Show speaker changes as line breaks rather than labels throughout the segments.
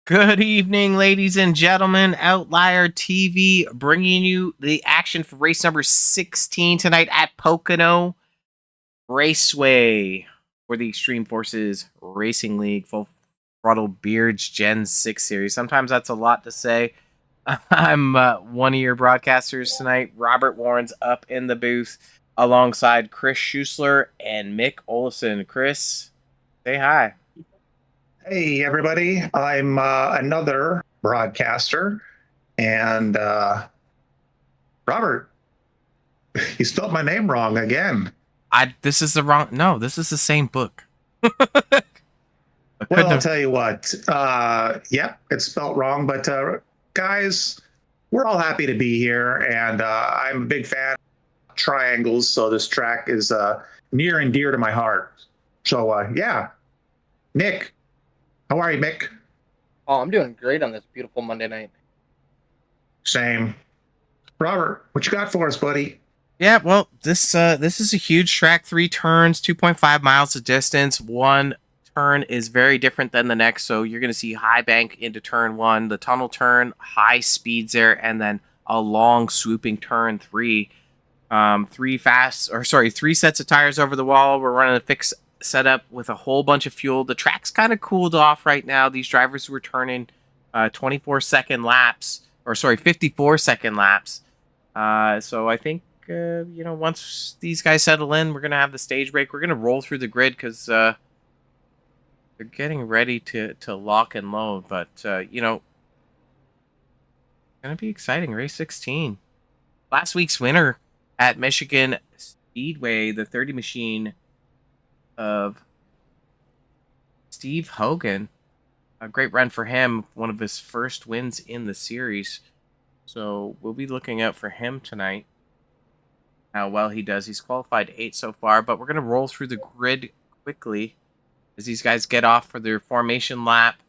Good evening, ladies and gentlemen. Outlier TV bringing you the action for race number 16 tonight at Pocono Raceway for the Extreme Forces Racing League Full Throttle Beards Gen 6 Series. Sometimes that's a lot to say. I'm one of your broadcasters tonight. Robert Warren's up in the booth alongside Chris Schuessler and Mick Olafson. Chris, say hi.
Hey, everybody. I'm another broadcaster. And Robert, you spelled my name wrong again.
This is the same book.
Well, I'll tell you what. Yep, it's spelled wrong. But guys, we're all happy to be here. And I'm a big fan of triangles. So this track is near and dear to my heart. So, yeah. Nick. How are you, Mick?
Oh, I'm doing great on this beautiful Monday night.
Same. Robert, what you got for us, buddy?
Yeah, well, this is a huge track. 3 turns, 2.5 miles of distance. One turn is very different than the next, so you're going to see high bank into turn 1, the tunnel turn, high speeds there, and then a long swooping turn 3. 3 sets of tires over the wall. We're running a fixed setup with a whole bunch of fuel. The track's kind of cooled off right now. These drivers were turning 54-second laps. So I think once these guys settle in, we're gonna have the stage break. We're gonna roll through the grid because they're getting ready to lock and load. But gonna be exciting. Race 16. Last week's winner at Michigan Speedway, the 30 machine of Steve Hogan. A great run for him, one of his first wins in the series. So we'll be looking out for him tonight, how well he does. He's qualified 8 so far, but we're going to roll through the grid quickly as these guys get off for their formation lap.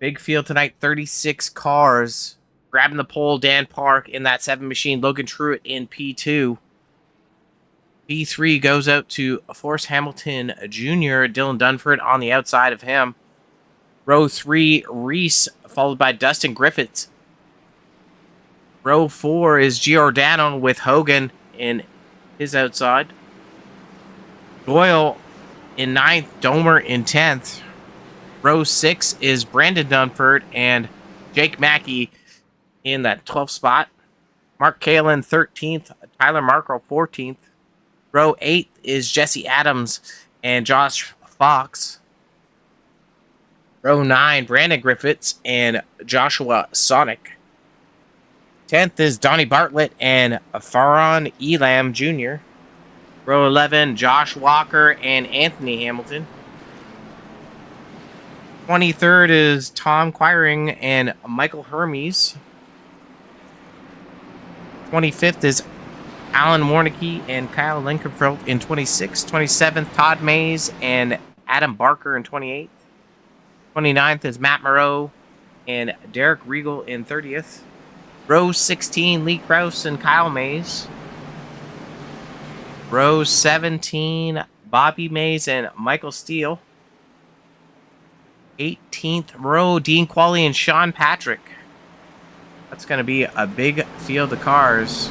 Big field tonight, 36 cars. Grabbing the pole, Dan Park in that 7 machine, Logan Truitt in P2. P3 goes out to Forrest Hamilton Jr., Dylan Dunford on the outside of him. Row 3, Reese, followed by Dustin Griffiths. Row 4 is Giordano with Hogan in his outside. Doyle in 9th, Domer in 10th. Row 6 is Brandon Dunford and Jake Mackey in that 12th spot. Mark Kalin 13th, Tyler Markle 14th. Row 8 is Jesse Adams and Josh Fox. Row 9, Brandon Griffiths and Joshua Sonic. 10th is Donnie Bartlett and Farron Elam Jr. Row 11, Josh Walker and Anthony Hamilton. 23rd is Tom Quiring and Michael Hermes. 25th is Alan Warnicki and Kyle Linkenfeld in 26th. 27th, Todd Mays and Adam Barker in 28th. 29th is Matt Moreau and Derek Regal in 30th. Row 16, Lee Krause and Kyle Mays. Row 17, Bobby Mays and Michael Steele. 18th row, Dean Qualley and Sean Patrick. That's going to be a big field of cars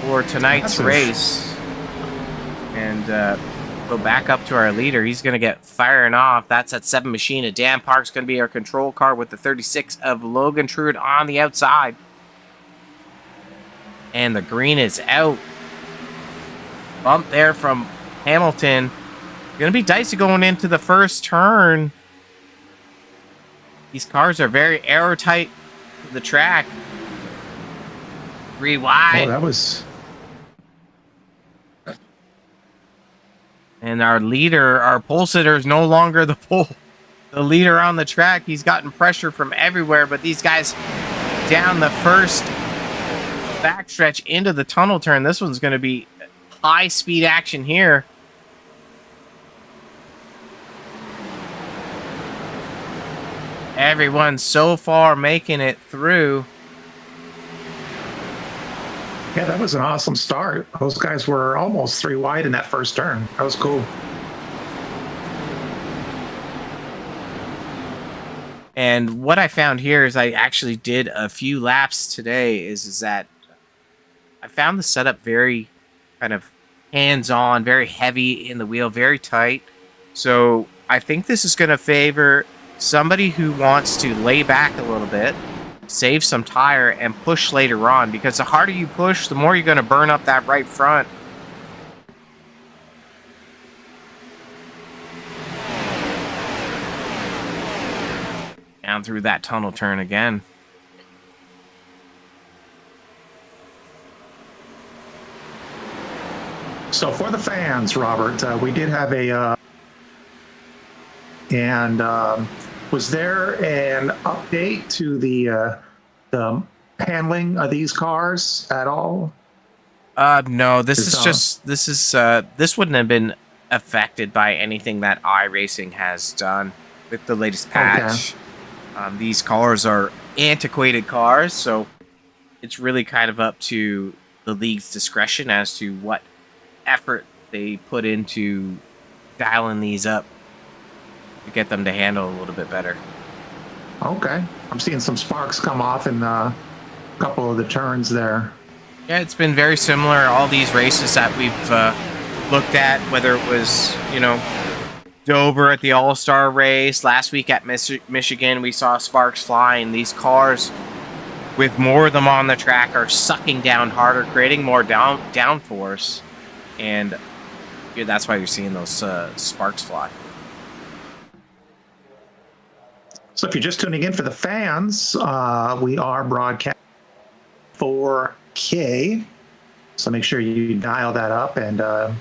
for tonight's race. And go back up to our leader. He's going to get firing off. That's at 7 Machine. Dan Park's going to be our control car with the 36 of Logan Trude on the outside. And the green is out. Bump there from Hamilton. Going to be dicey going into the first turn. These cars are very airtight to the track. 3 wide.
Oh, that was...
And our leader, our pole sitter, is no longer the leader on the track. He's gotten pressure from everywhere, but these guys down the first backstretch into the tunnel turn. This one's going to be high speed action here. Everyone so far making it through.
Yeah, that was an awesome start. Those guys were almost 3 wide in that first turn. That was cool.
And what I found here is I actually did a few laps today is that I found the setup very kind of hands-on, very heavy in the wheel, very tight. So I think this is going to favor somebody who wants to lay back a little bit, save some tire, and push later on, because the harder you push, the more you're going to burn up that right front. Down through that tunnel turn again.
So for the fans, Robert, we did have a... was there an update to the handling of these cars at all?
No, this wouldn't have been affected by anything that iRacing has done with the latest patch. Okay. These cars are antiquated cars, so it's really kind of up to the league's discretion as to what effort they put into dialing these up to get them to handle a little bit better.
Okay. I'm seeing some sparks come off in a couple of the turns there.
Yeah, it's been very similar. All these races that we've looked at, whether it was, Dover at the All-Star race, last week at Michigan, we saw sparks fly, and these cars, with more of them on the track, are sucking down harder, creating more downforce, and that's why you're seeing those sparks fly.
So if you're just tuning in for the fans, we are broadcasting 4K. So make sure you dial that up and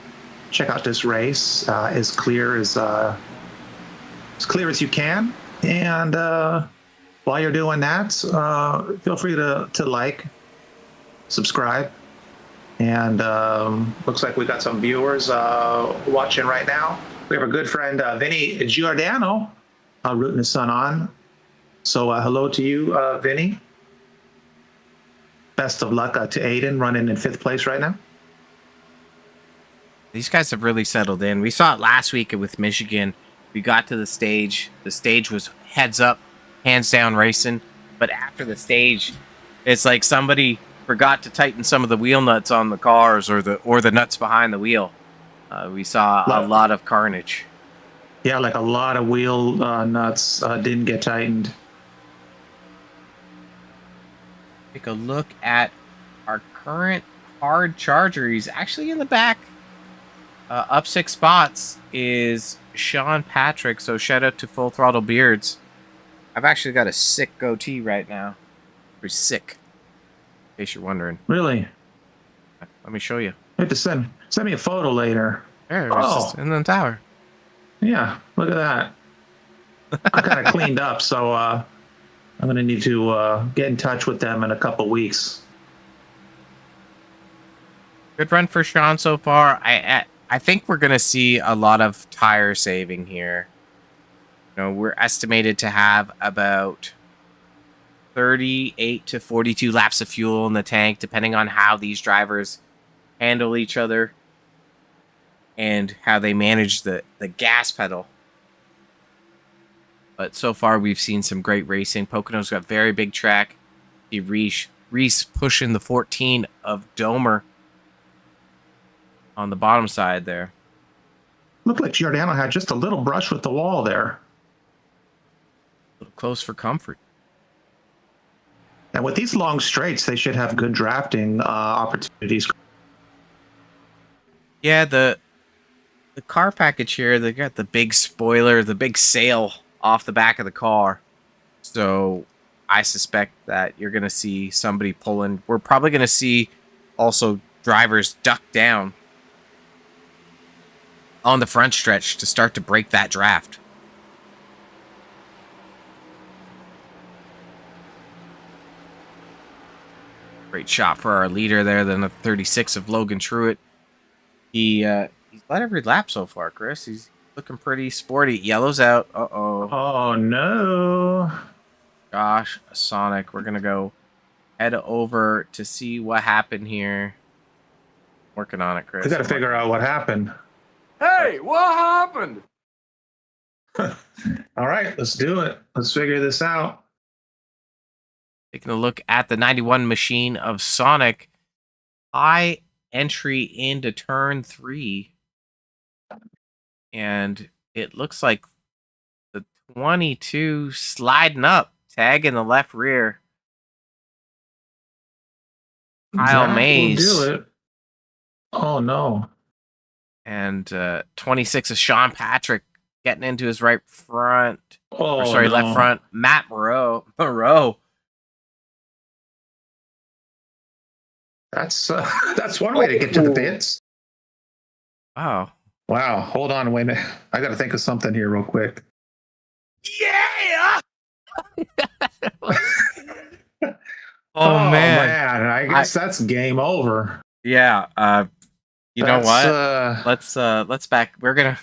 check out this race as clear as you can. And while you're doing that, feel free to like, subscribe. And looks like we got some viewers watching right now. We have a good friend, Vinny Giordano, rooting his son on. So hello to you, Vinny. Best of luck to Aiden, running in 5th place right now.
These guys have really settled in. We saw it last week with Michigan. We got to the stage. The stage was heads up, hands down racing. But after the stage, it's like somebody forgot to tighten some of the wheel nuts on the cars or the nuts behind the wheel. We saw a lot of carnage.
Yeah, like a lot of wheel nuts didn't get tightened.
Take a look at our current hard charger. He's actually in the back. Up 6 spots is Sean Patrick. So shout out to Full Throttle Beards. I've actually got a sick goatee right now. Pretty sick. In case you're wondering.
Really?
Let me show you.
You have to send me a photo later.
There, it's in the tower.
Yeah, look at that. I'm kind of cleaned up, so I'm going to need to get in touch with them in a couple weeks.
Good run for Sean so far. I think we're going to see a lot of tire saving here. We're estimated to have about 38 to 42 laps of fuel in the tank, depending on how these drivers handle each other and how they manage the gas pedal. But so far, we've seen some great racing. Pocono's got very big track. See Reese pushing the 14 of Domer on the bottom side there.
Looked like Giordano had just a little brush with the wall there.
A little close for comfort.
And with these long straights, they should have good drafting opportunities.
Yeah, the car package here, they got the big spoiler, the big sail off the back of the car. So I suspect that you're going to see somebody pulling. We're probably going to see also drivers duck down on the front stretch to start to break that draft. Great shot for our leader there, then a 36 of Logan Truitt. He's led every lap so far, Chris. He's looking pretty sporty. Yellow's out. Uh-oh.
Oh, no.
Gosh, Sonic. We're going to go head over to see what happened here. Working on it, Chris.
We got to figure out what happened.
Hey, what happened?
All right, let's do it. Let's figure this out.
Taking a look at the 91 machine of Sonic. High entry into turn 3. And it looks like the 22 sliding up, tagging the left rear. Kyle Mays.
Will do it. Oh, no.
And 26 is Sean Patrick getting into his right front.
Oh,
Or sorry,
no.
left front. Matt Moreau.
That's one way to get to the pits.
Wow.
Wow. Hold on. Wait a minute. I got to think of something here real quick.
Yeah!
Oh,
man.
I guess that's game over.
Yeah. You know
That's,
what? Let's back.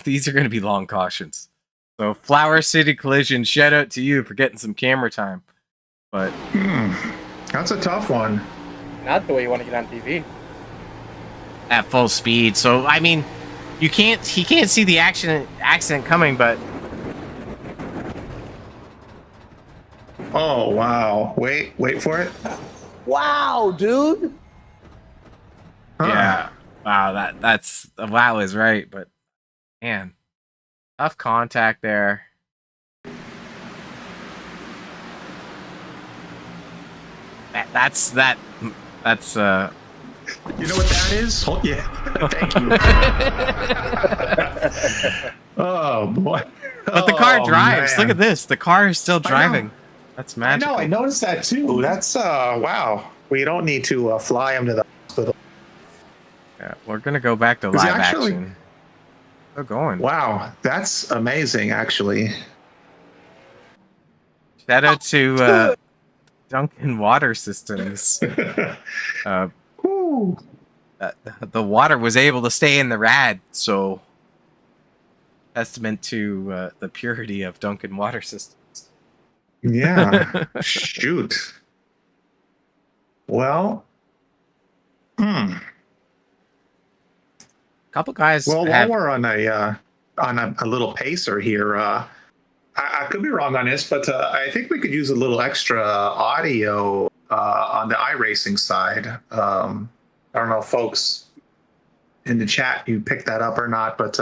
These are gonna be long cautions. So Flower City Collision, shout out to you for getting some camera time. But
That's a tough one.
Not the way you want to get on TV.
at full speed. So I mean, he can't see the accident coming, but
Oh, wow. Wait for it.
Wow, dude.
Huh.
yeah. Wow, that's wow is right, but man, tough contact there. That's
You know what that is? Oh, yeah. Thank you. Oh, boy.
but the car
Oh,
drives.
man.
Look at this. The car is still
know.
driving. That's
I
magical.
know. I noticed that too. That's wow. We don't need to fly him to the hospital.
Yeah, we're gonna go back to
Is
live
he actually-
action. Still going.
Wow, that's amazing. Actually,
Shout out to Duncan Water Systems.
Whew.
The water was able to stay in the rad, so testament to the purity of Duncan Water Systems.
Yeah. Shoot. Well.
Couple guys.
Well, while
have,
we're on a little pacer here, I could be wrong on this, but I think we could use a little extra audio on the iRacing side. I don't know, folks in the chat, you picked that up or not, but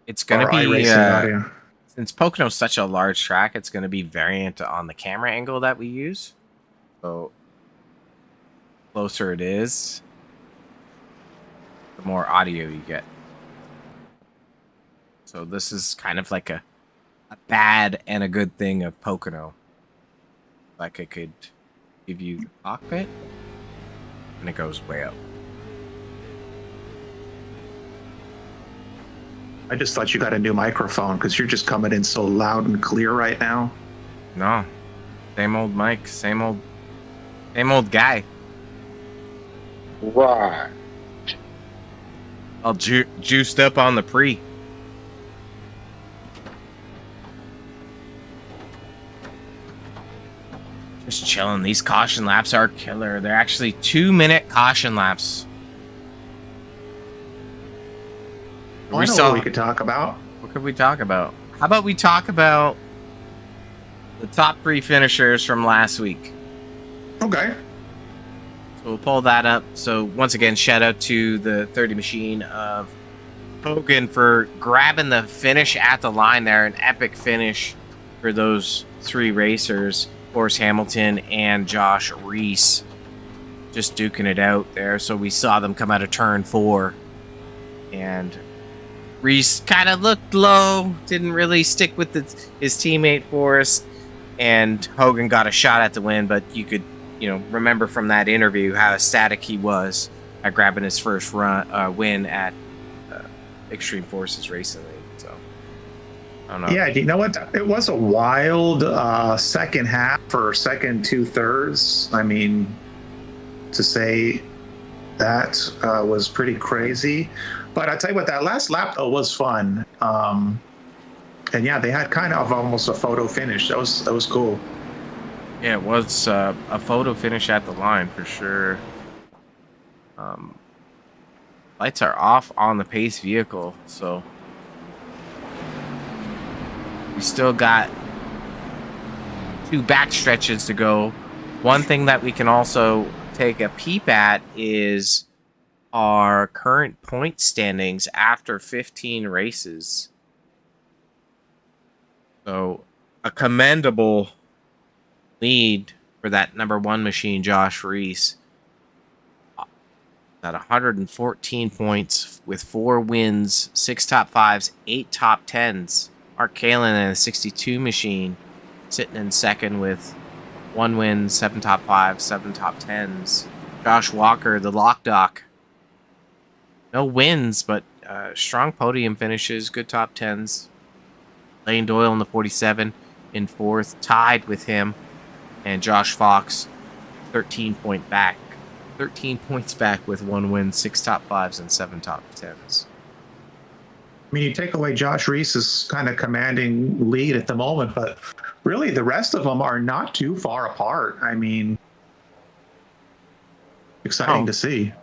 it's gonna
our
be
iRacing audio.
since Pocono's such a large track, it's gonna be variant on the camera angle that we use. So closer it is, the more audio you get. So this is kind of like a bad and a good thing of Pocono. Like it could give you the cockpit, and it goes way up.
I just thought you got a new microphone because you're just coming in so loud and clear right now.
No, same old mic, same old guy.
Right.
All juiced up on the pre. Just chilling. These caution laps are killer. They're actually 2-minute caution laps.
I know what we could talk about.
What could we talk about? How about we talk about the top 3 finishers from last week?
Okay.
So we'll pull that up. So once again, shout out to the 30 machine of Hogan for grabbing the finish at the line there. An epic finish for those 3 racers, Forrest Hamilton and Josh Reese, just duking it out there. So we saw them come out of turn 4, and Reese kind of looked low, didn't really stick with his teammate Forrest, and Hogan got a shot at the win, but you could, remember from that interview how ecstatic he was at grabbing his first win at Extreme Forces Racing League. So I don't know.
Yeah, you know what? It was a wild second half or second 2/3. I mean, to say that was pretty crazy. But I tell you what, that last lap though was fun. And yeah, they had kind of almost a photo finish. That was cool.
Yeah, it was a photo finish at the line for sure. Lights are off on the pace vehicle, so we still got 2 back stretches to go. One thing that we can also take a peep at is our current point standings after 15 races. So a commendable lead for that number 1 machine, Josh Reese, at 114 points with 4 wins, 6 top 5s, 8 top 10s. Mark Kalin and a 62 machine sitting in second with 1 win, 7 top 5s, 7 top 10s. Josh Walker, the lock dock, no wins, but strong podium finishes, good top 10s. Lane Doyle in the 47 in 4th, tied with him. And Josh Fox, 13 points back with 1 win, 6 top 5s, and 7 top 10s.
I mean, you take away Josh Reese's kind of commanding lead at the moment, but really the rest of them are not too far apart. I mean, exciting to see.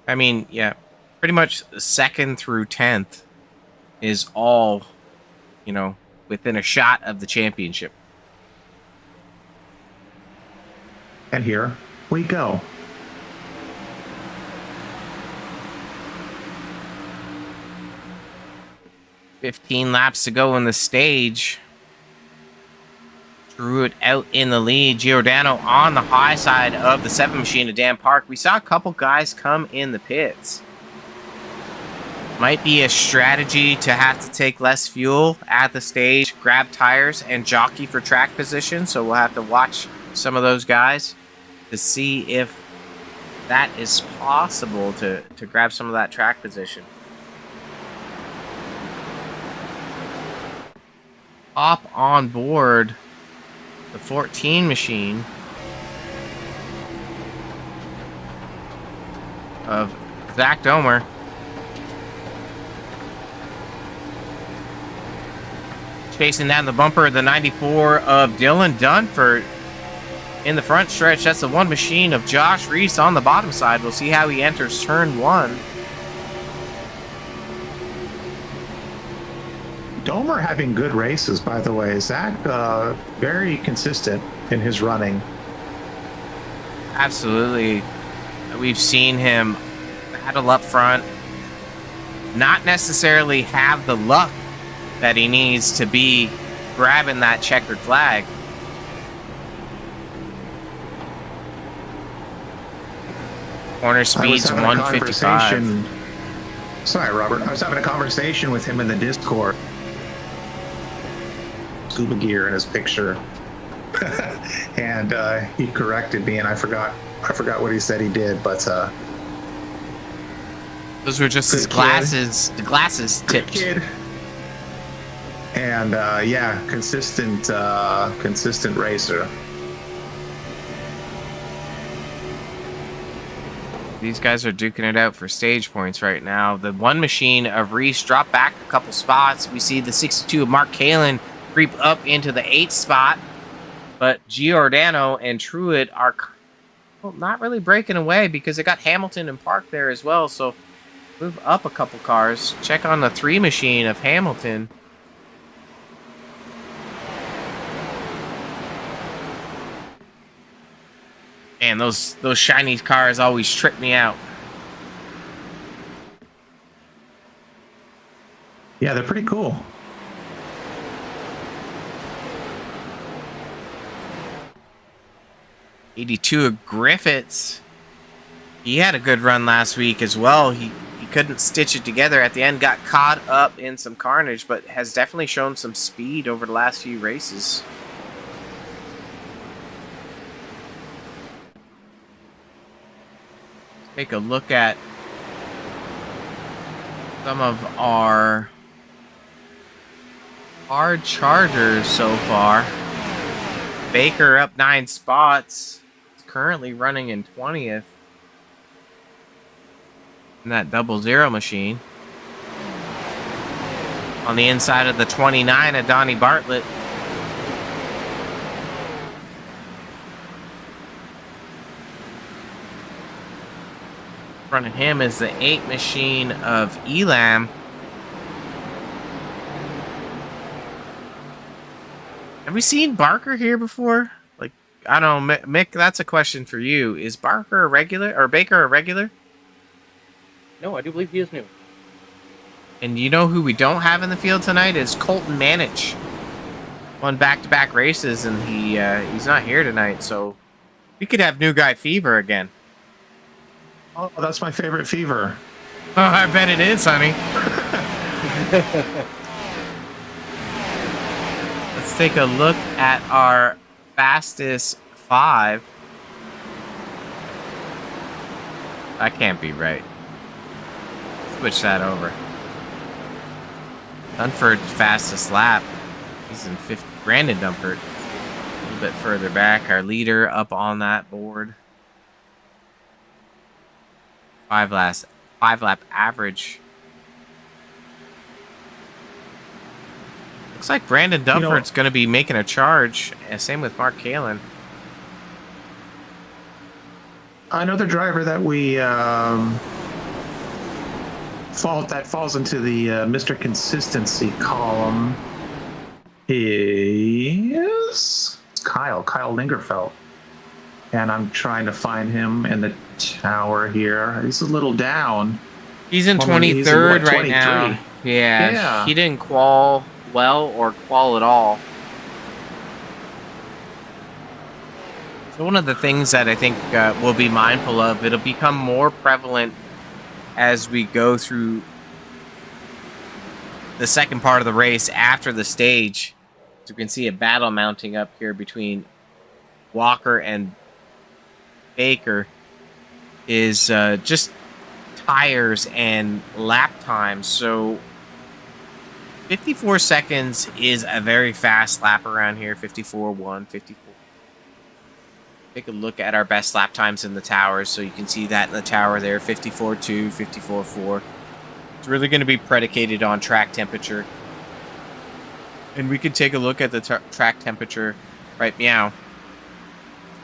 I mean, yeah, pretty much 2nd through 10th is all, within a shot of the championship.
And here we go.
$15 laps to go in the stage. Drew it out in the lead. Giordano on the high side of the 7 machine of Dan Park. We saw a couple guys come in the pits. Might be a strategy to have to take less fuel at the stage, grab tires, and jockey for track position. So we'll have to watch some of those guys to see if that is possible to grab some of that track position. Hop on board the 14 machine of Zach Domer. Chasing down the bumper of the 94 of Dylan Dunford in the front stretch. That's the 1 machine of Josh Reese on the bottom side. We'll see how he enters turn 1.
Domer having good races, by the way. Zach, very consistent in his running.
Absolutely. We've seen him battle up front, not necessarily have the luck that he needs to be grabbing that checkered flag. Corner speed's 155.
Sorry, Robert. I was having a conversation with him in the Discord. Scuba gear in his picture. And he corrected me, and I forgot what he said he did, but
those were just his glasses. The glasses tipped.
Kid. And yeah, consistent racer.
These guys are duking it out for stage points right now. The 1 machine of Reese dropped back a couple spots. We see the 62 of Mark Kalin creep up into the 8th spot. But Giordano and Truitt are not really breaking away because they got Hamilton and Park there as well. So move up a couple cars. Check on the 3 machine of Hamilton. Man, those shiny cars always trip me out.
Yeah, they're pretty cool.
'82 of Griffiths. He had a good run last week as well. He couldn't stitch it together at the end, got caught up in some carnage, but has definitely shown some speed over the last few races. Take a look at some of our hard chargers so far. Baker up 9 spots. He's currently running in 20th. In that 00 machine. On the inside of the 29 of Donnie Bartlett. In front of him is the 8 machine of Elam. Have we seen Barker here before? Like, I don't know, Mick, that's a question for you. Is Barker a regular, or Baker a regular?
No, I do believe he is new.
And you know who we don't have in the field tonight is Colton Manich. Won back-to-back races, and he's not here tonight, so we could have new guy fever again.
Oh, that's my favorite fever.
Oh, I bet it is, honey. Let's take a look at our fastest 5. That can't be right. Switch that over. Dunford fastest lap. He's in 50. Brandon Dunford a little bit further back. Our leader up on that board. 5 lap average. Looks like Brandon Dunford's going to be making a charge. Same with Mark Kalin.
Another driver that we falls into the Mr. Consistency column is Kyle Lingerfeld. And I'm trying to find him in the tower here. He's a little down.
He's in 23rd right now. Yeah, he didn't qual well or qual at all. So one of the things that I think we'll be mindful of, it'll become more prevalent as we go through the second part of the race after the stage. So you can see a battle mounting up here between Walker and Baker is just tires and lap time. So 54 seconds is a very fast lap around here. 54.1, 54. Take a look at our best lap times in the towers. So you can see that in the tower there, 54.2, 54.4. It's really going to be predicated on track temperature. And we could take a look at the track temperature right meow.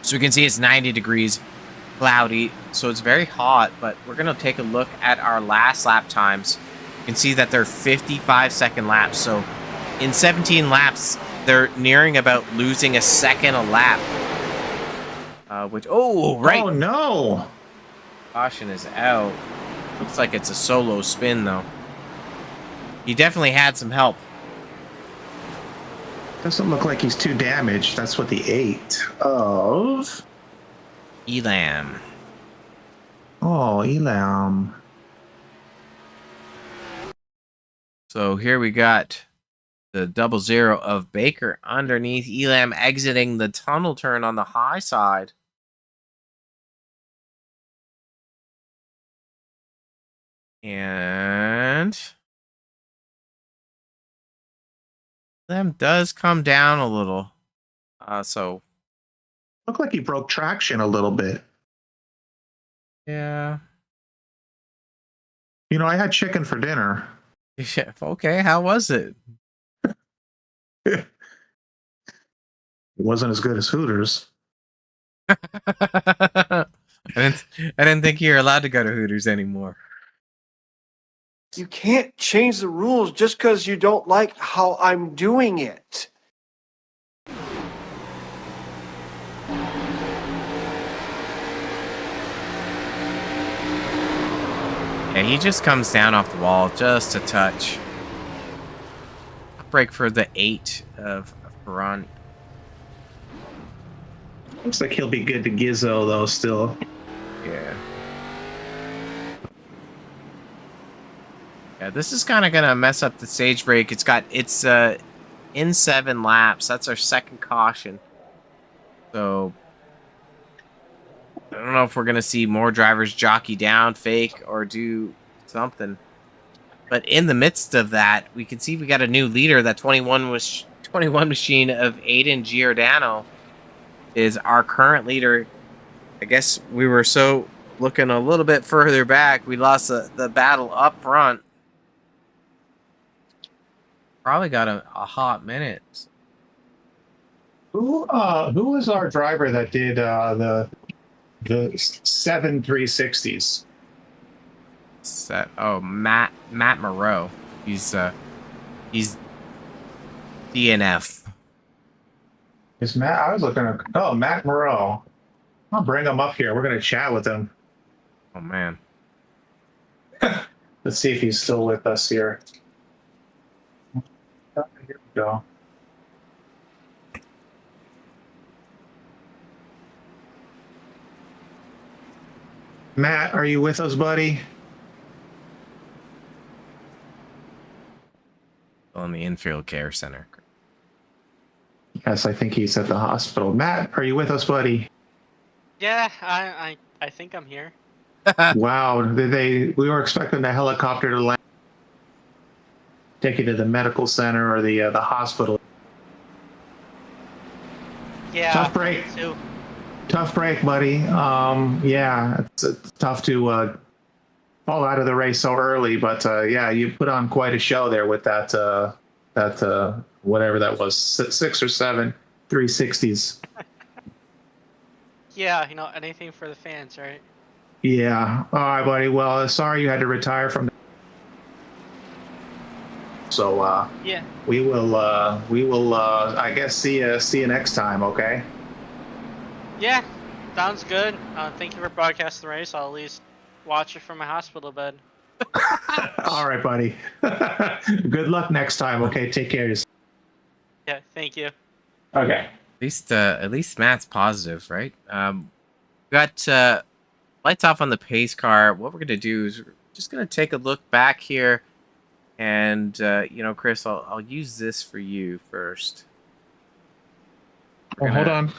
So we can see it's 90 degrees, cloudy, so it's very hot, but we're going to take a look at our last lap times. You can see that they're 55-second laps, so in 17 laps, they're nearing about losing a second a lap. Right.
Oh, no.
Caution is out. Looks like it's a solo spin, though. He definitely had some help.
Doesn't look like he's too damaged. That's what the 8 of
Elam.
Oh, Elam.
So here we got the 00 of Baker underneath. Elam exiting the tunnel turn on the high side. And Elam does come down a little. So
Looked like he broke traction a little bit.
yeah.
You know, I had chicken for dinner.
Yeah, okay, how was it?
It wasn't as good as Hooters.
I didn't think you're allowed to go to Hooters anymore.
You can't change the rules just because you don't like how I'm doing it.
Yeah, he just comes down off the wall just a touch. Break for the 8 of Ferran.
Looks like he'll be good to Gizzo though. Still.
Yeah. Yeah, this is kind of gonna mess up the stage break. It's in 7 laps. That's our second caution. So I don't know if we're gonna see more drivers jockey down, fake, or do something. But in the midst of that, we can see we got a new leader. That 21 machine of Aiden Giordano is our current leader. I guess we were so looking a little bit further back, we lost the battle up front. Probably got a hot minute.
Who was our driver that did the 7 360s?
Matt Moreau. He's DNF.
Is Matt? I was looking at Matt Moreau. I'll bring him up here. We're gonna chat with him.
Oh man.
Let's see if he's still with us here. Here we go. Matt, are you with us, buddy?
Still in the infield care center.
Yes, I think he's at the hospital. Matt, are you with us, buddy?
Yeah, I think I'm here.
Wow, we were expecting the helicopter to land, take you to the medical center or the hospital.
Yeah.
Tough break.
me too.
Tough break, buddy. Yeah, it's tough to fall out of the race so early, but yeah, you put on quite a show there with that whatever that was, 6 or 7 360s.
Yeah, anything for the fans, right?
Yeah. All right, buddy. Well, sorry you had to retire from. So
Yeah.
we will I guess see you next time. Okay.
Yeah, sounds good. Thank you for broadcasting the race. I'll at least watch it from my hospital bed.
All right, buddy. Good luck next time. Okay. Take care of yourself.
Yeah, thank you.
Okay.
At least Matt's positive, right? Got lights off on the pace car. What we're gonna do is we're just gonna take a look back here, and Chris, I'll use this for you first.
Oh, hold on.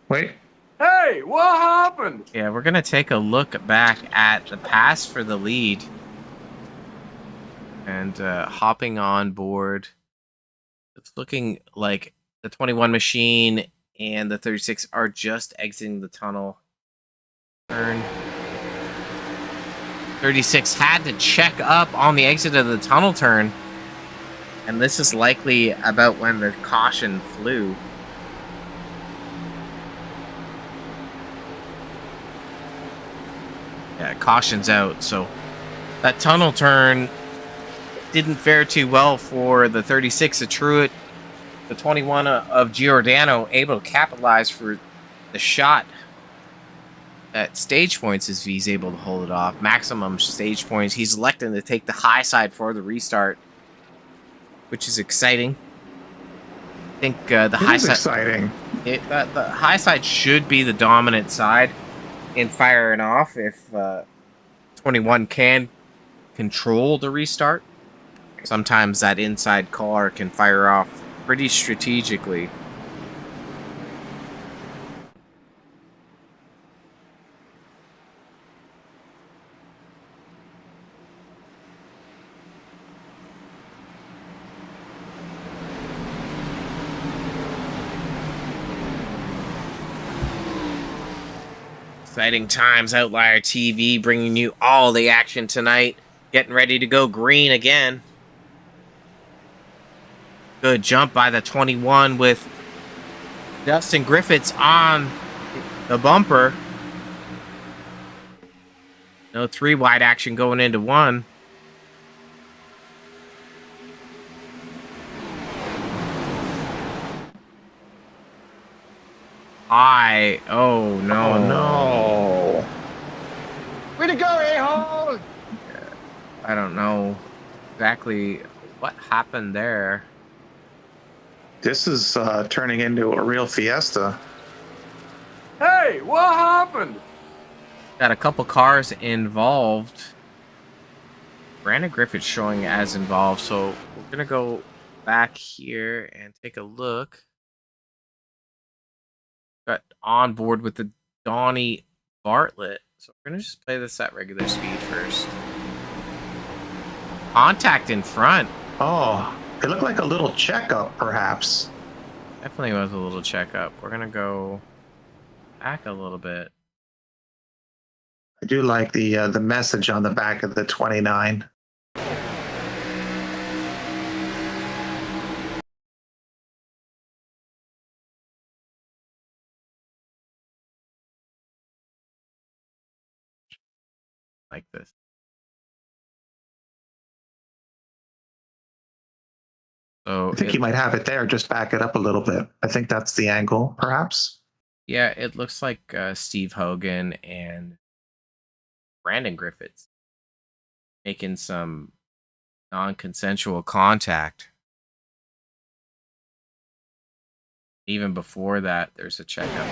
Wait.
Hey, what happened?
Yeah, we're gonna take a look back at the pass for the lead, and hopping on board. It's looking like the 21 machine and the 36 are just exiting the tunnel. Turn. 36 had to check up on the exit of the tunnel turn, and this is likely about when the caution flew. Yeah, caution's out, so that tunnel turn didn't fare too well for the 36 of Truett. The 21 of Giordano able to capitalize for the shot at stage points if he's able to hold it off. Maximum stage points. He's electing to take the high side for the restart, which is exciting. I think the high side.
Exciting.
The high side should be the dominant side in firing off if 21 can control the restart. Sometimes that inside car can fire off pretty strategically. Exciting times, Outlier TV bringing you all the action tonight. Getting ready to go green again. Good jump by the 21 with Dustin Griffiths on the bumper. No 3 wide action going into 1. Oh no.
Oh no.
Way to go, a-hole!
I don't know exactly what happened there.
This is turning into a real fiesta.
Hey, what happened?
Got a couple cars involved. Brandon Griffith's showing as involved, so we're gonna go back here and take a look. Got on board with the Donnie Bartlett, so we're gonna just play this at regular speed first. Contact in front.
Oh, it looked like a little checkup, perhaps.
Definitely was a little checkup. We're gonna go back a little bit.
I do like the message on the back of the 29.
Like this. So
I think you might have it there. Just back it up a little bit. I think that's the angle, perhaps.
yeah, it looks like Steve Hogan and Brandon Griffiths making some non-consensual contact. Even before that, there's a checkup.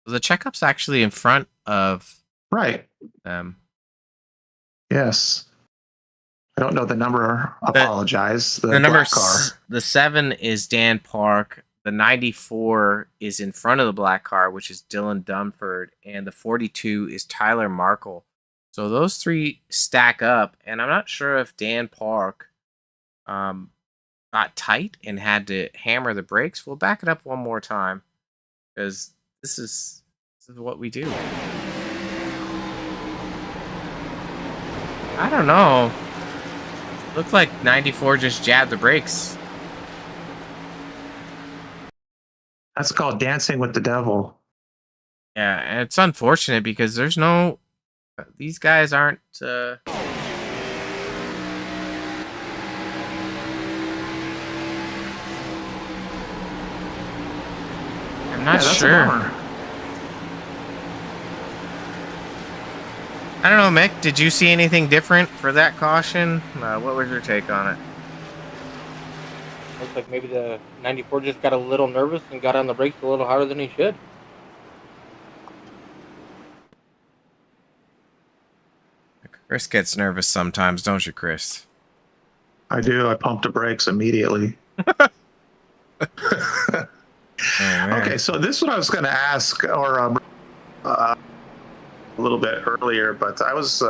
The checkup's actually in front of
Right.
them.
Yes. I don't know the number. Apologize. The
number
black car.
The 7 is Dan Park. The 94 is in front of the black car, which is Dylan Dunford, and the 42 is Tyler Markle. So those three stack up, and I'm not sure if Dan Park got tight and had to hammer the brakes. We'll back it up one more time because this is what we do. I don't know. Looks like 94 just jabbed the brakes.
That's called dancing with the devil.
Yeah, and it's unfortunate because there's no... These guys aren't... I'm not sure. I don't know, Mick. Did you see anything different for that caution? What was your take on it?
Looks like maybe the 94 just got a little nervous and got on the brakes a little harder than he should.
Chris gets nervous sometimes, don't you, Chris?
I do. I pumped the brakes immediately. Okay, so this is what I was going to ask, or a little bit earlier, but I was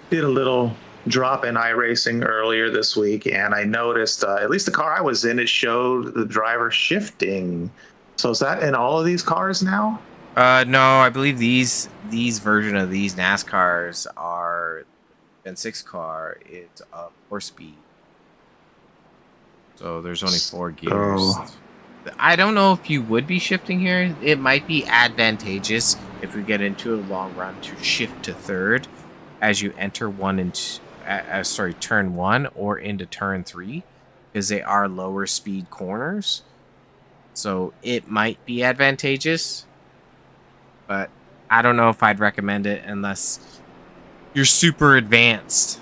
did a little drop in iRacing earlier this week, and I noticed at least the car I was in, it showed the driver shifting. So is that in all of these cars now?
No, I believe these version of these NASCARs are Gen 6 car is 4-speed. So there's only 4 gears.
Oh.
I don't know if you would be shifting here. It might be advantageous if we get into a long run to shift to third as you enter turn 1 or into turn 3, because they are lower speed corners. So it might be advantageous, but I don't know if I'd recommend it unless you're super advanced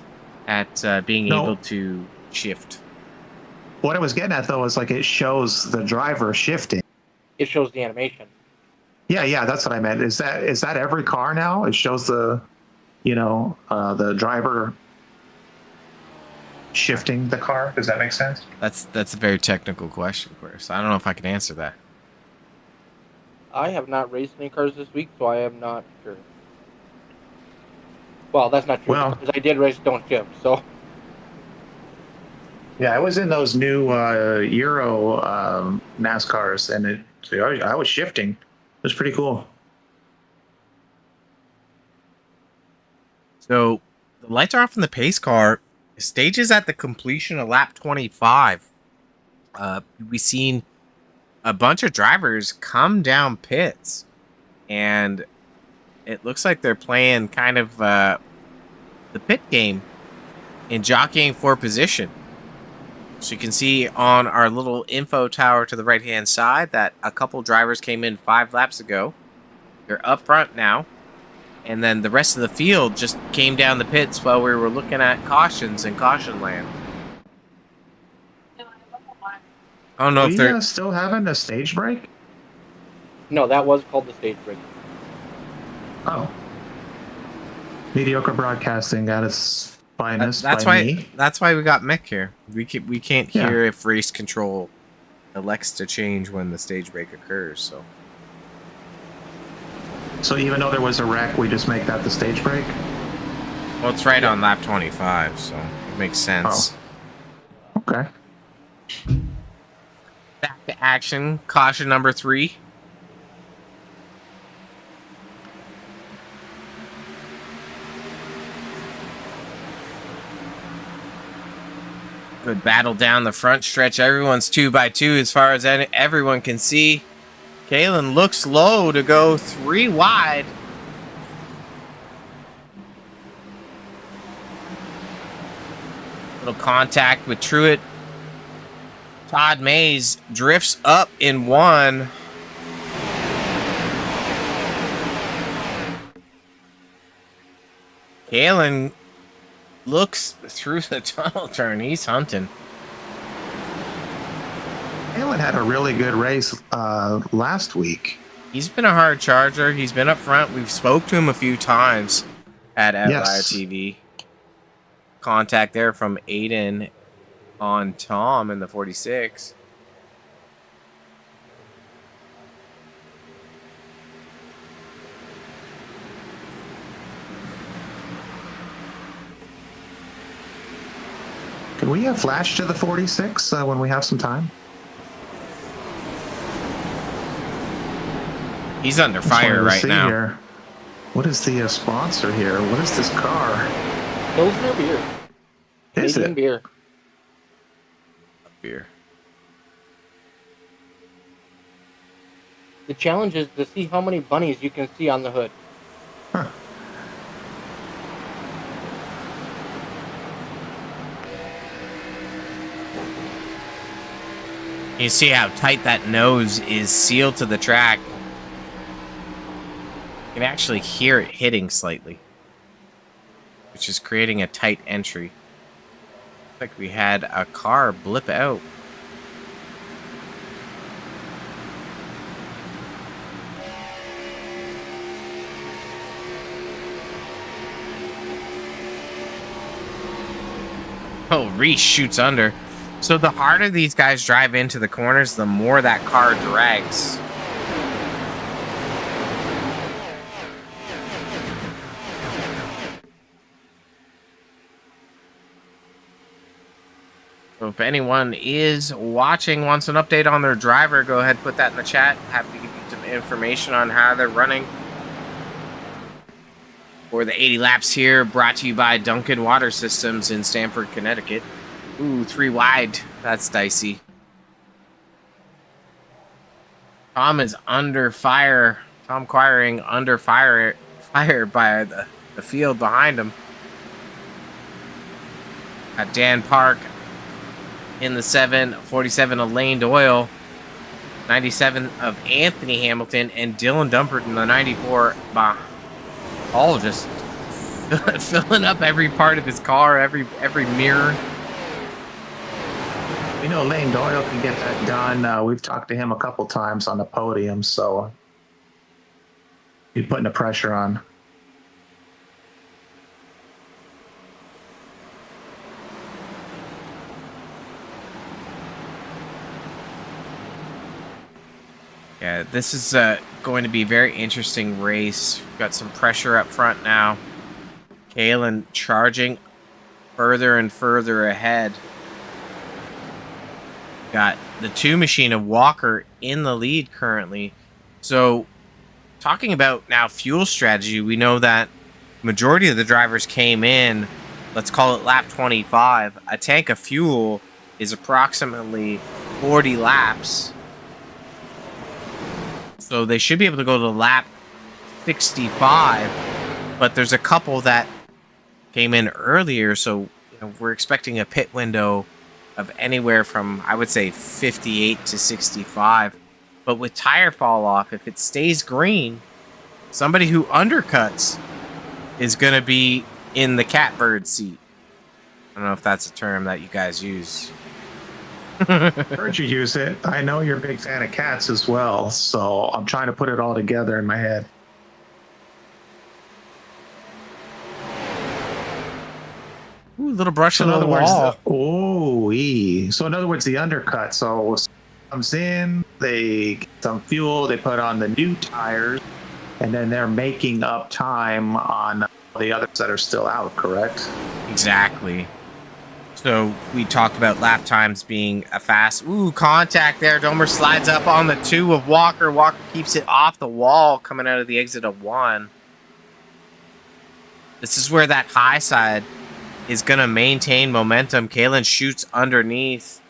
at being able to shift.
What I was getting at, though, is like it shows the driver shifting.
It shows the animation.
Yeah, that's what I meant. Is that every car now? It shows the driver shifting the car. Does that make sense?
That's a very technical question, Chris. I don't know if I can answer that.
I have not raced any cars this week, so I am not sure. Well, that's not true,
Well,
because I did race Don't Shift, so...
Yeah, I was in those new Euro NASCARs, and I was shifting. It was pretty cool.
So the lights are off in the pace car. Stage is at the completion of lap 25. We've seen a bunch of drivers come down pits, and it looks like they're playing kind of the pit game and jockeying for position. So you can see on our little info tower to the right-hand side that a couple drivers came in 5 laps ago. They're up front now. And then the rest of the field just came down the pits while we were looking at cautions in caution land. I don't know if
We
they're...
still having a stage break?
No, that was called the stage break.
Oh. Mediocre broadcasting at its finest.
That's
by
why.
me.
That's why we got Mick here. We can't
Yeah.
hear if race control elects to change when the stage break occurs.
So even though there was a wreck, we just make that the stage break?
Well, it's right on lap 25, so it makes sense.
Oh. Okay.
Back to action. Caution number 3. Good battle down the front stretch. Everyone's 2x2 as far as everyone can see. Kalen looks low to go 3 wide. Little contact with Truett. Todd Mays drifts up in 1. Kalen looks through the tunnel turn. He's hunting.
Kalen had a really good race last week.
He's been a hard charger. He's been up front. We've spoke to him a few times at Outlier TV. Contact there from Aiden on Tom in the 46.
Can we have flash to the 46 when we have some time?
He's under
Just wanted
fire
to
right
see
now.
here. What is the sponsor here? What is this car?
Pilsner beer.
Is
Canadian
it?
beer.
Beer.
The challenge is to see how many bunnies you can see on the hood.
Huh.
You see how tight that nose is sealed to the track. You can actually hear it hitting slightly, which is creating a tight entry. Looks like we had a car blip out. Oh, Reese shoots under. So the harder these guys drive into the corners, the more that car drags. So if anyone is watching, wants an update on their driver, go ahead and put that in the chat. Happy to give you some information on how they're running. For the 80 laps here, brought to you by Duncan Water Systems in Stamford, Connecticut. Ooh, 3 wide. That's dicey. Tom is under fire. Tom Quiring under fire by the field behind him. Got Dan Park in the 747 of Lane Doyle. 97 of Anthony Hamilton and Dylan Dumpert in the 94. All just filling up every part of his car, every mirror.
We know Lane Doyle can get that done. We've talked to him a couple times on the podium, so he's putting the pressure on.
Yeah, this is going to be a very interesting race. We've got some pressure up front now. Kalen charging further and further ahead. Got the 2 machine of Walker in the lead currently. So, talking about now fuel strategy, we know that majority of the drivers came in, let's call it lap 25. A tank of fuel is approximately 40 laps. So they should be able to go to lap 65, but there's a couple that came in earlier, so we're expecting a pit window of anywhere from, I would say, 58 to 65. But with tire fall off, if it stays green, somebody who undercuts is going to be in the catbird seat. I don't know if that's a term that you guys use.
Heard you use it. I know you're a big fan of cats as well, so I'm trying to put it all together in my head.
Ooh, little brush on the wall.
So in other words, the undercut. So comes in, they get some fuel, they put on the new tires, and then they're making up time on the others that are still out, correct?
Exactly. So we talked about lap times being a fast. Ooh, contact there. Domer slides up on the 2 of Walker. Walker keeps it off the wall coming out of the exit of 1. This is where that high side is going to maintain momentum. Kalen shoots underneath.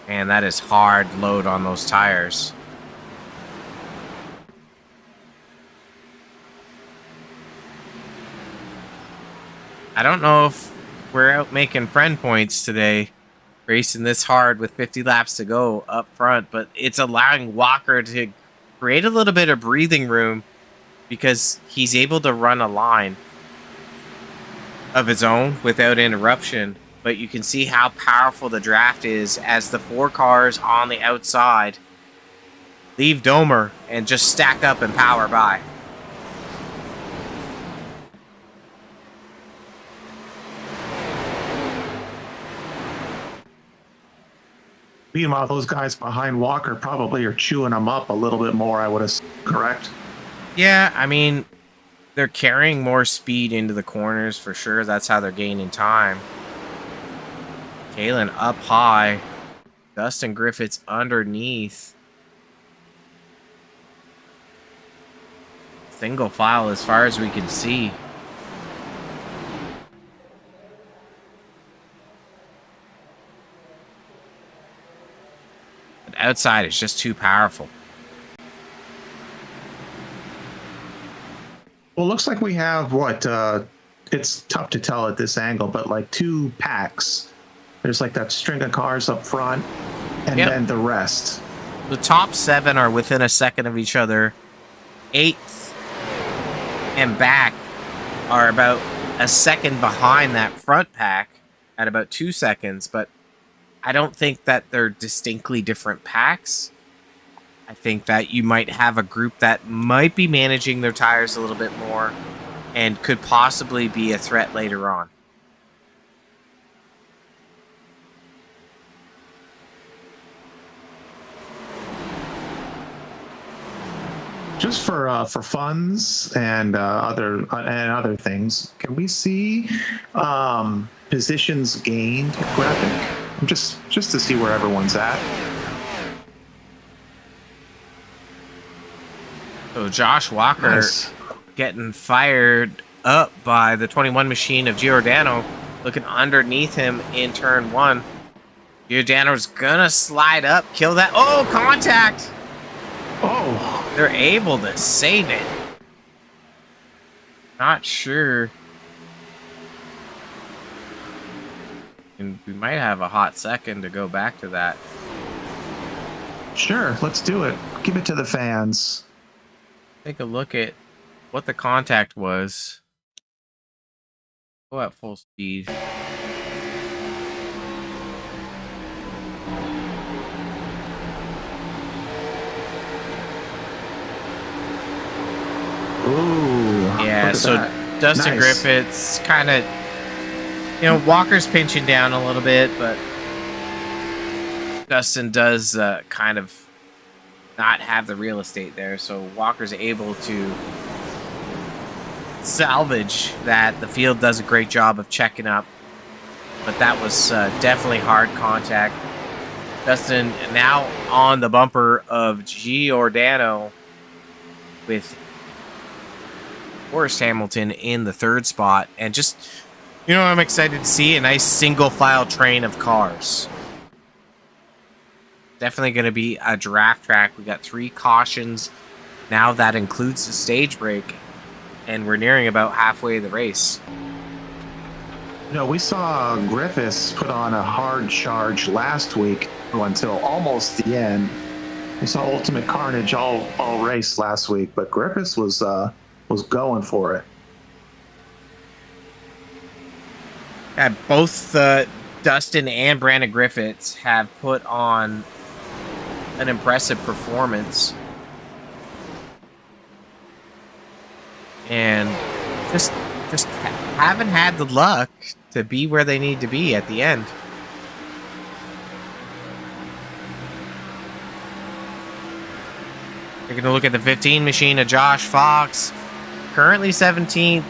And that is hard load on those tires. I don't know if we're out making friend points today, racing this hard with 50 laps to go up front, but it's allowing Walker to create a little bit of breathing room because he's able to run a line of his own without interruption. But you can see how powerful the draft is as the 4 cars on the outside leave Domer and just stack up and power by.
Meanwhile, those guys behind Walker probably are chewing them up a little bit more, I would have, correct?
Yeah, I mean, they're carrying more speed into the corners for sure. That's how they're gaining time. Kalen up high. Dustin Griffiths underneath. Single file as far as we can see. But outside is just too powerful.
Well, it looks like we have what? It's tough to tell at this angle, but like 2 packs. There's like that string of cars up front, and then the rest.
The top 7 are within a second of each other. 8th and back are about a second behind that front pack at about 2 seconds, but I don't think that they're distinctly different packs. I think that you might have a group that might be managing their tires a little bit more and could possibly be a threat later on.
Just for funds and other things, can we see positions gained graphic? Just to see where everyone's at.
So Josh Walker getting fired up by the 21 machine of Giordano, looking underneath him in turn 1. Giordano's gonna slide up, kill that. Oh, contact!
Oh,
they're able to save it. Not sure. And we might have a hot second to go back to that.
sure, let's do it. Give it to the fans.
Take a look at what the contact was. Go at full speed.
Ooh.
Yeah, so Dustin Griffiths kind of, Walker's pinching down a little bit, but Dustin does kind of not have the real estate there, so Walker's able to salvage that. The field does a great job of checking up, but that was definitely hard contact. Dustin now on the bumper of Giordano with Forrest Hamilton in the 3rd spot, and just, I'm excited to see a nice single file train of cars. Definitely going to be a draft track. We got 3 cautions now. That includes the stage break, and we're nearing about halfway of the race.
We saw Griffiths put on a hard charge last week until almost the end, We saw Ultimate Carnage all race last week, but Griffiths was going for it.
Yeah, both Dustin and Brandon Griffiths have put on an impressive performance, and just haven't had the luck to be where they need to be at the end. Taking a look at the 15 machine of Josh Fox, currently 17th,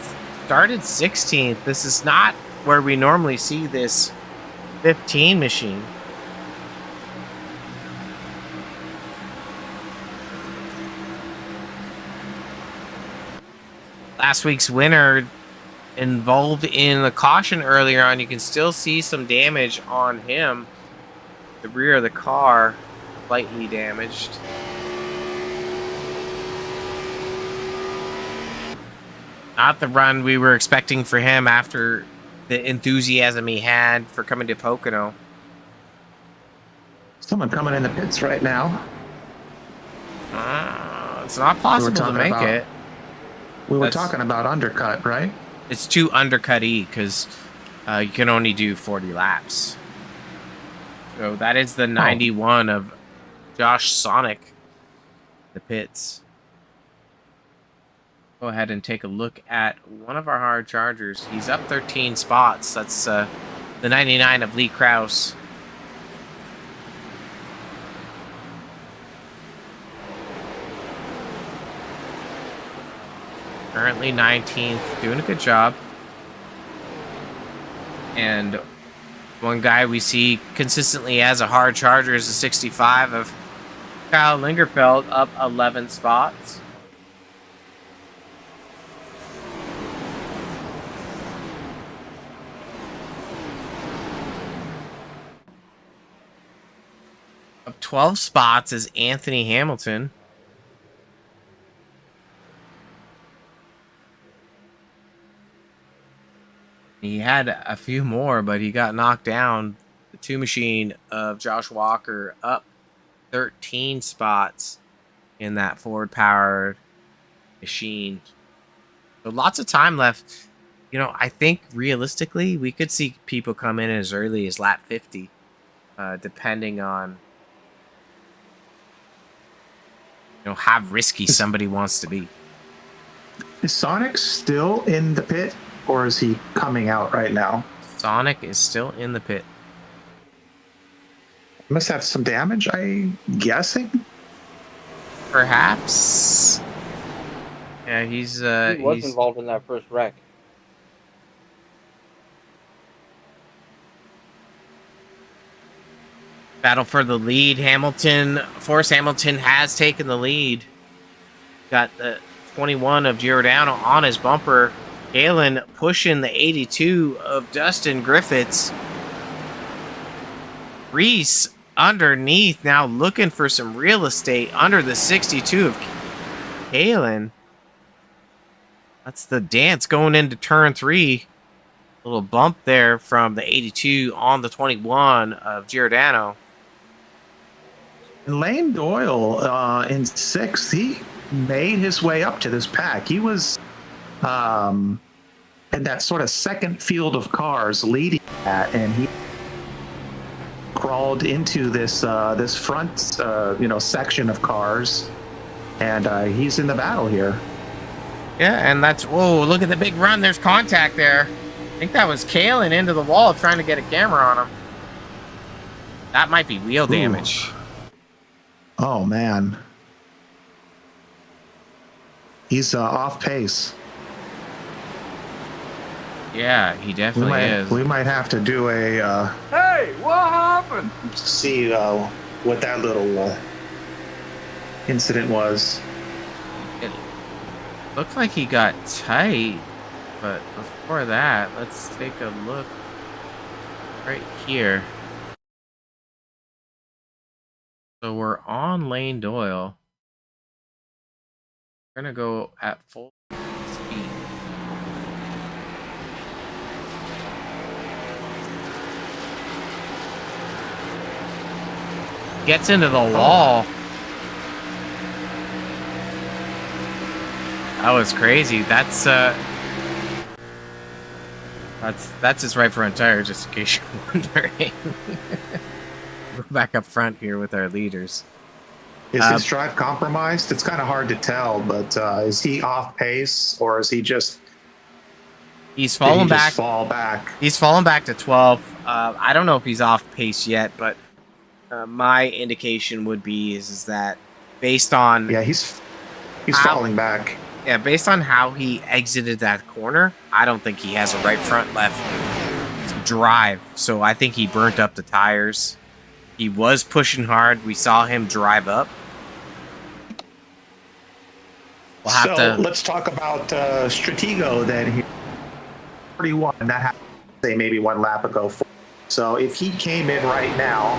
started 16th. This is not where we normally see this 15 machine. Last week's winner involved in the caution earlier on. You can still see some damage on him. The rear of the car slightly damaged. Not the run we were expecting for him after the enthusiasm he had for coming to Pocono.
Someone coming in the pits right now.
It's not possible to make it.
We were talking about undercut, right?
It's too undercut-y because you can only do 40 laps. So that is the 91 of Josh Sonic, the pits. Go ahead and take a look at one of our hard chargers. He's up 13 spots. That's the 99 of Lee Krause. Currently 19th, doing a good job. And one guy we see consistently as a hard charger is the 65 of Kyle Lingerfeld, up 11 spots. Up 12 spots is Anthony Hamilton. He had a few more, but he got knocked down. The 2 machine of Josh Walker up 13 spots in that forward powered machine. So lots of time left. You know, I think realistically we could see people come in as early as lap 50, depending on how risky somebody wants to be.
Is Sonic still in the pit, or is he coming out right now?
Sonic is still in the pit.
Must have some damage, I'm guessing.
Perhaps. Yeah, he was
involved in that first wreck.
Battle for the lead. Forrest Hamilton has taken the lead. Got the 21 of Giordano on his bumper. Galen pushing the 82 of Dustin Griffiths. Reese underneath, now looking for some real estate under the 62 of Galen. That's the dance going into turn 3. Little bump there from the 82 on the 21 of Giordano.
Lane Doyle in 6th, he made his way up to this pack. He was in that sort of second field of cars leading that, and he crawled into this this front section of cars, and he's in the battle here.
Yeah, and that's, whoa, look at the big run. There's contact there. I think that was Kalen into the wall trying to get a camera on him. That might be wheel damage.
Oh, man. He's off pace.
Yeah, he definitely is.
We might have to do a...
Hey, what happened?
See what that little incident was.
It looked like he got tight, but before that, let's take a look right here. So we're on Lane Doyle. We're going to go at full speed. Gets into the wall. That was crazy. That's his right front tire, just in case you're wondering. Go back up front here with our leaders.
Is his drive compromised? It's kind of hard to tell, but is he off pace or is he just?
He's fallen back.
Just fall back.
He's fallen back to 12. I don't know if he's off pace yet, but my indication would be is that based on
he's falling back.
Yeah, based on how he exited that corner, I don't think he has a right front left drive. So I think he burnt up the tires. He was pushing hard. We saw him drive up. We'll have to.
Let's talk about Stratego then. Here, 41. That happened, say maybe one lap ago. So if he came in right now,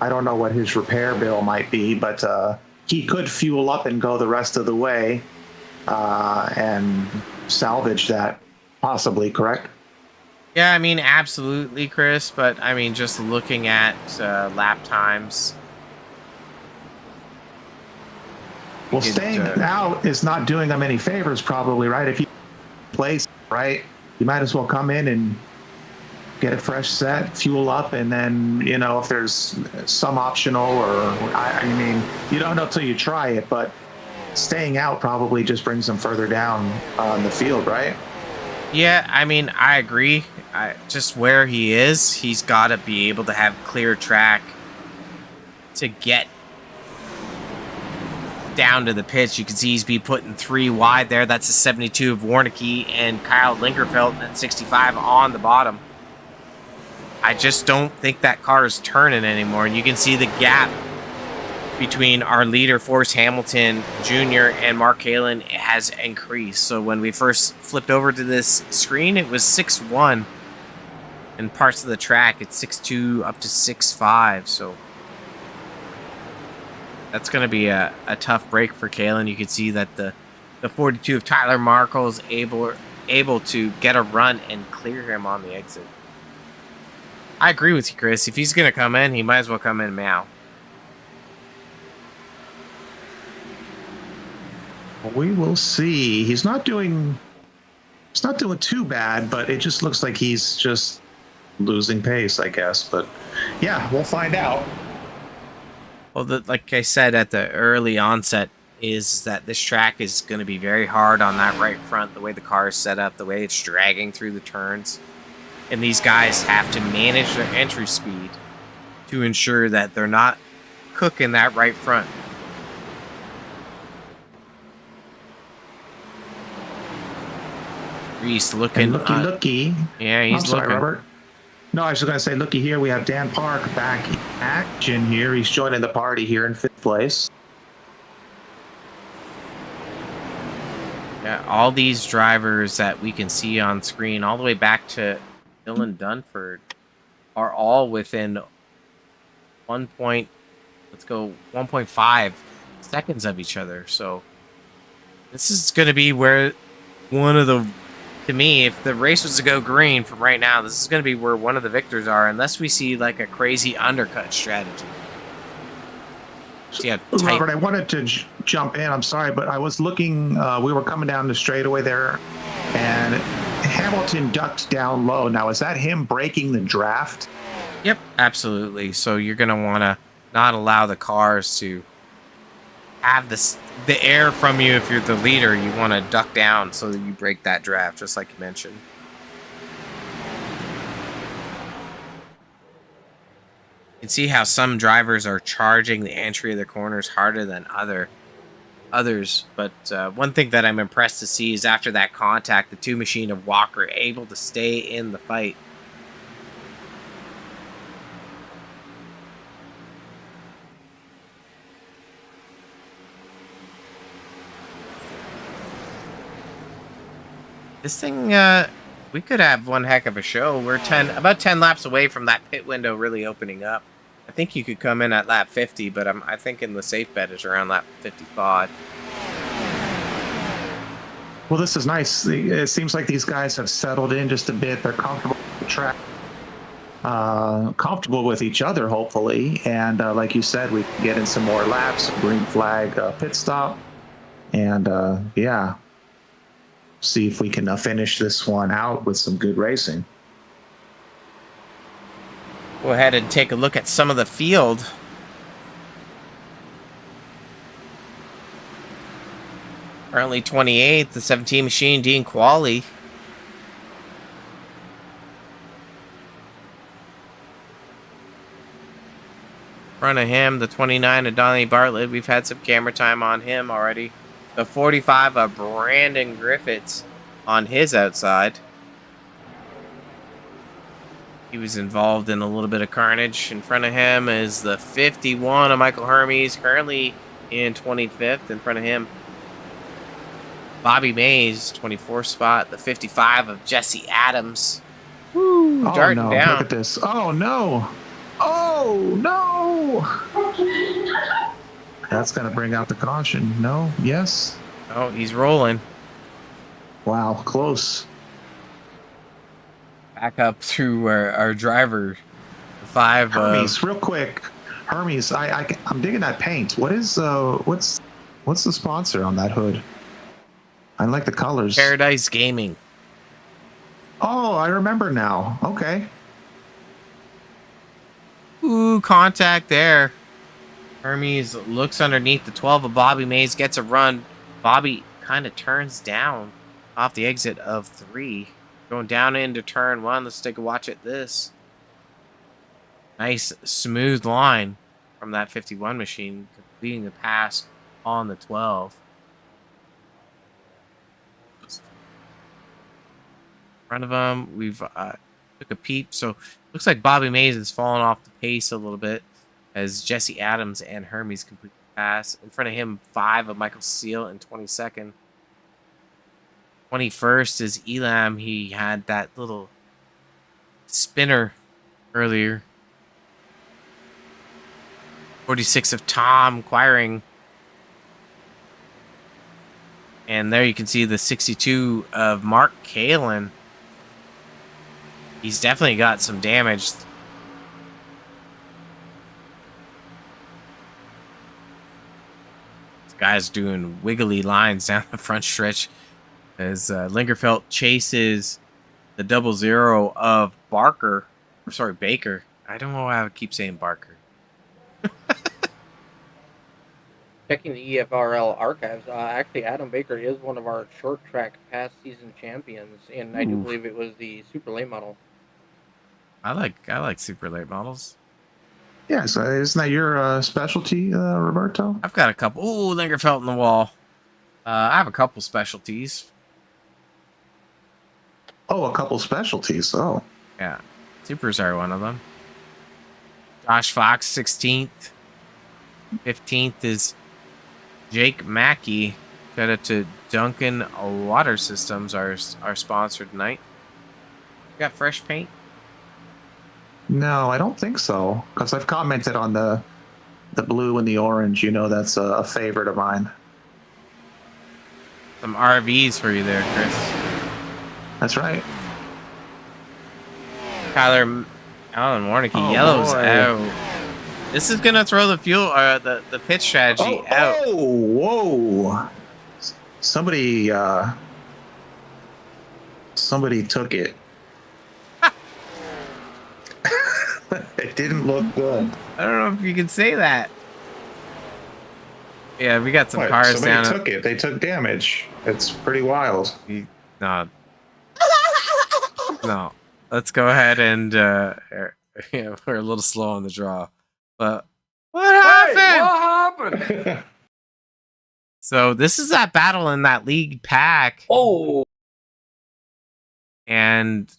I don't know what his repair bill might be, but he could fuel up and go the rest of the way and salvage that, possibly, correct?
Yeah, I mean, absolutely, Chris. But I mean, just looking at lap times.
Well, staying out is not doing them any favors, probably, right? If you place, right, you might as well come in and get a fresh set, fuel up, and then, you know, if there's some optional or, I mean, you don't know till you try it, but staying out probably just brings them further down on the field, right?
Yeah, I mean, I agree. Just where he is, he's got to be able to have clear track to get down to the pitch. You can see he's be putting 3 wide there. That's a 72 of Warnicki and Kyle Lingerfeld at 65 on the bottom. I just don't think that car is turning anymore. And you can see the gap between our leader, Forrest Hamilton Jr. and Mark Halen has increased. So when we first flipped over to this screen, it was 6-1. In parts of the track, it's 6-2 up to 6-5. So that's going to be a tough break for Kalen. You can see that the 42 of Tyler Markle is able to get a run and clear him on the exit. I agree with you, Chris. If he's going to come in, he might as well come in now.
We will see. He's not doing too bad, but it just looks like he's just losing pace, I guess. But yeah, we'll find out.
Well, like I said at the early onset, is that this track is going to be very hard on that right front, the way the car is set up, the way it's dragging through the turns. And these guys have to manage their entry speed to ensure that they're not cooking that right front. Reese looking.
And looky.
Yeah, he's
I'm sorry,
looking.
Robert. No, I was just going to say, looky here. We have Dan Park back in action here. He's joining the party here in 5th place.
Yeah, all these drivers that we can see on screen, all the way back to Dylan Dunford, are all within 1.5 seconds of each other. So this is going to be where to me, if the race was to go green from right now, this is going to be where one of the victors are, unless we see like a crazy undercut strategy. See how tight.
Robert, I wanted to jump in. I'm sorry, but I was looking. We were coming down the straightaway there, and Hamilton ducked down low. Now, is that him breaking the draft?
Yep, absolutely. So you're going to want to not allow the cars to have the air from you. If you're the leader, you want to duck down so that you break that draft, just like you mentioned. You can see how some drivers are charging the entry of the corners harder than others. But one thing that I'm impressed to see is after that contact, the two machine of Walker able to stay in the fight. This thing, we could have one heck of a show. We're about 10 laps away from that pit window really opening up. I think you could come in at lap 50, but I think in the safe bet is around lap 55.
Well, this is nice. It seems like these guys have settled in just a bit. They're comfortable with the track, comfortable with each other, hopefully. And like you said, we can get in some more laps, green flag pit stop. And yeah, see if we can finish this one out with some good racing.
Go ahead and take a look at some of the field. Currently 28th, the 17 machine, Dean Qualley. In front of him, the 29 of Donnie Bartlett. We've had some camera time on him already. The 45 of Brandon Griffiths on his outside. He was involved in a little bit of carnage. In front of him is the 51 of Michael Hermes, currently in 25th. In front of him, Bobby Mays, 24th spot. The 55 of Jesse Adams. Woo, darting
no.
down.
Look at this. Oh, no. Oh, no. That's going to bring out the caution. No? Yes?
Oh, he's rolling.
Wow, close.
Back up through our driver. The 5
Hermes, real quick. Hermes, I'm digging that paint. What is what's the sponsor on that hood? I like the colors.
Paradise Gaming.
Oh, I remember now. Okay.
Ooh, contact there. Hermes looks underneath the 12 of Bobby Mays, gets a run. Bobby kind of turns down off the exit of 3. Going down into turn 1. Let's take a watch at this. Nice smooth line from that 51 machine, completing the pass on the 12. In front of him, we've took a peep. So looks like Bobby Mays has fallen off the pace a little bit as Jesse Adams and Hermes complete the pass. In front of him, 5 of Michael Seal in 22nd. 21st is Elam. He had that little spinner earlier. 46 of Tom Quiring. And there you can see the 62 of Mark Kalin. He's definitely got some damage. This guy's doing wiggly lines down the front stretch as Lingerfelt chases the 00 of Baker. I don't know why I keep saying Barker.
Checking the EFRL archives, actually Adam Baker is one of our short track past season champions, and I do believe it was the super late model.
I like super late models.
Yeah, so isn't that your specialty, Roberto?
I've got a couple. Ooh, Lingerfelt in the wall. I have a couple specialties.
Oh, a couple specialties. Oh.
Yeah. Supers are one of them. Josh Fox, 16th. 15th is Jake Mackey. Shout out to Duncan Water Systems, our sponsor tonight. Got fresh paint?
No, I don't think so. Because I've commented on the blue and the orange. You know that's a favorite of mine.
Some RVs for you there, Chris.
That's right.
Tyler Allen Warnicky, yellows
boy.
out. This is gonna throw the fuel, the pitch strategy out.
Oh, whoa! Somebody took it. It didn't look good.
I don't know if you can say that. Yeah, we got some
What?
cars down.
Somebody took it. They took damage. It's pretty wild.
No. No. Let's go ahead and we're a little slow on the draw. But what happened?
What happened?
So this is that battle in that league pack.
Oh,
And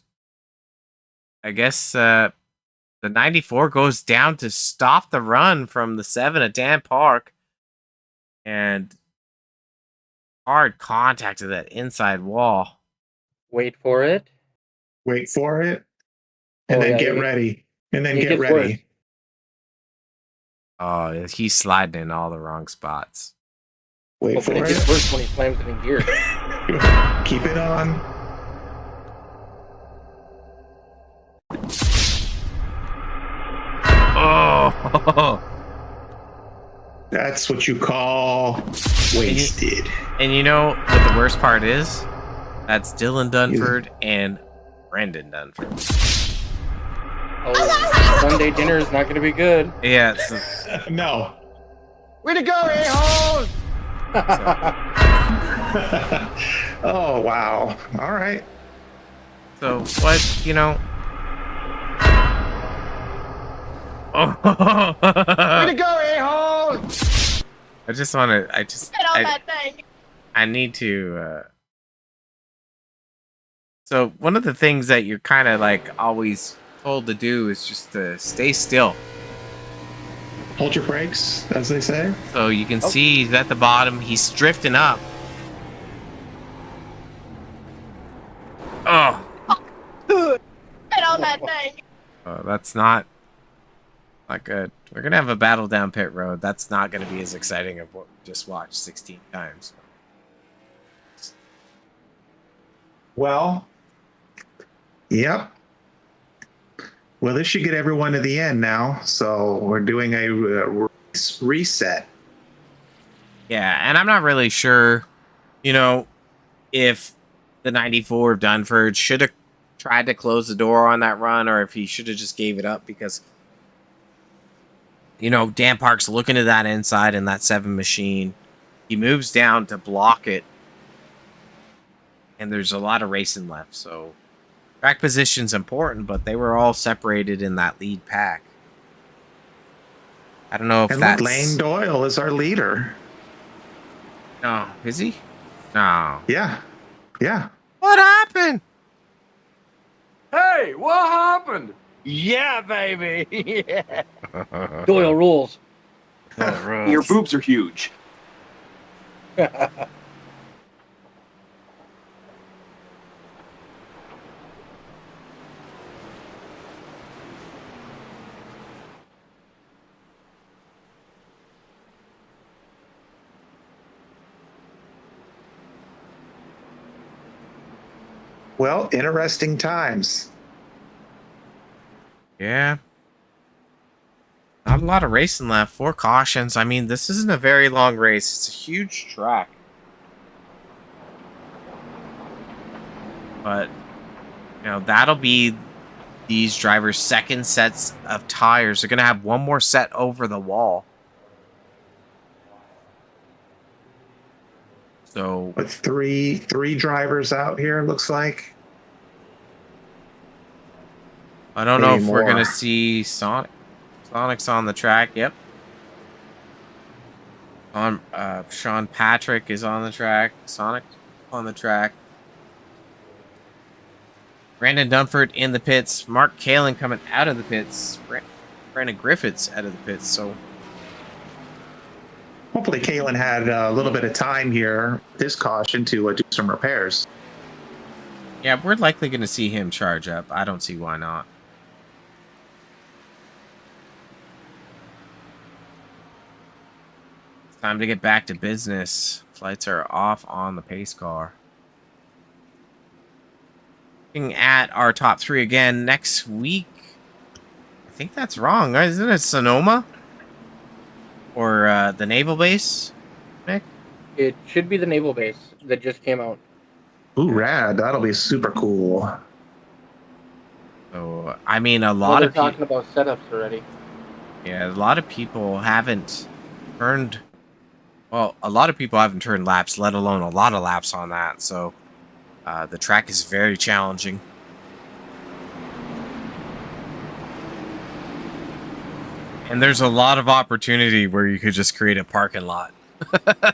I guess the 94 goes down to stop the run from the 7 at Dan Park. And hard contact to that inside wall.
wait for it.
Wait for it, and then get ready. And then get
gets worse.
ready.
Oh, he's sliding in all the wrong spots.
Wait for
Hopefully it gets
it.
worse when he slams it in gear.
Keep it on.
Oh,
That's what you call wasted.
And you know what the worst part is? That's Dylan Dunford and Brendan Dunford.
Oh, Sunday dinner is not going to be good.
Yeah.
No.
Way to go, a-holes!
Oh, wow. All right.
So what, you know?
Way to go, a-holes!
I just want to.
Get on that thing.
I need to. So one of the things that you're kind of like always told to do is just to stay still.
Hold your brakes, as they say.
So you can see he's at the bottom. He's drifting up. Oh,
Get on that thing.
that's not good. We're gonna have a battle down pit road. That's not gonna be as exciting as what we just watched 16 times.
Well, yep. Well, this should get everyone to the end now. So we're doing a reset.
Yeah, and I'm not really sure, you know, if the 94 of Dunford should have tried to close the door on that run or if he should have just gave it up because, you know, Dan Park's looking to that inside in that 7 machine. He moves down to block it. And there's a lot of racing left, so track position's important, but they were all separated in that lead pack. I don't know if
And
that's...
look, Lane Doyle is our leader.
No, is he? No.
Yeah. Yeah.
What happened?
Hey, what happened? Yeah, baby. Yeah.
Doyle rules.
Your boobs are huge.
Well, interesting times.
Yeah. Not a lot of racing left. 4 cautions. I mean, this isn't a very long race. It's a huge track. But, you know, that'll be these drivers' second sets of tires. They're going to have one more set over the wall. So,
With three drivers out here, looks like.
I don't know
Maybe
if we're
more.
going to see Sonic. Sonic's on the track, yep. Sean Patrick is on the track. Sonic on the track. Brandon Dunford in the pits. Mark Kalin coming out of the pits. Brandon Griffiths out of the pits. So
Hopefully, Kalen had a little bit of time here, this caution, to do some repairs.
yeah, we're likely going to see him charge up. I don't see why not. It's time to get back to business. Flights are off on the pace car. Looking at our top 3 again next week. I think that's wrong. Isn't it Sonoma? Or the naval base, Nick?
It should be the naval base that just came out.
Ooh, rad. That'll be super cool.
So, I mean, a
Well,
lot
they're
of people...
talking about setups already.
Yeah, a lot of people haven't turned... Well, a lot of people haven't turned laps, let alone a lot of laps on that. So, the track is very challenging. And there's a lot of opportunity where you could just create a parking lot.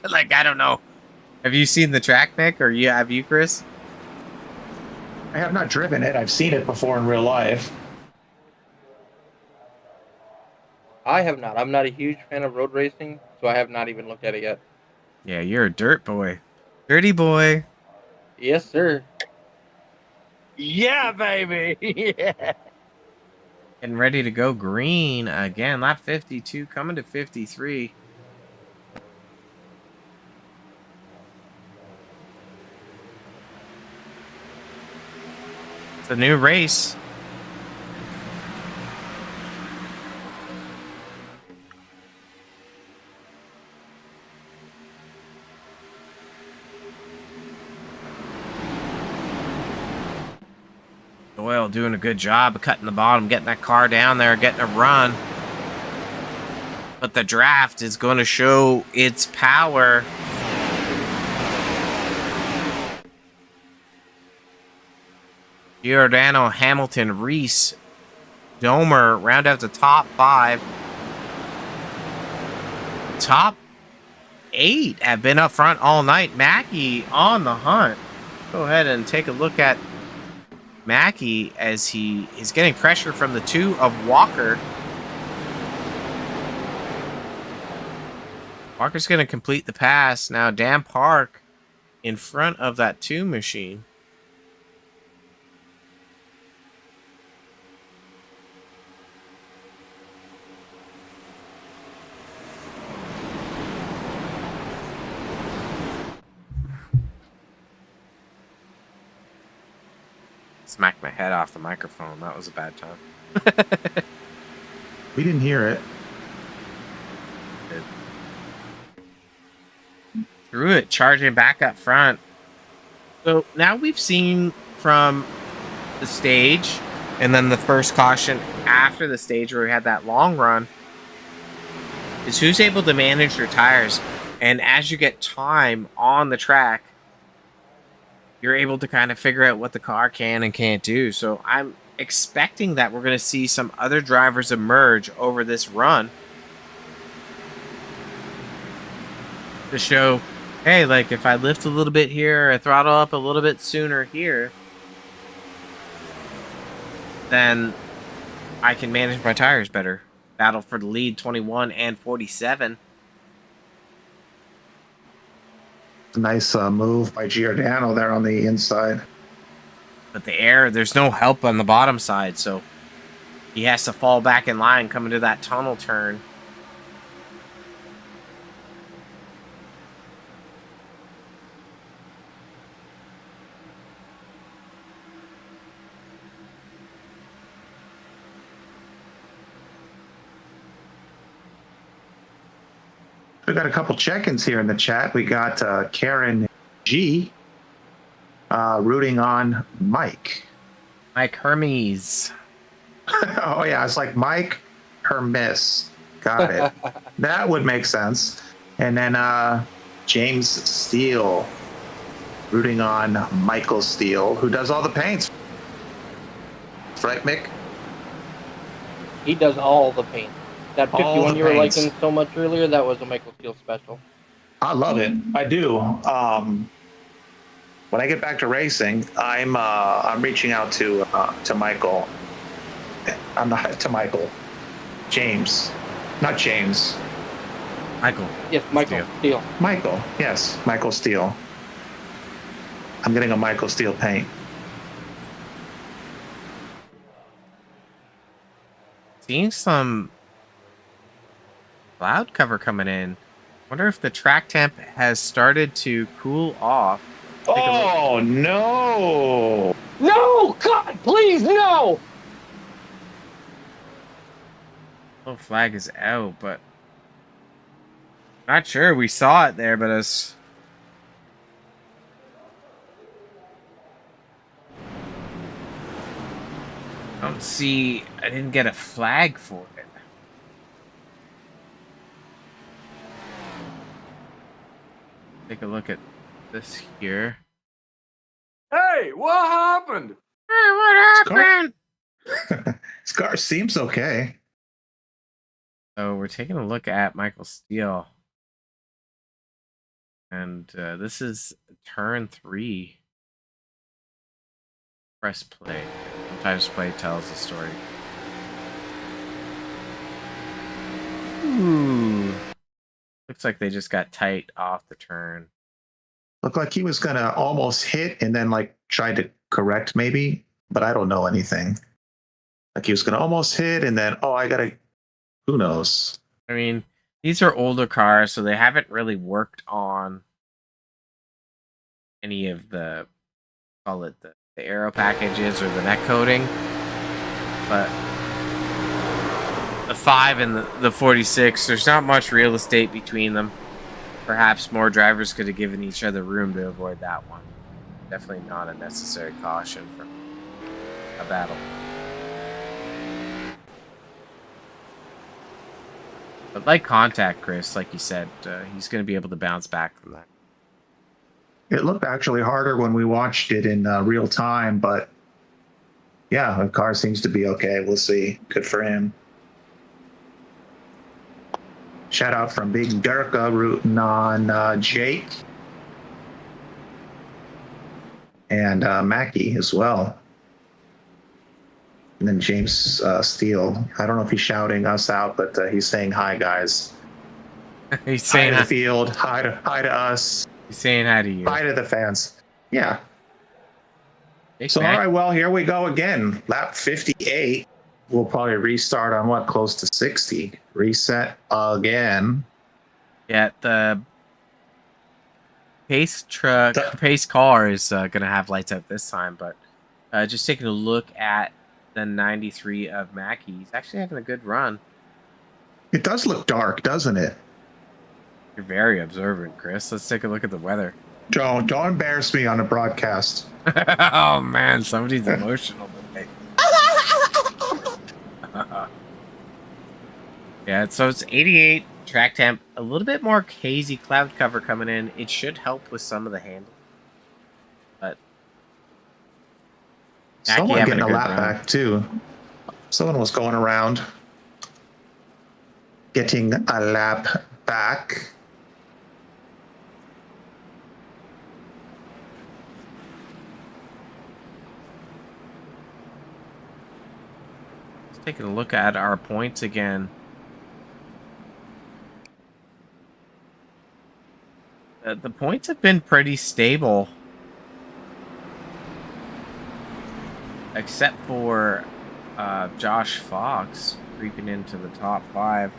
Like, I don't know. Have you seen the track, Nick? Or have you, Chris?
I have not driven it. I've seen it before in real life.
I have not. I'm not a huge fan of road racing, so I have not even looked at it yet.
Yeah, you're a dirt boy. Dirty boy.
Yes, sir.
Yeah, baby. Yeah.
Getting ready to go green again. Lap 52 coming to 53. It's a new race. Doyle doing a good job of cutting the bottom, getting that car down there, getting a run. But the draft is going to show its power. Giordano, Hamilton, Reese, Domer round out the top 5. Top 8 have been up front all night. Mackey on the hunt. Go ahead and take a look at Mackey as he is getting pressure from the 2 of Walker. Walker's going to complete the pass. Now Dan Park in front of that 2 machine. Smacked my head off the microphone. That was a bad time.
We didn't hear it.
Threw it, charging back up front. So now we've seen from the stage and then the first caution after the stage where we had that long run is who's able to manage their tires. And as you get time on the track, you're able to kind of figure out what the car can and can't do. So I'm expecting that we're going to see some other drivers emerge over this run to show, hey, like if I lift a little bit here, I throttle up a little bit sooner here, then I can manage my tires better. Battle for the lead, 21 and 47.
Nice move by Giordano there on the inside.
But the air, there's no help on the bottom side, so he has to fall back in line coming to that tunnel turn.
We got a couple check-ins here in the chat. We got Karen G rooting on Mike.
Mike Hermes.
Oh yeah, it's like Mike Hermes. Got it. That would make sense. And then James Steele rooting on Michael Steele, who does all the paints. Right, Mick?
He does all the paint. That
All
51
the
you were
paints.
liking so much earlier, that was a Michael Steele special.
I love it. I do. When I get back to racing, I'm reaching out to Michael. I'm not to Michael. James, not James.
Michael.
Yes, Michael Steele.
Michael. Yes, Michael Steele. I'm getting a Michael Steele paint.
Seeing some cloud cover coming in. Wonder if the track temp has started to cool off.
Oh no!
No! God, please, no!
Little flag is out, but not sure. We saw it there, but it's don't see. I didn't get a flag for it. Take a look at this here.
Hey, what happened?
Hey, what happened?
This car seems okay.
So we're taking a look at Michael Steele. And this is turn 3. Press play. Sometimes play tells the story. Ooh. Looks like they just got tight off the turn.
Looked like he was gonna almost hit and then like tried to correct maybe, but I don't know anything. Like he was gonna almost hit and then who knows?
I mean, these are older cars, so they haven't really worked on any of the, call it the aero packages or the neck coating. But the 5 and the 46, there's not much real estate between them. Perhaps more drivers could have given each other room to avoid that one. Definitely not a necessary caution for a battle. But like contact, Chris, like you said, he's going to be able to bounce back from that.
It looked actually harder when we watched it in real time, but yeah, the car seems to be okay. We'll see. Good for him. Shout out from Big Durka rooting on Jake and Mackie as well. And then James Steele. I don't know if he's shouting us out, but he's saying hi, guys.
He's
Hi
saying
to the field. Hi to us.
He's saying hi to you.
Hi to the fans. Yeah.
Hey,
So,
Mac.
all right, well, here we go again. Lap 58. We'll probably restart on what? Close to 60. Reset again.
Yeah, the pace car is going to have lights out this time, but just taking a look at the 93 of Mackie, he's actually having a good run.
It does look dark, doesn't it?
You're very observant, Chris. Let's take a look at the weather.
Don't embarrass me on a broadcast.
Oh man, somebody's emotional today. Yeah, so it's 88 track temp, a little bit more hazy cloud cover coming in. It should help with some of the handling. But
Someone
having
getting a
good
lap
run.
back too. Someone was going around getting a lap back.
Taking a look at our points again. The points have been pretty stable. Except for Josh Fox creeping into the top 5.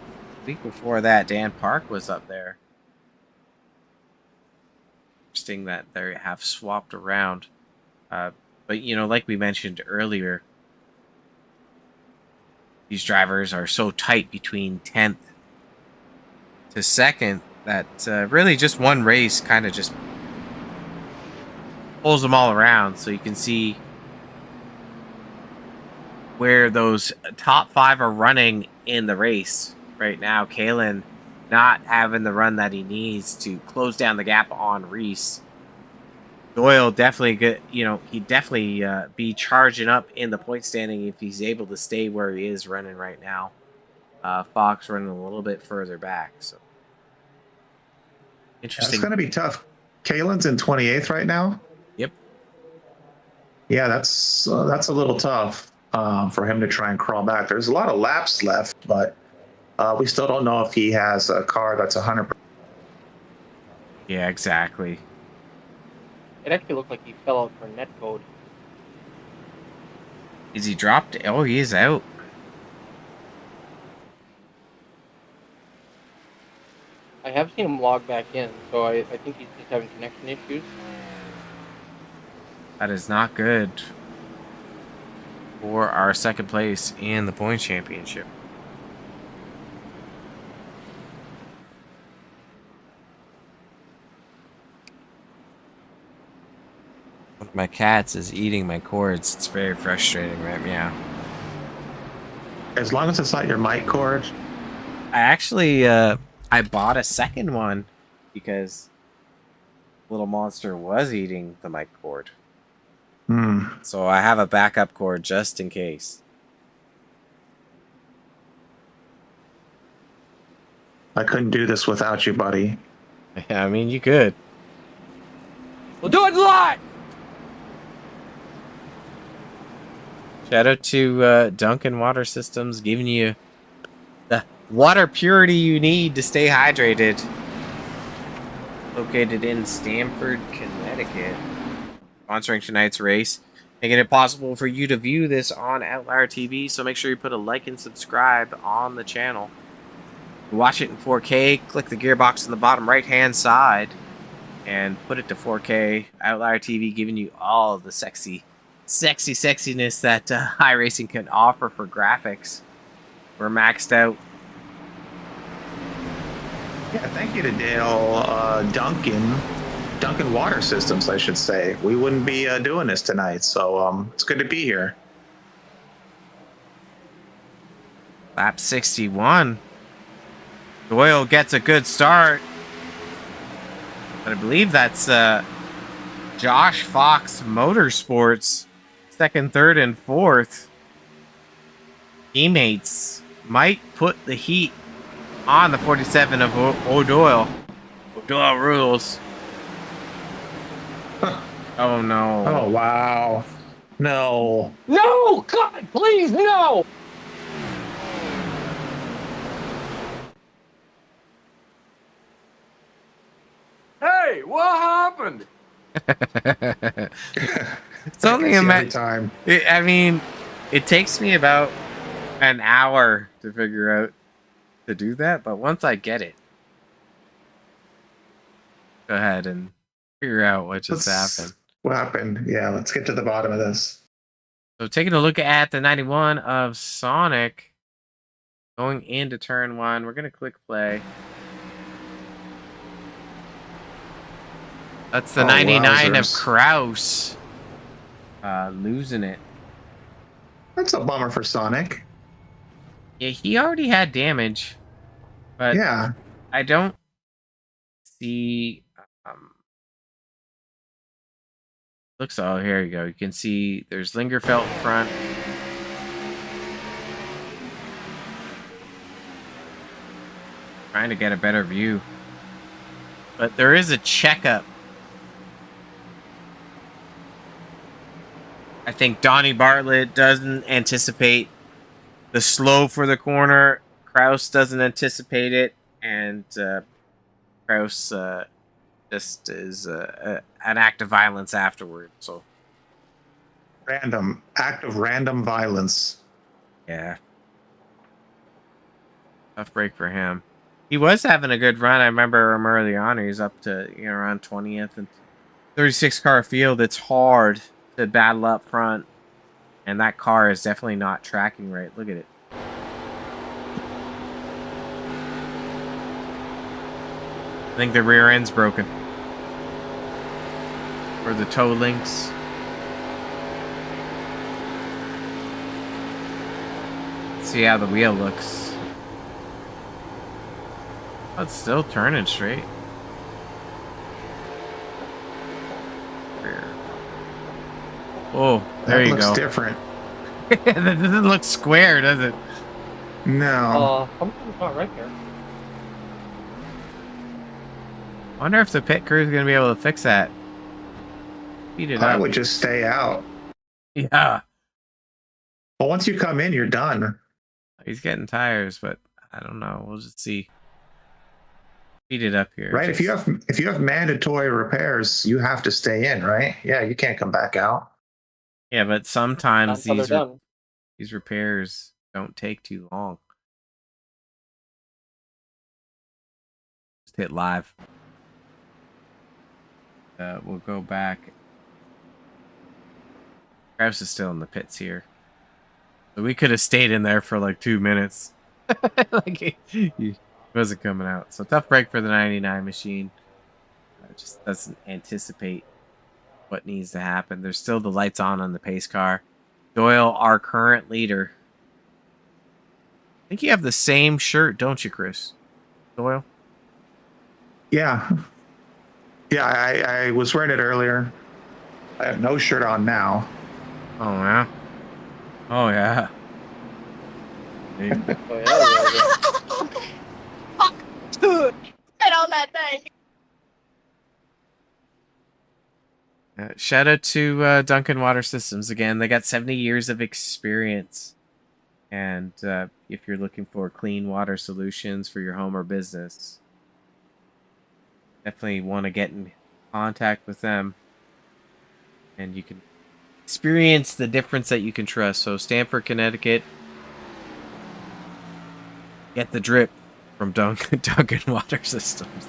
The week before that, Dan Park was up there. Interesting that they have swapped around. But, you know, like we mentioned earlier, these drivers are so tight between 10th to 2nd that really just one race kind of just pulls them all around. So you can see where those top 5 are running in the race right now. Kalen not having the run that he needs to close down the gap on Reese. Doyle definitely good, you know, he'd definitely be charging up in the point standing if he's able to stay where he is running right now. Fox running a little bit further back, so interesting.
It's going to be tough. Kalen's in 28th right now.
Yep.
Yeah, that's a little tough for him to try and crawl back. There's a lot of laps left, but we still don't know if he has a car that's 100%.
Yeah, exactly.
It actually looked like he fell out for net code.
Is he dropped? Oh, he is out.
I have seen him log back in, so I think he's just having connection issues.
That is not good for our 2nd place in the point championship. One of my cats is eating my cords. It's very frustrating right now.
As long as it's not your mic cord.
I actually I bought a second one because Little Monster was eating the mic cord. So I have a backup cord just in case.
I couldn't do this without you, buddy.
Yeah, I mean, you could.
We'll do it live!
Shout out to Duncan Water Systems giving you the water purity you need to stay hydrated. Located in Stamford, Connecticut. Sponsoring tonight's race. Making it possible for you to view this on Outlier TV, so make sure you put a like and subscribe on the channel. Watch it in 4K, click the gearbox in the bottom right hand side and put it to 4K. Outlier TV giving you all the sexiness that iRacing can offer for graphics. We're maxed out.
Yeah, thank you to Dale Duncan Water Systems, I should say. We wouldn't be doing this tonight, so it's good to be here.
Lap 61. Doyle gets a good start. But I believe that's Josh Fox Motorsports. Second, third, and fourth. Teammates might put the heat on the 47 of O'Doyle. O'Doyle rules. Oh, no.
Oh, wow. No.
No! God, please, no! Hey, what happened?
It's only a
Every
minute.
time.
I mean, it takes me about an hour to figure out to do that, but once I get it, go ahead and figure out what just happened.
What happened? Yeah, let's get to the bottom of this.
So taking a look at the 91 of Sonic going into turn one, we're going to click play. That's the 99 of
wowzers.
Kraus losing it.
That's a bummer for Sonic.
Yeah, he already had damage, but
Yeah.
I don't see. Looks, oh, here you go. You can see there's Lingerfelt in front. Trying to get a better view. But there is a checkup. I think Donnie Bartlett doesn't anticipate the slow for the corner. Kraus doesn't anticipate it. And Kraus just is an act of violence afterward. So
Random. Act of random violence.
yeah. Tough break for him. He was having a good run. I remember him early on. He was up to around 20th and 36 car field. It's hard to battle up front. And that car is definitely not tracking right. Look at it. I think the rear end's broken. Or the toe links. Let's see how the wheel looks. Oh, it's still turning straight. Oh, there
That
you
looks
go.
different.
That doesn't look square, does it?
No.
Something's not right there.
I wonder if the pit crew is going to be able to fix that. Speed it
I
up.
would just stay out.
Yeah.
Well, once you come in, you're done.
He's getting tires, but I don't know. We'll just see. Speed it up here.
Right?
Just-
If you have mandatory repairs, you have to stay in, right? Yeah, you can't come back out.
Yeah, but sometimes
Until they're done.
these repairs don't take too long. Just hit live. We'll go back. Kraus is still in the pits here. So we could have stayed in there for like 2 minutes. Like he wasn't coming out. So tough break for the 99 machine. Just doesn't anticipate what needs to happen. There's still the lights on the pace car. Doyle, our current leader. I think you have the same shirt, don't you, Chris? Doyle?
Yeah. Yeah, I was wearing it earlier. I have no shirt on now.
Oh, yeah. Oh, yeah. Hey.
Oh, yeah,
Get on that thing.
Shout out to Duncan Water Systems again. They got 70 years of experience. And if you're looking for clean water solutions for your home or business, definitely want to get in contact with them. And you can experience the difference that you can trust. So Stamford, Connecticut. Get the drip from Duncan Water Systems.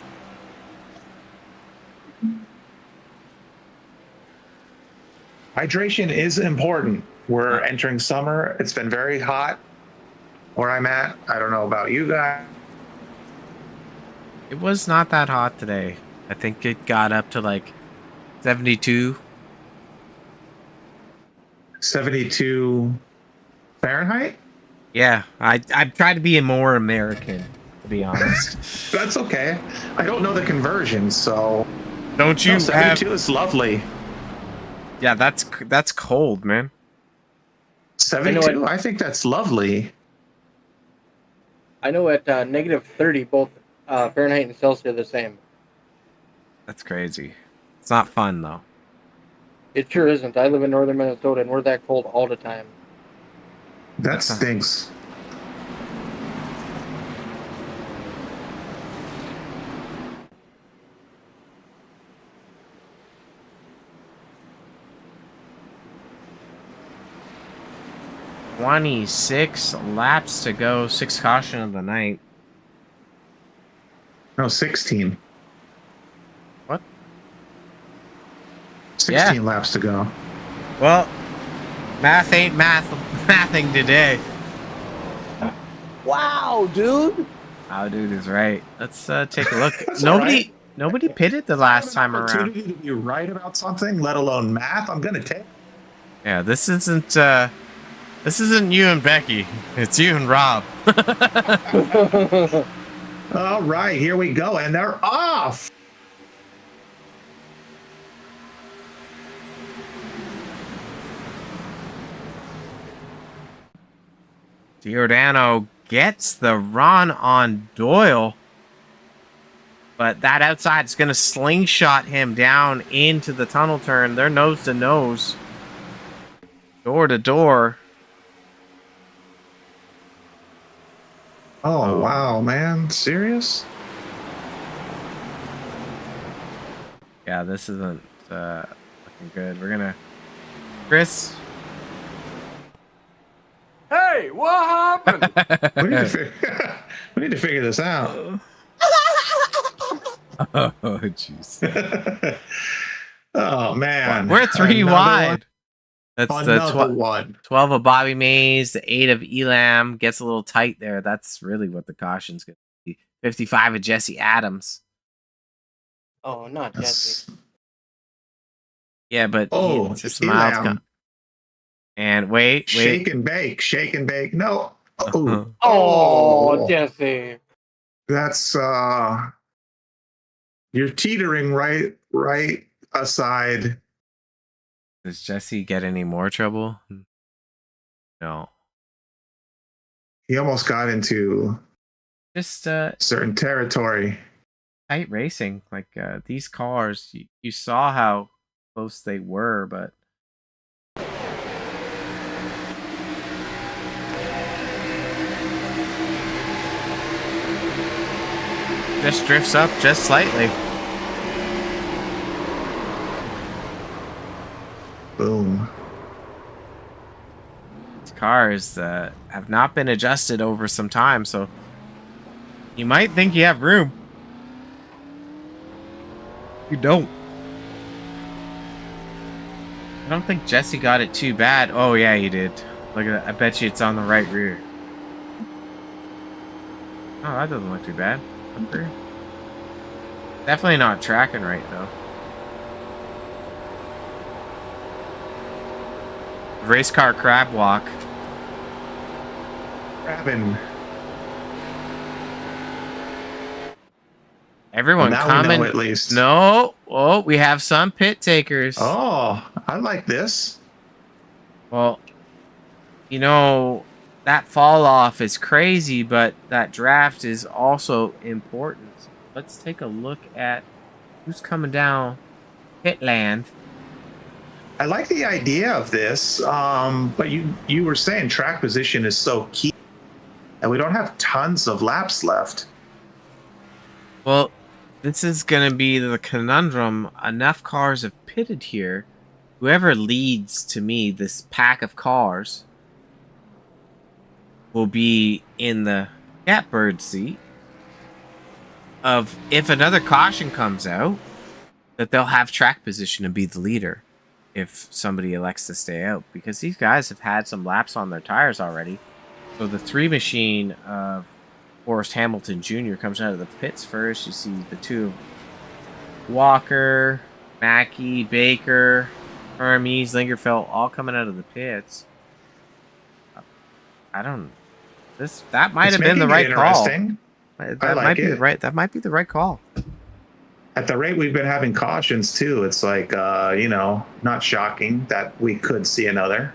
Hydration is important. We're entering summer. It's been very hot where I'm at. I don't know about you guys.
It was not that hot today. I think it got up to like 72.
72 Fahrenheit?
Yeah, I try to be more American, to be honest.
That's okay. I don't know the conversion, so
Don't you
no,
have?
72 is lovely.
Yeah, that's cold, man.
72, I think that's lovely.
I know at -30, both Fahrenheit and Celsius are the same.
That's crazy. It's not fun though.
It sure isn't. I live in northern Minnesota, and we're that cold all the time.
That stinks.
"26 laps to go, 6 caution of the night."
No, 16.
What?
16 laps to go.
Well, math ain't mathing today.
Wow, dude.
Oh, dude is right. Let's take a look.
That's all right.
Nobody pitted the last time around.
Opportunity to be right about something, let alone math. I'm gonna take.
Yeah, this isn't you and Becky. It's you and Rob.
All right, here we go, and they're off.
Giordano gets the run on Doyle, but that outside is going to slingshot him down into the tunnel turn. They're nose to nose, door to door.
Oh, wow, man. Serious?
Yeah, this isn't looking good. We're gonna, Chris.
Hey, what happened?
We need to figure this out.
Oh, jeez.
Oh, man.
We're 3
Another
wide. That's
Another
the
one.
12 of Bobby Mays, the 8 of Elam. Gets a little tight there. That's really what the caution's going to be. 55 of Jesse Adams.
Oh, not Jesse.
Yeah, but
Oh,
it's just mild.
Elam.
And wait.
Shake and bake. Shake and bake. No. Oh,
Oh, Jesse.
that's you're teetering right aside.
Does Jesse get any more trouble? No.
He almost got into
Just
certain territory.
tight racing. Like these cars, you saw how close they were, but just drifts up just slightly.
Boom.
These cars have not been adjusted over some time, so you might think you have room. You don't. I don't think Jesse got it too bad. Oh yeah, he did. Look at that. I bet you it's on the right rear. Oh, that doesn't look too bad. Up rear. Definitely not tracking right though. Race car crab walk.
Grabbing.
Everyone
Now
coming.
we know at least.
No. Oh, we have some pit takers.
Oh, I like this.
Well, you know, that fall off is crazy, but that draft is also important. So let's take a look at who's coming down pit land.
I like the idea of this, but you were saying track position is so key, and we don't have tons of laps left.
Well, this is going to be the conundrum. Enough cars have pitted here. Whoever leads, to me, this pack of cars will be in the catbird seat of if another caution comes out, that they'll have track position and be the leader if somebody elects to stay out, because these guys have had some laps on their tires already. So the 3 machine of Forrest Hamilton Jr. comes out of the pits first. You see the 2 Walker, Mackey, Baker, Hermes, Lingerfeld all coming out of the pits. I don't That might
It's
have been the
making it
right call.
interesting.
That
like
might be
it.
the right. That might be the right call.
At the rate we've been having cautions too, it's like not shocking that we could see another.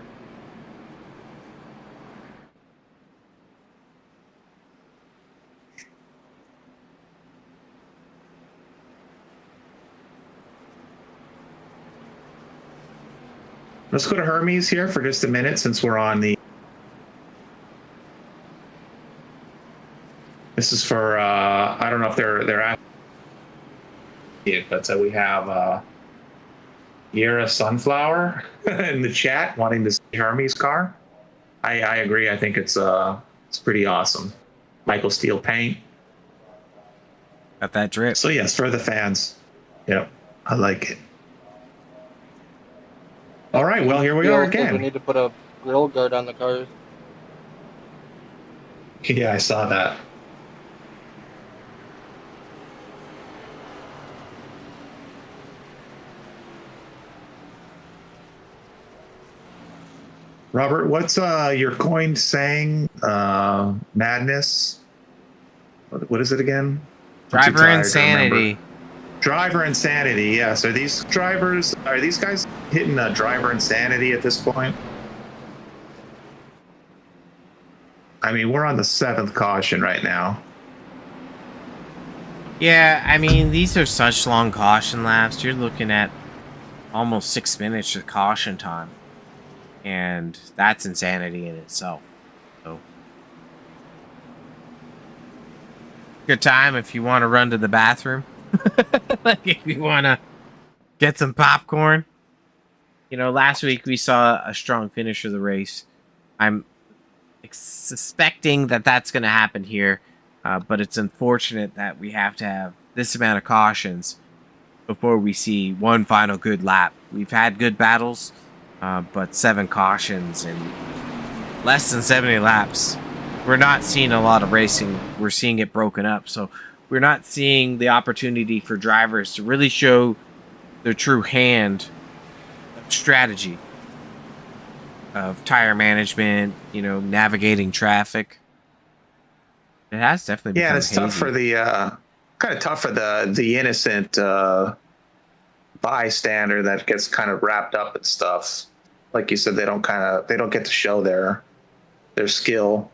Let's go to Hermes here for just a minute since we're on the. This is for I don't know if they're asking it, but we have Yera Sunflower in the chat wanting to see Hermes car. I agree. I think it's pretty awesome. Michael Steel paint.
Got that drip.
So yes, for the fans. Yep, I like it. All right, well here we are again.
We need to put a grill guard on the cars.
Yeah, I saw that. Robert, what's your coin saying? Madness? What is it again?
Driver insanity.
Driver insanity, yes. Are these guys hitting driver insanity at this point? I mean, we're on the 7th caution right now.
Yeah, I mean, these are such long caution laps. You're looking at almost 6 minutes of caution time. And that's insanity in itself. So, good time if you want to run to the bathroom. Like if you want to get some popcorn. You know, last week we saw a strong finish of the race. I'm suspecting that that's going to happen here. But it's unfortunate that we have to have this amount of cautions before we see one final good lap. We've had good battles, but 7 cautions in less than 70 laps. We're not seeing a lot of racing. We're seeing it broken up. So we're not seeing the opportunity for drivers to really show their true hand of strategy, of tire management, navigating traffic. It has definitely become
it's
hazy.
tough for the kind of tough for the innocent bystander that gets kind of wrapped up in stuff. Like you said, they don't get to show their skill.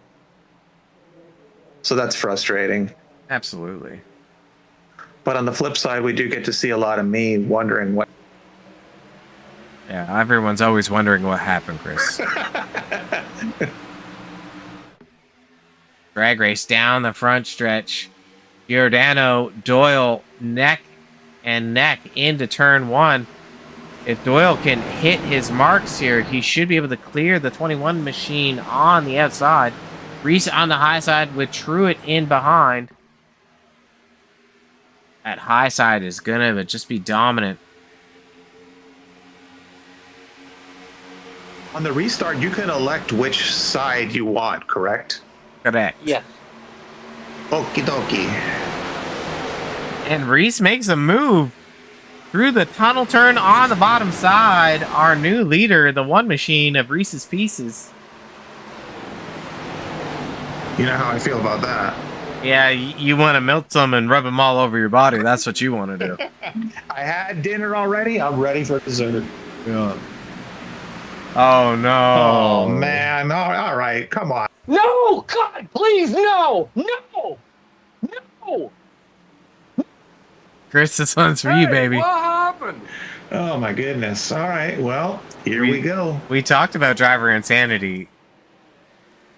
So that's frustrating.
Absolutely.
But on the flip side, we do get to see a lot of me wondering what.
Yeah, everyone's always wondering what happened, Chris. Drag race down the front stretch. Giordano, Doyle, neck and neck into turn 1. If Doyle can hit his marks here, he should be able to clear the 21 machine on the outside. Reese on the high side with Truett in behind. That high side is going to just be dominant.
On the restart, you can elect which side you want, correct?
Correct.
Yes.
Okie dokie.
And Reese makes a move through the tunnel turn on the bottom side. Our new leader, the one machine of Reese's Pieces.
You know how I feel about that.
Yeah, you want to melt some and rub them all over your body. That's what you want to do.
I had dinner already. I'm ready for dessert.
Yeah. Oh, no.
Oh, man. All right. Come on.
No! God, please, no! No! No!
Chris, this one's for you, baby.
What happened?
Oh, my goodness. All right. Well, here we go.
We talked about driver insanity.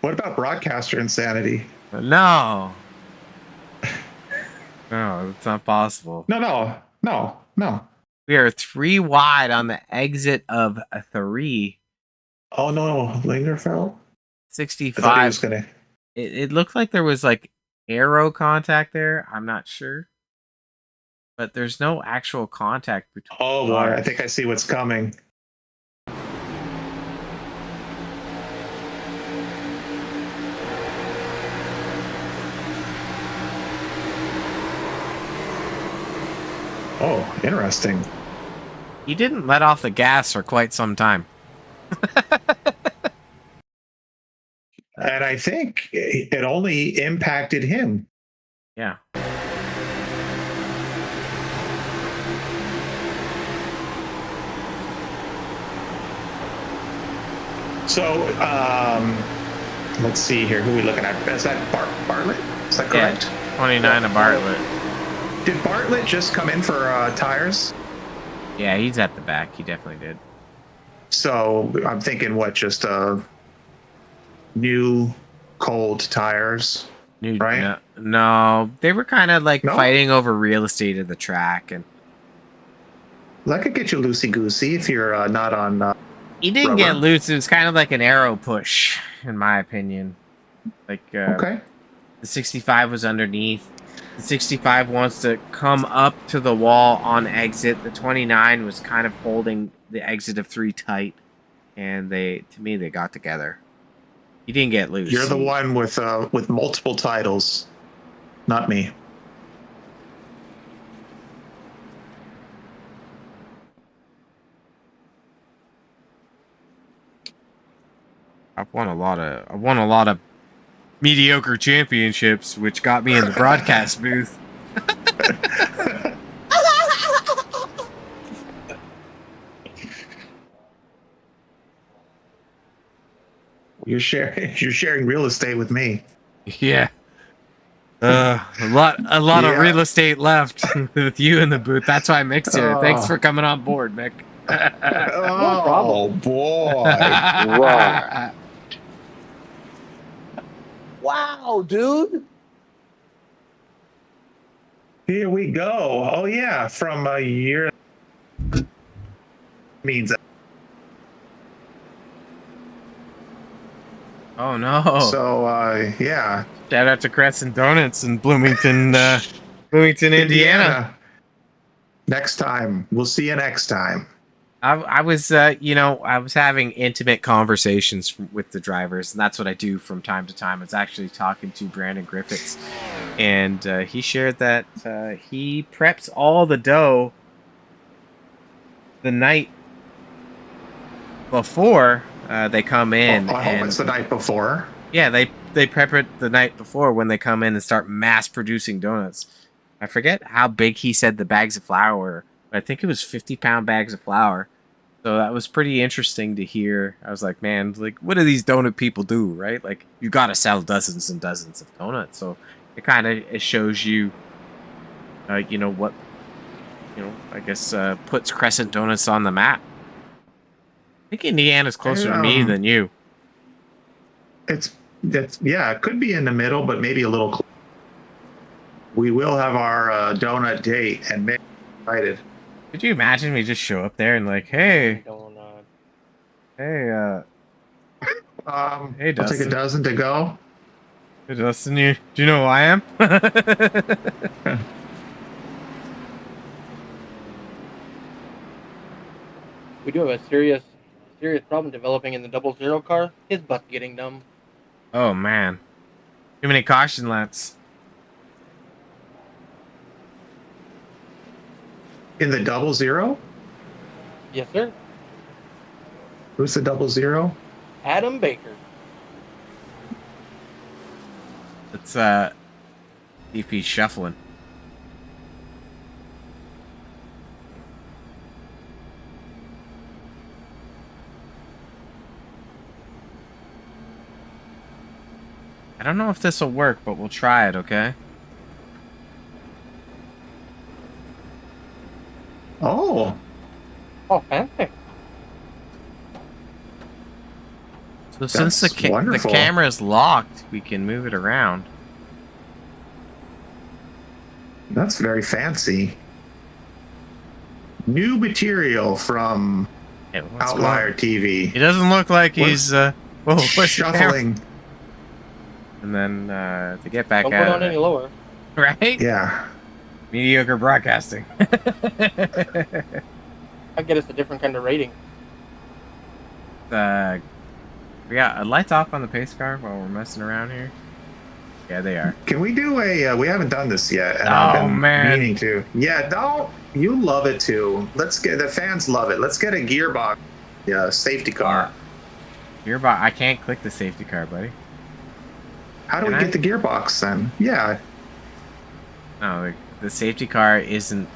What about broadcaster insanity?
But no. No, it's not possible.
No.
We are 3 wide on the exit of 3.
Oh, no. Lingerfeld?
65.
I thought he was going to.
It looked like there was like arrow contact there. I'm not sure. But there's no actual contact between.
Oh, boy. I think I see what's coming. Oh, interesting.
He didn't let off the gas for quite some time.
And I think it only impacted him.
Yeah.
So, let's see here. Who are we looking at? Is that Bartlett? Is that correct?
Yeah, 29 to Bartlett.
Did Bartlett just come in for tires?
Yeah, he's at the back. He definitely did.
So I'm thinking, what? Just new cold tires, right?
No, they were kind of like
No?
fighting over real estate of the track, and
That could get you loosey goosey if you're not on.
he didn't
Rubber.
get loose. It was kind of like an arrow push, in my opinion. Like
Okay.
the 65 was underneath. The 65 wants to come up to the wall on exit. The 29 was kind of holding the exit of 3 tight, and to me, they got together. He didn't get loose.
You're the one with multiple titles, not me.
I've won a lot of mediocre championships, which got me in the broadcast booth.
You're sharing real estate with me.
Yeah. A lot of
Yeah.
real estate left with you in the booth. That's why Mick's here.
Oh.
Thanks for coming on board, Mick.
Oh boy!
Right. Wow, dude.
Here we go. Oh yeah, from a year means
Oh no!
so. Yeah,
Shout out to Crescent Donuts in Bloomington, Indiana.
Next time, we'll see you next time.
I was, I was having intimate conversations with the drivers, and that's what I do from time to time. I was actually talking to Brandon Griffiths, and he shared that he preps all the dough the night before they come in.
I hope it's the night before.
Yeah, they prep it the night before when they come in and start mass producing donuts. I forget how big he said the bags of flour were. I think it was 50-pound bags of flour. So that was pretty interesting to hear. I was like, man, like, what do these donut people do, right? Like, you got to sell dozens and dozens of donuts. So it kind of shows you, what, I guess puts Crescent Donuts on the map. I think Indiana's closer to me than you.
It's yeah, it could be in the middle, but maybe a little. We will have our donut date, and maybe excited.
Could you imagine we just show up there and like, hey, hey, hey,
I'll
Dustin.
take a dozen to go.
Hey, Dustin, do you know who I am?
We do have a serious problem developing in the 00 car. His butt's getting numb.
Oh man, too many caution laps.
In the 00?
Yes, sir.
Who's the 00?
Adam Baker.
Let's see if he's shuffling. I don't know if this will work, but we'll try it, okay?
Oh,
Oh, fancy.
So since the
That's wonderful.
camera is locked, we can move it around.
that's very fancy. New material from
Yeah, what's
Outlier
going-
TV.
He doesn't look like he's whoa, where's the camera?
Shuffling.
And then to get back
Don't
at
put on
it,
any lower.
right?
Yeah.
Mediocre broadcasting.
I'll get us a different kind of rating.
We got lights off on the pace car while we're messing around here. Yeah, they are.
Can we do a? We haven't done this yet. And
Oh,
I've been
man.
meaning to. Yeah, don't you love it too? Let's get the fans love it. Let's get a gearbox, safety car.
Gearbox. I can't click the safety car, buddy.
How do we get the gearbox then? Yeah.
No, the safety car isn't.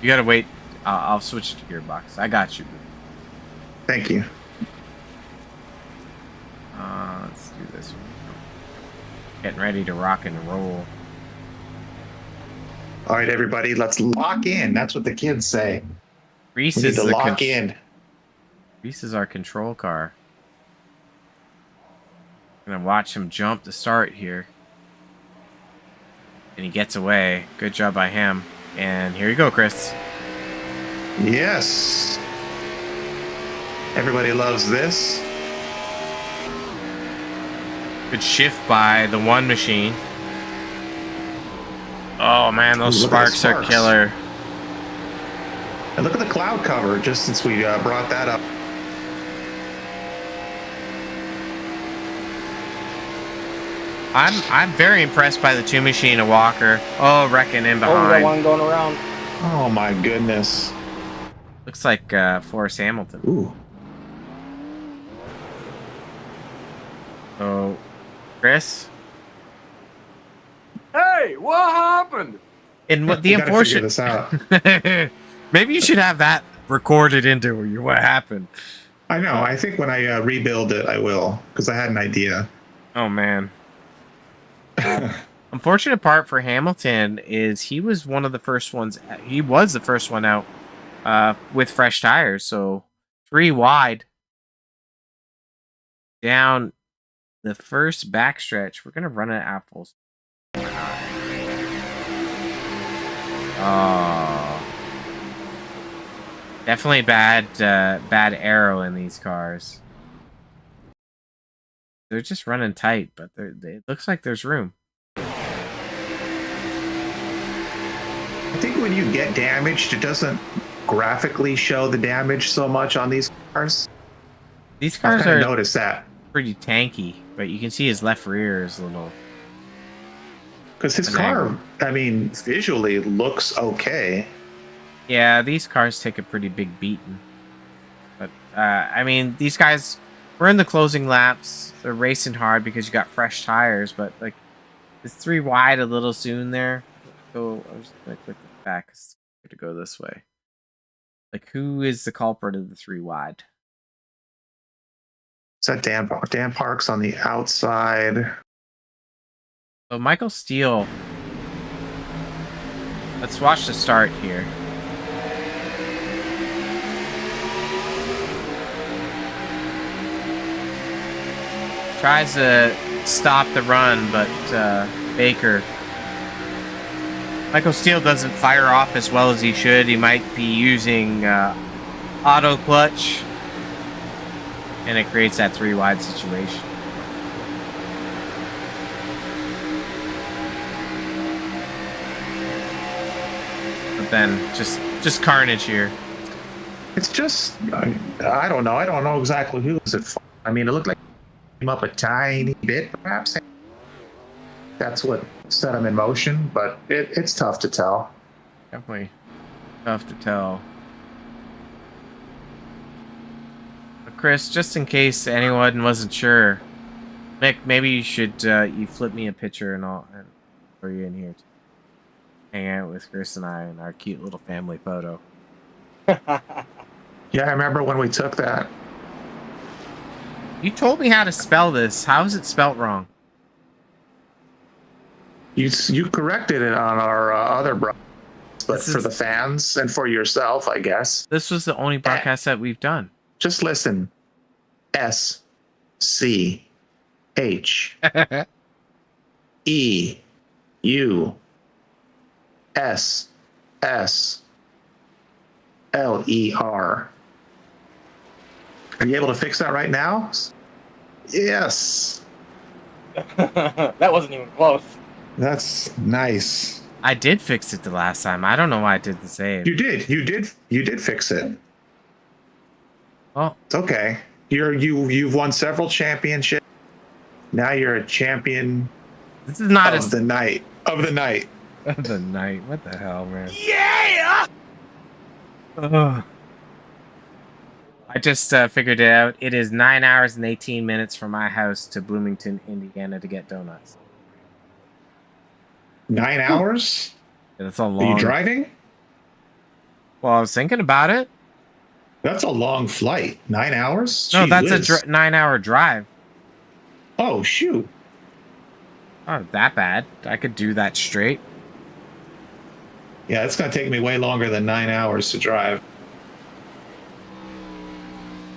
You gotta wait. I'll switch to gearbox. I got you.
Thank you.
Let's do this one. Getting ready to rock and roll.
All right, everybody, let's lock in. That's what the kids say.
Reese
We need
is
to
the
lock in.
Reese is our control car. I'm gonna watch him jump to start here. And he gets away. Good job by him. And here you go, Chris.
Yes. Everybody loves this.
Good shift by the one machine. Oh man, those
Ooh, look at the
sparks are killer.
And look at the cloud cover, just since we brought that up.
I'm very impressed by the two machine of Walker. Oh, wrecking in
Oh, we got
behind.
one going around.
Oh my goodness.
Looks like Forrest Hamilton.
Ooh.
So, Chris,
Hey, what happened?
and what the
We gotta figure
unfortunate.
this out.
Maybe you should have that recorded into what happened.
I know. I think when I rebuild it, I will, because I had an idea.
Oh man. Unfortunate part for Hamilton is he was one of the first ones. He was the first one out with fresh tires. So 3 wide down the first backstretch. We're gonna run it at full. Oh, definitely bad aero in these cars. They're just running tight, but it looks like there's room.
I think when you get damaged, it doesn't graphically show the damage so much on these cars.
These
I've
cars
kind
are
of noticed that.
pretty tanky, but you can see his left rear is a little.
Because his
An
car,
angle.
I mean, visually looks okay.
Yeah, these cars take a pretty big beating. But I mean, these guys, we're in the closing laps. They're racing hard because you got fresh tires, but like it's 3 wide a little soon there. So I'm just gonna click the back to go this way. Like, who is the culprit of the 3 wide?
Is that Dan Parks on the outside?
So Michael Steele. Let's watch the start here. Tries to stop the run, but Baker. Michael Steele doesn't fire off as well as he should. He might be using auto clutch, and it creates that 3 wide situation. But then just carnage here.
It's just, I don't know. I don't know exactly who was it for. I mean, it looked like he came up a tiny bit, perhaps. That's what set him in motion, but it's tough to tell.
Definitely tough to tell. But Chris, just in case anyone wasn't sure, Mick, maybe you should you flip me a picture and I'll throw you in here to hang out with Chris and I in our cute little family photo.
Yeah, I remember when we took that.
You told me how to spell this. How is it spelt wrong?
You corrected it on our other broadcast, but
This
for
is-
the fans and for yourself, I guess.
This was the only broadcast that we've done.
Just listen. S C H E U S S L E R. Are you able to fix that right now? Yes.
That wasn't even close.
That's nice.
I did fix it the last time. I don't know why I did the save.
You did fix it.
Well,
It's okay. You've won several championships. Now you're a champion
this is not
of the night. Of the night.
of the night. What the hell, man?
Yeah!
Ugh. I just figured it out. It is 9 hours and 18 minutes from my house to Bloomington, Indiana to get donuts.
9 hours?
That's a
Are you
long.
driving?
Well, I was thinking about it.
That's a long flight. 9 hours?
No,
Gee
that's
whiz.
a 9-hour drive.
Oh, shoot.
Not that bad. I could do that straight.
Yeah, it's going to take me way longer than 9 hours to drive.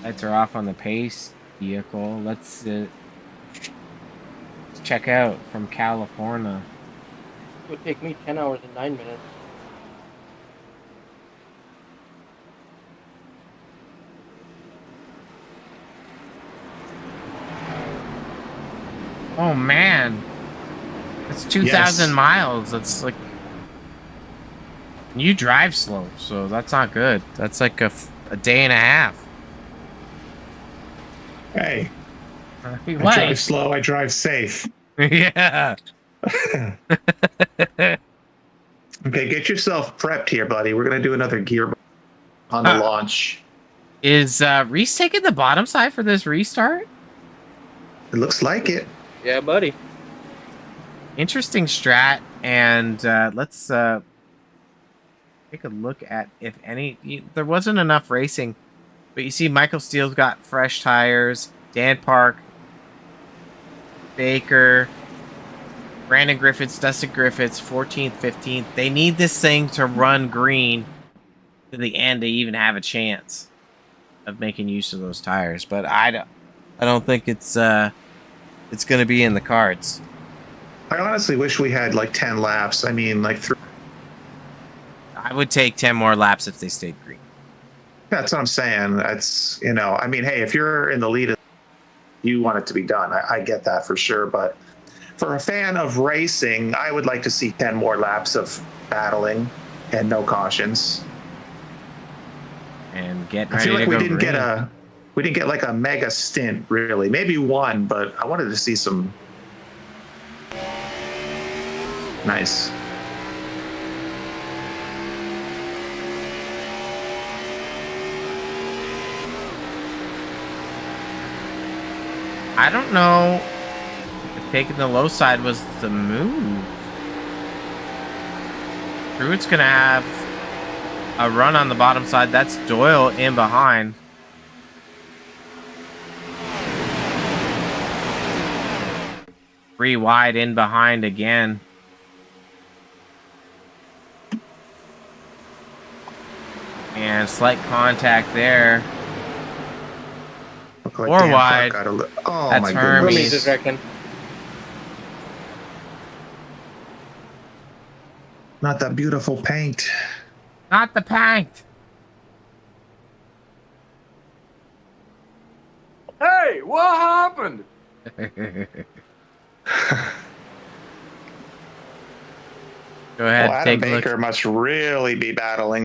Lights are off on the pace vehicle. Let's check out from California.
It would take me 10 hours and 9 minutes.
Oh man, it's 2,000
Yes.
miles. That's like you drive slow, so that's not good. That's like a day and a half.
Hey, I
What?
drive slow, I drive safe.
Yeah.
Okay, get yourself prepped here, buddy. We're going to do another gear on the launch.
Is Reese taking the bottom side for this restart?
It looks like it.
Yeah, buddy.
Interesting strat, and let's take a look at if any. There wasn't enough racing, but you see Michael Steele's got fresh tires. Dan Park, Baker, Brandon Griffiths, Dustin Griffiths, 14th, 15th. They need this thing to run green to the end to even have a chance of making use of those tires. But I don't think it's going to be in the cards.
I honestly wish we had like 10 laps. I mean, like
I would take 10 more laps if they stayed green.
that's what I'm saying. That's, I mean, hey, if you're in the lead, you want it to be done. I get that for sure. But for a fan of racing, I would like to see 10 more laps of battling and no cautions.
And get
I
ready
feel like
to
we
go
didn't
green.
we didn't get like a mega stint, really. Maybe one, but I wanted to see some. Nice.
I don't know if taking the low side was the move. Pruitt's going to have a run on the bottom side. That's Doyle in behind. Three wide in behind again. And slight contact there.
Look like
Four
Dan
wide.
Park oh
That's
my
Hermes.
goodness.
Hermes is wrecking.
Not that beautiful paint.
Not the paint.
Hey, what happened?
Go ahead,
Well, Adam
take a look.
Baker must really be battling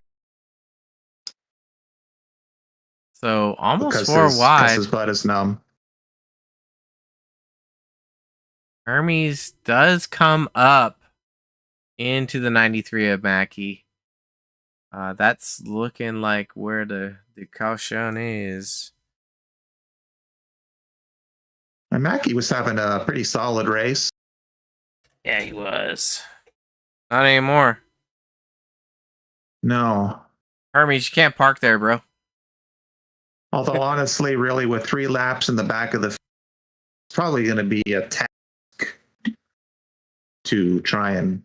So almost
because
four
because
wide.
his butt is numb.
Hermes does come up into the 93 of Mackey. That's looking like where the caution is.
And Mackey was having a pretty solid race.
Yeah, he was. Not anymore.
No.
Hermes, you can't park there, bro.
Although honestly, really, with 3 laps in the back of the, it's probably going to be a task to try and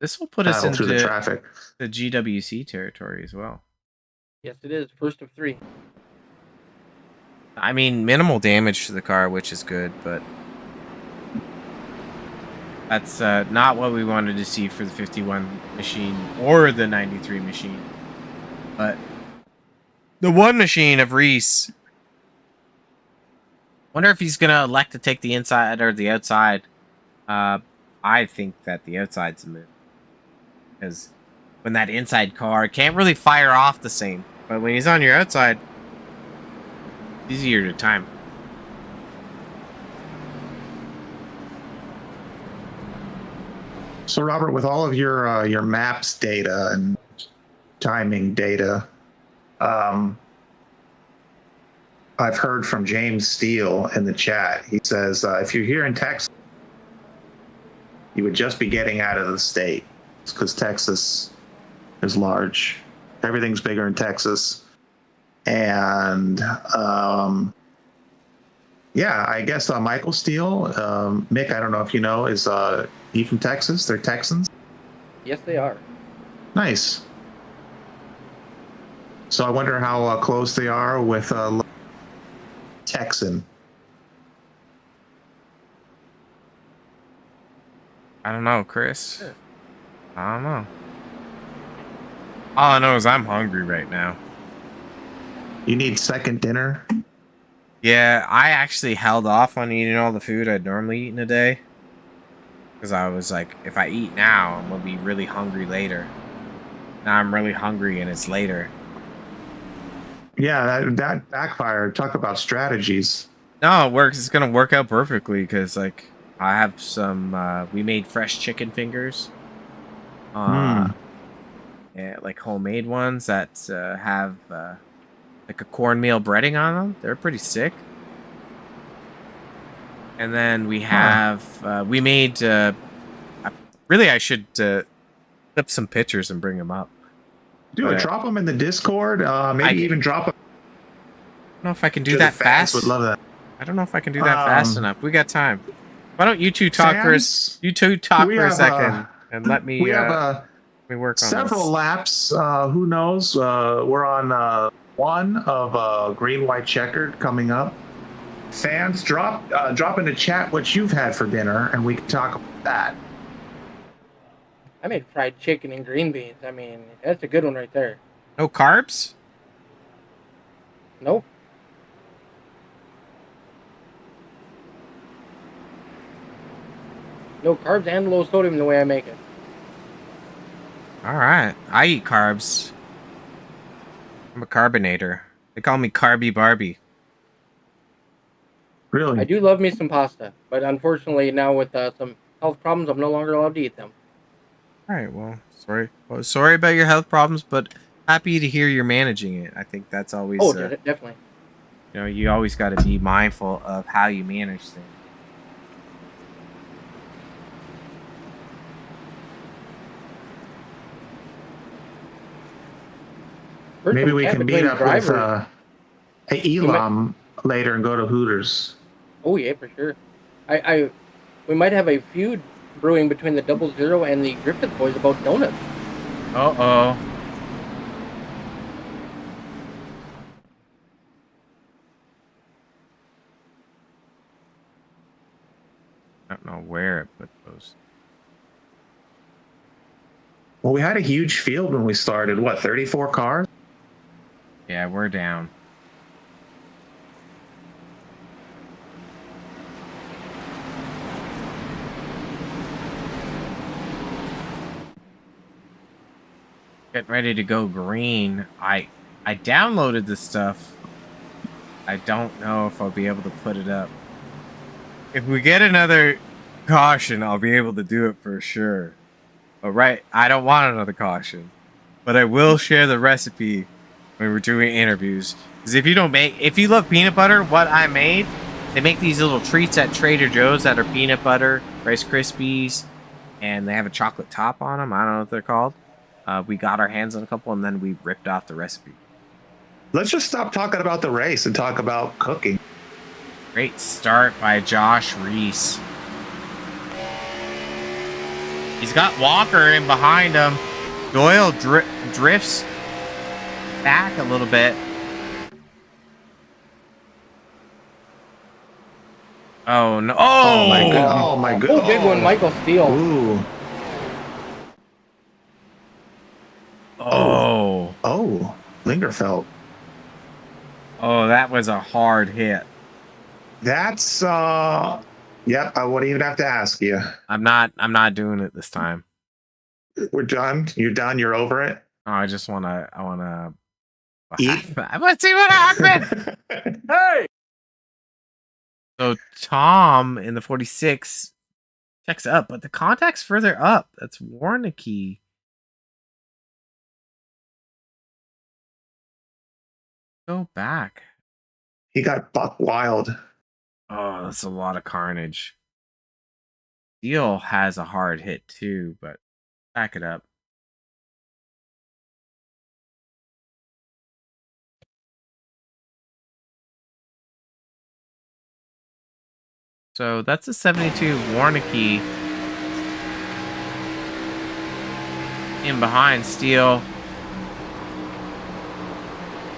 This will put us
battle
into
through the traffic.
the GWC territory as well.
Yes, it is. First of 3.
I mean, minimal damage to the car, which is good, but that's not what we wanted to see for the 51 machine or the 93 machine. But the one machine of Reese. Wonder if he's going to elect to take the inside or the outside. I think that the outside's a move. Because when that inside car can't really fire off the same. But when he's on your outside, it's easier to time.
So, Robert, with all of your maps data and timing data, I've heard from James Steele in the chat. He says, if you're here in Texas, you would just be getting out of the state because Texas is large. Everything's bigger in Texas. And yeah, I guess Michael Steele, Mick, I don't know if you know, is he from Texas? They're Texans?
Yes, they are.
Nice. So I wonder how close they are with Texan.
I don't know, Chris. I don't know. All I know is I'm hungry right now.
You need second dinner?
Yeah, I actually held off on eating all the food I'd normally eat in a day. Because I was like, if I eat now, I'm going to be really hungry later. Now I'm really hungry and it's later.
Yeah, that backfired. Talk about strategies.
No, it works. It's going to work out perfectly because, like, I have some, we made fresh chicken fingers. Yeah, like homemade ones that have like a cornmeal breading on them. They're pretty sick. And then we have we made really I should clip some pictures and bring them up.
Dude, drop them in the Discord. Maybe even drop them.
I don't know if I can do that fast.
Would love that.
I don't know if I can do that fast enough. We got time. Why don't you two talk first? You two talk for a second and let me.
We have
we work on
several
this.
laps. Who knows? We're on one of green, white, checkered coming up. Fans, drop in the chat what you've had for dinner, and we can talk about that.
I made fried chicken and green beans. I mean, that's a good one right there.
No carbs?
Nope. No carbs and low sodium the way I make it.
All right. I eat carbs. I'm a carbonator. They call me Carby Barbie.
Really?
I do love me some pasta, but unfortunately now with some health problems, I'm no longer allowed to eat them.
All right. Well, sorry. Well, sorry about your health problems, but happy to hear you're managing it. I think that's always.
Oh, definitely.
You know, you always got to be mindful of how you manage things.
Maybe we can meet up with Elam later and go to Hooters.
Oh yeah, for sure. We might have a feud brewing between the 00 and the Griffith boys about donuts.
Uh-oh. I don't know where it put those.
Well, we had a huge field when we started. What, 34 cars?
Yeah, we're down. Getting ready to go green. I downloaded this stuff. I don't know if I'll be able to put it up. If we get another caution, I'll be able to do it for sure. But right, I don't want another caution. But I will share the recipe when we're doing interviews. Because if you love peanut butter, what I made, they make these little treats at Trader Joe's that are peanut butter, Rice Krispies, and they have a chocolate top on them. I don't know what they're called. We got our hands on a couple, and then we ripped off the recipe.
Let's just stop talking about the race and talk about cooking.
Great start by Josh Reese. He's got Walker in behind him. Doyle drifts back a little bit. Oh, no.
Oh my god. Oh my god.
Oh, big one, Michael Steele.
Ooh.
Oh.
Lingerfeld.
Oh, that was a hard hit.
That's yep, I wouldn't even have to ask you.
I'm not doing it this time.
We're done. You're done. You're over it.
Oh, I wanna
Eat.
Let's see what happened.
Hey!
So Tom in the 46 checks up, but the contact's further up. That's Warnicki. Go back.
He got buck wild.
Oh, that's a lot of carnage. Steel has a hard hit too, but back it up. So that's a 72 Warnicky in behind Steel.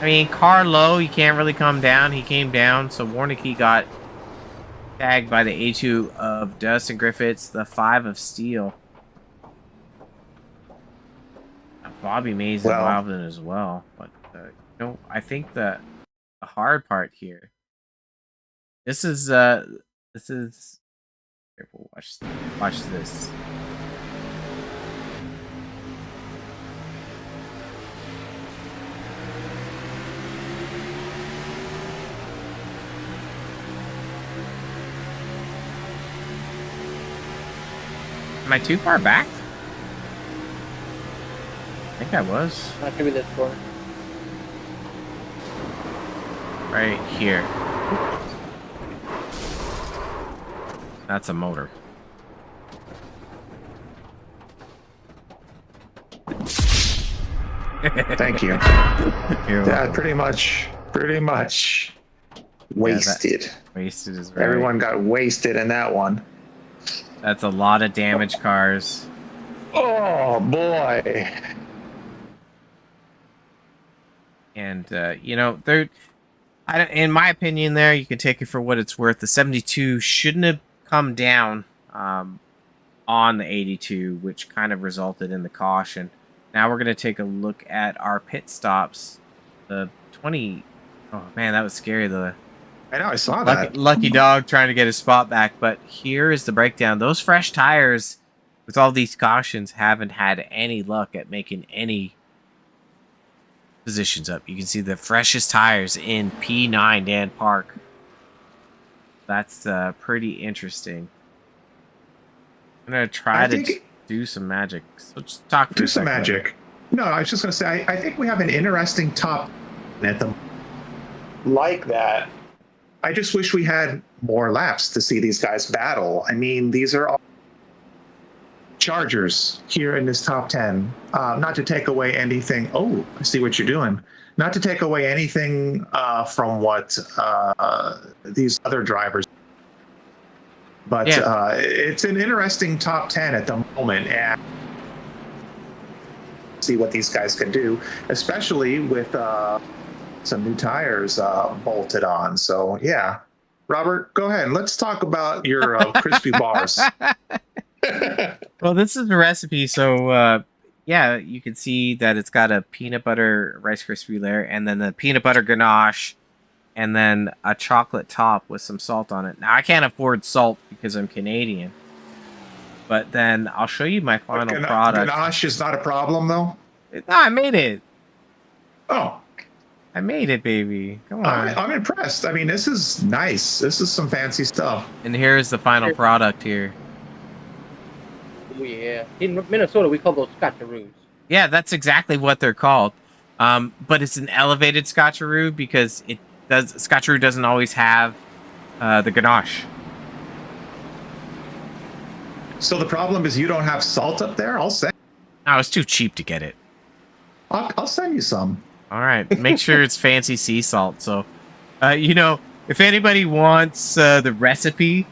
I mean, car low, you can't really come down. He came down, so Warnicky got tagged by the A2 of Dustin Griffiths, the 5 of Steel. Bobby Mays involved in as well, but I think the hard part here. This is careful. Watch this. Am I too far back? I think I was.
Not gonna be this corner.
Right here. That's a motor.
Thank you. Yeah, pretty much wasted.
Wasted is right.
Everyone got wasted in that one.
That's a lot of damaged cars.
Oh boy.
And in my opinion, you can take it for what it's worth. The 72 shouldn't have come down on the 82, which kind of resulted in the caution. Now we're going to take a look at our pit stops. The 20. Oh man, that was scary.
I know, I saw that.
Lucky dog trying to get his spot back, but here is the breakdown. Those fresh tires, with all these cautions, haven't had any luck at making any positions up. You can see the freshest tires in P9 Dan Park. That's pretty interesting. I'm gonna try to do some magic. So just talk for
do some magic. No, I was just gonna say I think we have an interesting top at the like that. I just wish we had more laps to see these guys battle. I mean, these are all Chargers here in this top 10. Not to take away anything. Oh, I see what you're doing. Not to take away anything from what these other drivers. But it's an interesting top 10 at the moment, and see what these guys can do, especially with some new tires bolted on. So yeah, Robert, go ahead. Let's talk about your crispy bars.
Well, this is the recipe. So yeah, you can see that it's got a peanut butter Rice Krispie layer, and then the peanut butter ganache, and then a chocolate top with some salt on it. Now I can't afford salt because I'm Canadian, but then I'll show you my final product.
Ganache is not a problem though.
No, I made it.
Oh.
I made it, baby. Come on.
I'm impressed. I mean, this is nice. This is some fancy stuff.
And here's the final product here.
Oh yeah. In Minnesota, we call those scotcheroos.
Yeah, that's exactly what they're called. But it's an elevated scotcheroo because scotcheroo doesn't always have the ganache.
So the problem is you don't have salt up there? I'll send.
No, it's too cheap to get it.
I'll send you some.
All right, make sure it's fancy sea salt. So, if anybody wants the recipe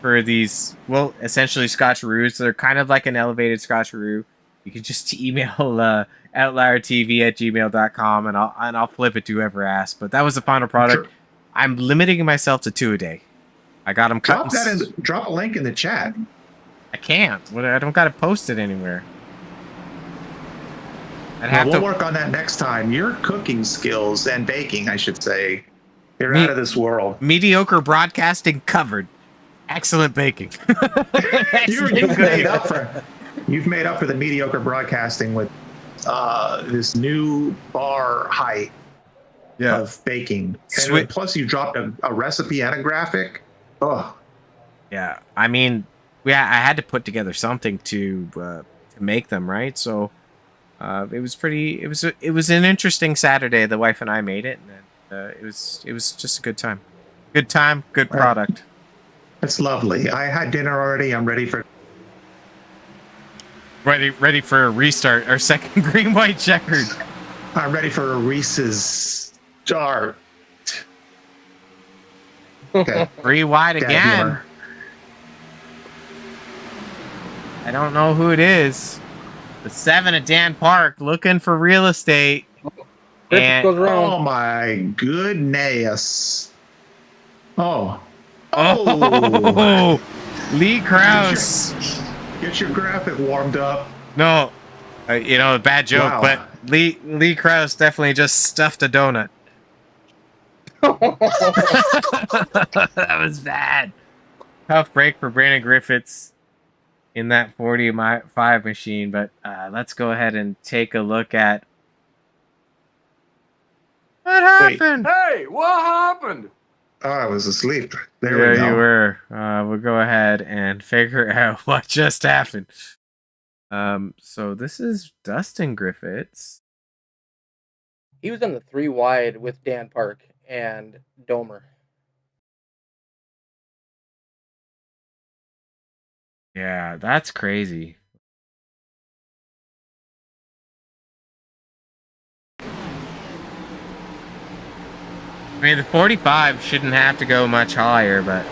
for these, well, essentially scotcheroos, they're kind of like an elevated scotcheroo. You can just email outliertv@gmail.com, and I'll flip it to whoever asks. But that was the final product. Sure. I'm limiting myself to 2 a day. I got them cut.
Drop a link in the chat.
I can't. I don't got to post it anywhere.
We'll work on that next time. Your cooking skills and baking, I should say, they're out of this world.
Mediocre broadcasting covered. Excellent baking.
You've made up for the mediocre broadcasting with this new bar height of baking. And plus, you dropped a recipe and a graphic. Oh,
yeah. I mean, I had to put together something to make them, right? So. It was an interesting Saturday. The wife and I made it, and it was just a good time. Good product.
It's lovely. I had dinner already. I'm ready for.
Ready for a restart. Our second green white checkered.
I'm ready for a Reese's start. Okay.
3 wide
Dad
again.
humor.
I don't know who it is. The 7 at Dan Park looking for real estate.
Griffith
And
goes around.
Oh my goodness. Oh.
oh, Lee Krause.
Get your graphic warmed up.
No, you know, a bad joke,
Wow.
but Lee Krause definitely just stuffed a donut. That was bad. Tough break for Brandon Griffiths in that 45 machine, but let's go ahead and take a look at what happened.
Hey, what happened?
Oh, I was asleep. There
Yeah,
we go.
you were. We'll go ahead and figure out what just happened. So this is Dustin Griffiths.
He was in the 3 wide with Dan Park and Domer.
Yeah, that's crazy. I mean, the 45 shouldn't have to go much higher, but...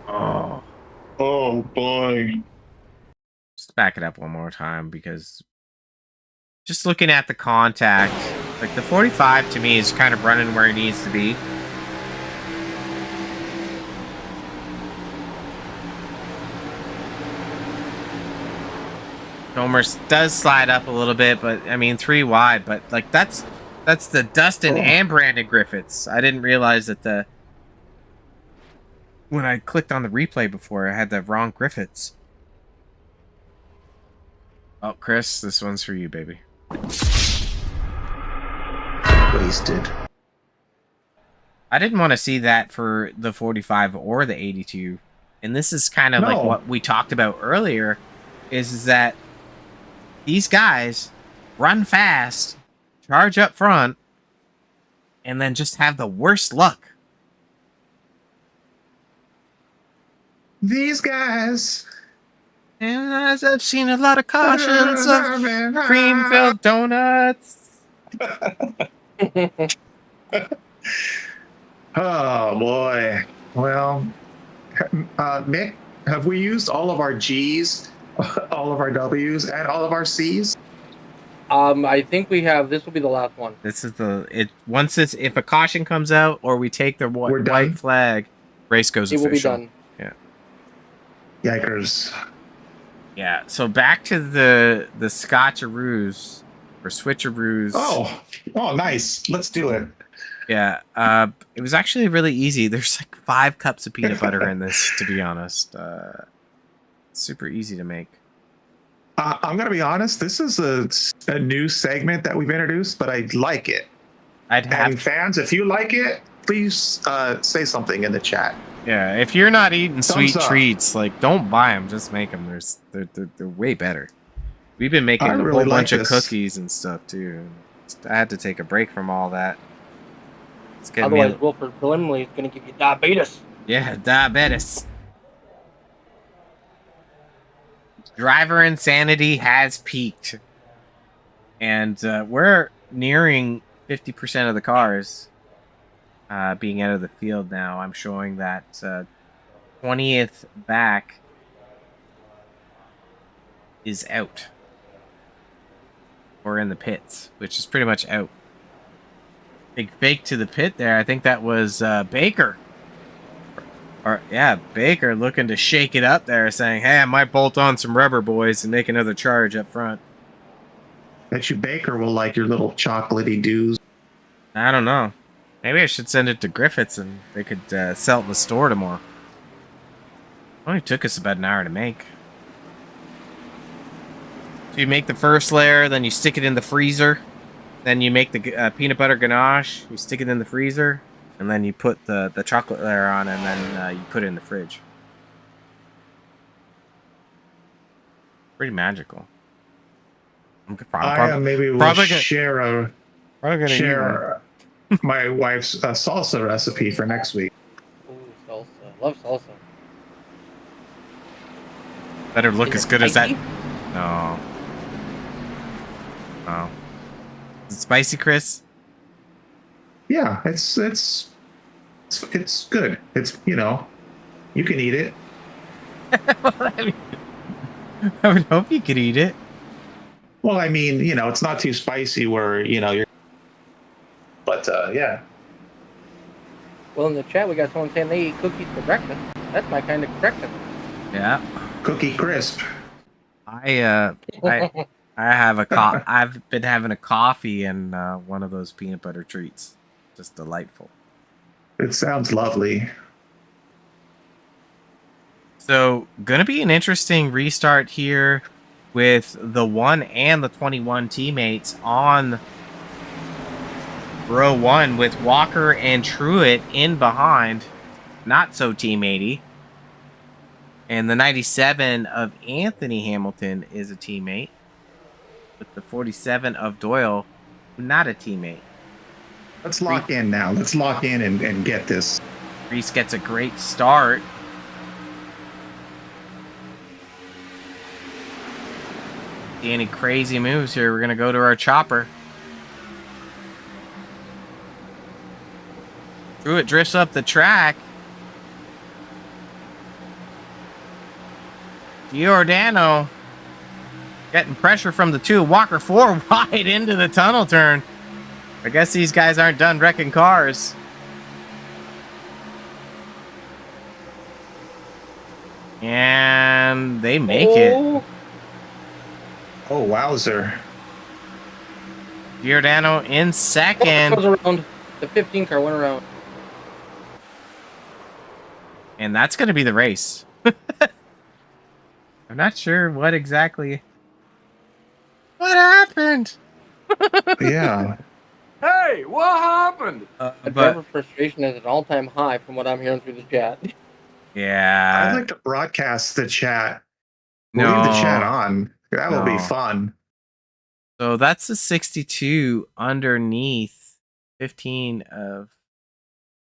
Oh.
Oh boy.
Just back it up one more time, because... Just looking at the contact, like, the 45 to me is kind of running where it needs to be. Homer does slide up a little bit, but I mean 3 wide. But like that's the Dustin and Brandon Griffiths. I didn't realize that when I clicked on the replay before, I had the wrong Griffiths. Oh, Chris, this one's for you, baby.
Wasted.
I didn't want to see that for the 45 or the 82, and this is kind of like what we talked about earlier. Is that these guys run fast, charge up front, and then just have the worst luck.
These guys.
And as I've seen a lot of cautions of cream-filled donuts.
Oh boy. Well, Nick, have we used all of our G's, all of our W's, and all of our C's?
I think we have. This will be the last one.
This is if a caution comes out or we take the
We're done.
white flag, race goes
It
official.
will be done.
Yikers.
Yeah. So back to the Scotcheroos or Switcheroos.
Oh, nice. Let's do it.
Yeah. It was actually really easy. There's like 5 cups of peanut butter in this, to be honest. Super easy to make.
I'm going to be honest. This is a new segment that we've introduced, but I like it. And fans, if you like it, please say something in the chat.
Yeah, if you're not eating
Thumbs
sweet
up.
treats, like don't buy them. Just make them. They're way better. We've been making
I
a
really
whole
like
bunch of
this.
cookies and stuff too. I had to take a break from all that. It's getting
Otherwise,
me.
Wilford preliminary is going to give you diabetes.
Yeah, diabetes. Driver insanity has peaked, and we're nearing 50% of the cars being out of the field now. I'm showing that 20th back is out. Or in the pits, which is pretty much out. Big fake to the pit there. I think that was Baker. Baker looking to shake it up there, saying, hey, I might bolt on some rubber, boys, and make another charge up front.
Bet you Baker will like your little chocolatey doos.
I don't know. Maybe I should send it to Griffiths and they could sell it in the store tomorrow. Only took us about an hour to make. So you make the first layer, then you stick it in the freezer. Then you make the peanut butter ganache, you stick it in the freezer, and then you put the chocolate layer on, and then you put it in the fridge. Pretty magical.
Maybe we'll
probably
share
probably gonna
share my wife's salsa recipe for next week.
Ooh, salsa. Love salsa.
Better look
Is
as
it
good as that.
spicy?
No. Oh. Is it spicy, Chris?
Yeah, it's good. It's you can eat it.
I would hope you could eat it.
Well, I mean, it's not too spicy where you're. But yeah,
Well, in the chat, we got someone saying they eat cookies for breakfast. That's my kind of breakfast.
Yeah.
cookie crisp.
I have I've been having a coffee and one of those peanut butter treats. Just delightful.
It sounds lovely.
So, gonna be an interesting restart here with the 1 and the 21 teammates on row 1 with Walker and Truitt in behind. Not so teammatey. And the 97 of Anthony Hamilton is a teammate. With the 47 of Doyle, not a teammate.
Let's lock in now. Let's lock in and get this.
Reese gets a great start. See any crazy moves here? We're going to go to our chopper. Truitt drifts up the track. Giordano getting pressure from the 2. Walker 4 wide into the tunnel turn. I guess these guys aren't done wrecking cars. And they make it.
Oh, wowzer.
Giordano in second.
Goes around. The 15 car went around.
And that's going to be the race. I'm not sure what exactly... What happened?
Yeah.
Hey, what happened?
The driver frustration is at an all-time high from what I'm hearing through the chat.
Yeah.
I'd like to broadcast the chat. Leave the chat on. That will be fun.
So that's a 62 underneath 15 of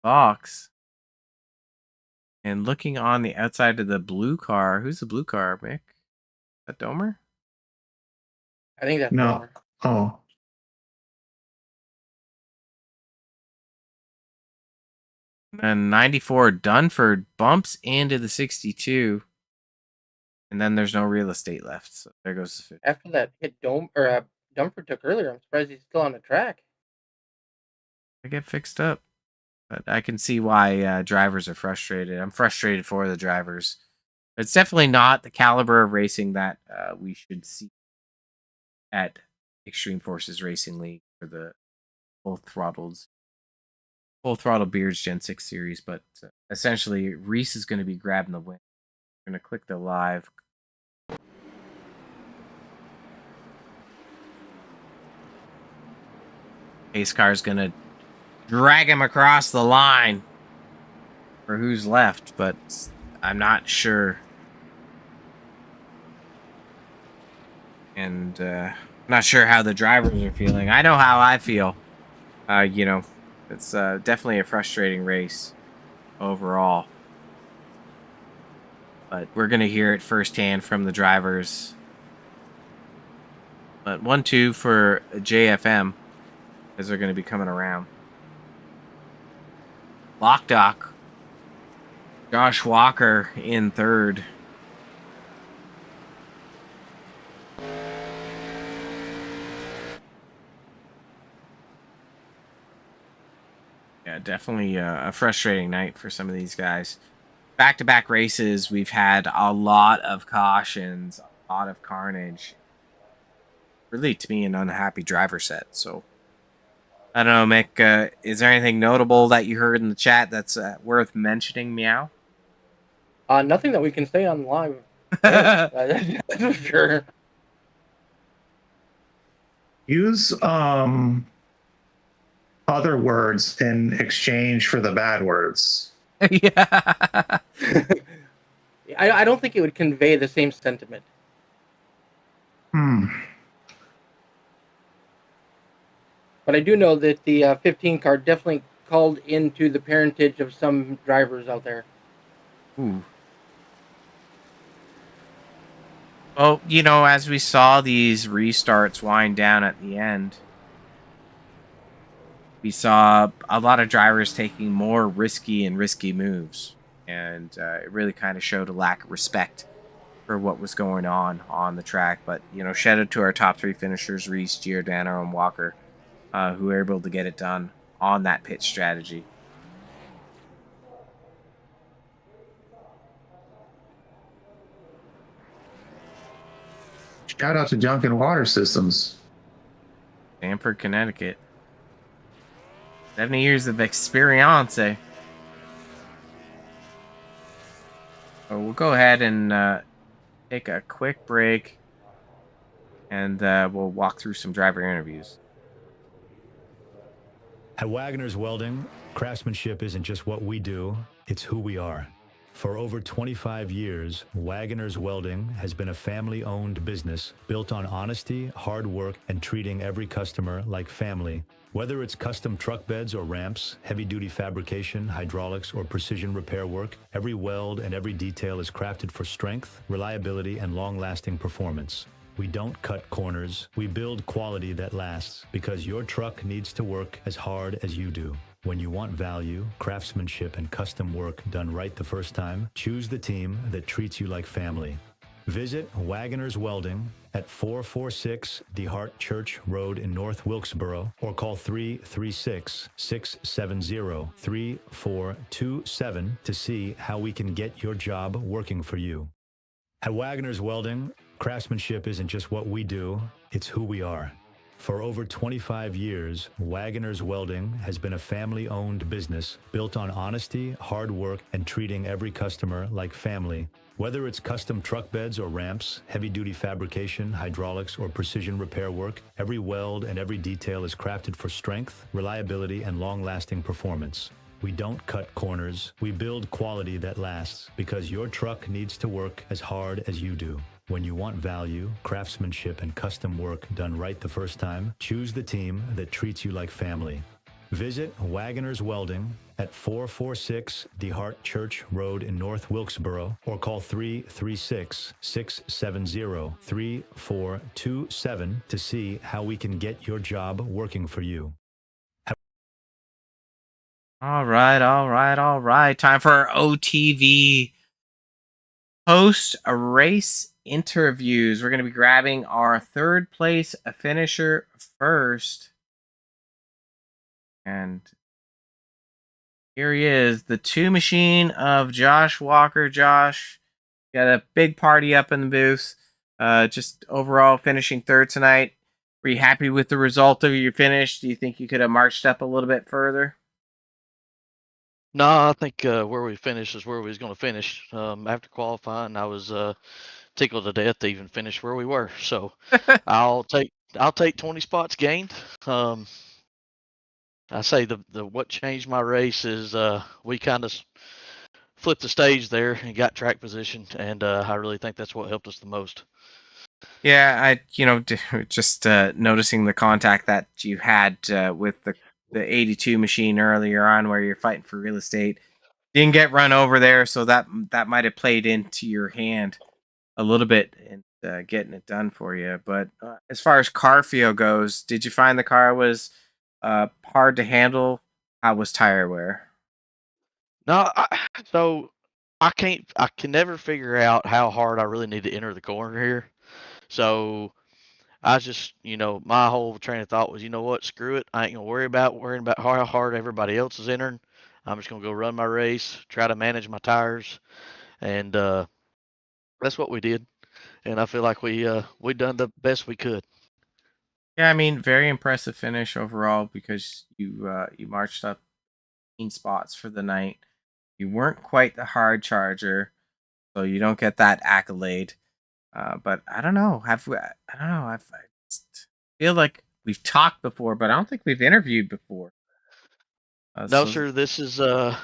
Fox. And looking on the outside of the blue car. Who's the blue car, Mick? Is that Domer?
I think that's
No. Oh.
And 94 Dunford bumps into the 62. And then there's no real estate left. So there goes the 50.
After that hit Dumford took earlier, I'm surprised he's still on the track.
I get fixed up. But I can see why drivers are frustrated. I'm frustrated for the drivers. It's definitely not the caliber of racing that we should see at Extreme Forces Racing League for the full throttle Beards Gen 6 series. But essentially, Reese is going to be grabbing the win. I'm going to click the live. Pace car is going to drag him across the line for who's left, but I'm not sure. And not sure how the drivers are feeling. I know how I feel. It's definitely a frustrating race overall. But we're going to hear it firsthand from the drivers. But 1-2 for JFM as they're going to be coming around. Lockdock. Josh Walker in third. Yeah, definitely a frustrating night for some of these guys. Back-to-back races, we've had a lot of cautions, a lot of carnage. Really, to me, an unhappy driver set. So, I don't know, Mick. Is there anything notable that you heard in the chat that's worth mentioning, Meow?
Nothing that we can say on live. That's for sure.
Use other words in exchange for the bad words.
Yeah.
I don't think it would convey the same sentiment. But I do know that the 15 car definitely called into the parentage of some drivers out there.
Ooh. Well, as we saw these restarts wind down at the end, we saw a lot of drivers taking more risky moves. And it really kind of showed a lack of respect for what was going on the track. But, shout out to our top three finishers, Reese, Giordano, and Walker, who were able to get it done on that pit strategy.
Shout out to Junk and Water Systems.
Stamford, Connecticut. 70 years of experience. So we'll go ahead and take a quick break, and we'll walk through some driver interviews.
At Wagner's Welding, craftsmanship isn't just what we do, it's who we are. For over 25 years, Wagner's Welding has been a family-owned business built on honesty, hard work, and treating every customer like family. Whether it's custom truck beds or ramps, heavy-duty fabrication, hydraulics, or precision repair work, every weld and every detail is crafted for strength, reliability, and long-lasting performance. We don't cut corners, we build quality that lasts, because your truck needs to work as hard as you do. When you want value, craftsmanship, and custom work done right the first time, choose the team that treats you like family. Visit Wagner's Welding at 446 DeHart Church Road in North Wilkesboro, or call 336-670-3427 to see how we can get your job working for you. At Wagner's Welding, craftsmanship isn't just what we do, it's who we are. For over 25 years, Wagner's Welding has been a family-owned business built on honesty, hard work, and treating every customer like family. Whether it's custom truck beds or ramps, heavy-duty fabrication, hydraulics, or precision repair work, every weld and every detail is crafted for strength, reliability, and long-lasting performance. We don't cut corners, we build quality that lasts, because your truck needs to work as hard as you do. When you want value, craftsmanship, and custom work done right the first time, choose the team that treats you like family. Visit Wagner's Welding at 446 DeHart Church Road in North Wilkesboro, or call 336-670-3427 to see how we can get your job working for you.
All right. Time for our OTV post-race interviews. We're going to be grabbing our third place finisher first. And here he is, the two machine of Josh Walker. Josh, got a big party up in the booth. Just overall finishing third tonight. Were you happy with the result of your finish? Do you think you could have marched up a little bit further?
No, I think where we finished is where we was going to finish. After qualifying, I was tickled to death to even finish where we were. So I'll take 20 spots gained. I say the what changed my race is we kind of flipped the stage there and got track position, and I really think that's what helped us the most.
Yeah, I just noticing the contact that you had with the 82 machine earlier on, where you're fighting for real estate. Didn't get run over there, so that might have played into your hand a little bit in getting it done for you. But as far as car feel goes, did you find the car was hard to handle? How was tire wear?
No, so I can never figure out how hard I really need to enter the corner here. So I just, my whole train of thought was, you know what, screw it. I ain't gonna worrying about how hard everybody else is entering. I'm just gonna go run my race, try to manage my tires, and that's what we did. And I feel like we done the best we could.
Yeah, I mean, very impressive finish overall, because you marched up 15 spots for the night. You weren't quite the hard charger, so you don't get that accolade. But I don't know. I just feel like we've talked before, but I don't think we've interviewed before.
No, sir. This was I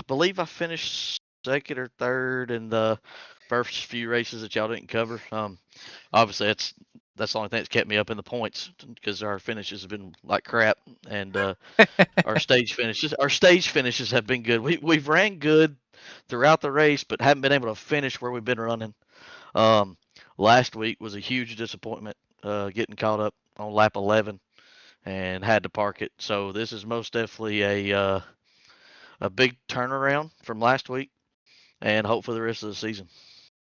believe I finished second or third in the first few races that y'all didn't cover. Obviously that's the only thing that's kept me up in the points because our finishes have been like crap, and our stage finishes have been good. We've ran good throughout the race, but haven't been able to finish where we've been running. Um, Last week was a huge disappointment, getting caught up on lap 11 and had to park it. So this is most definitely a big turnaround from last week, and hope for the rest of the season.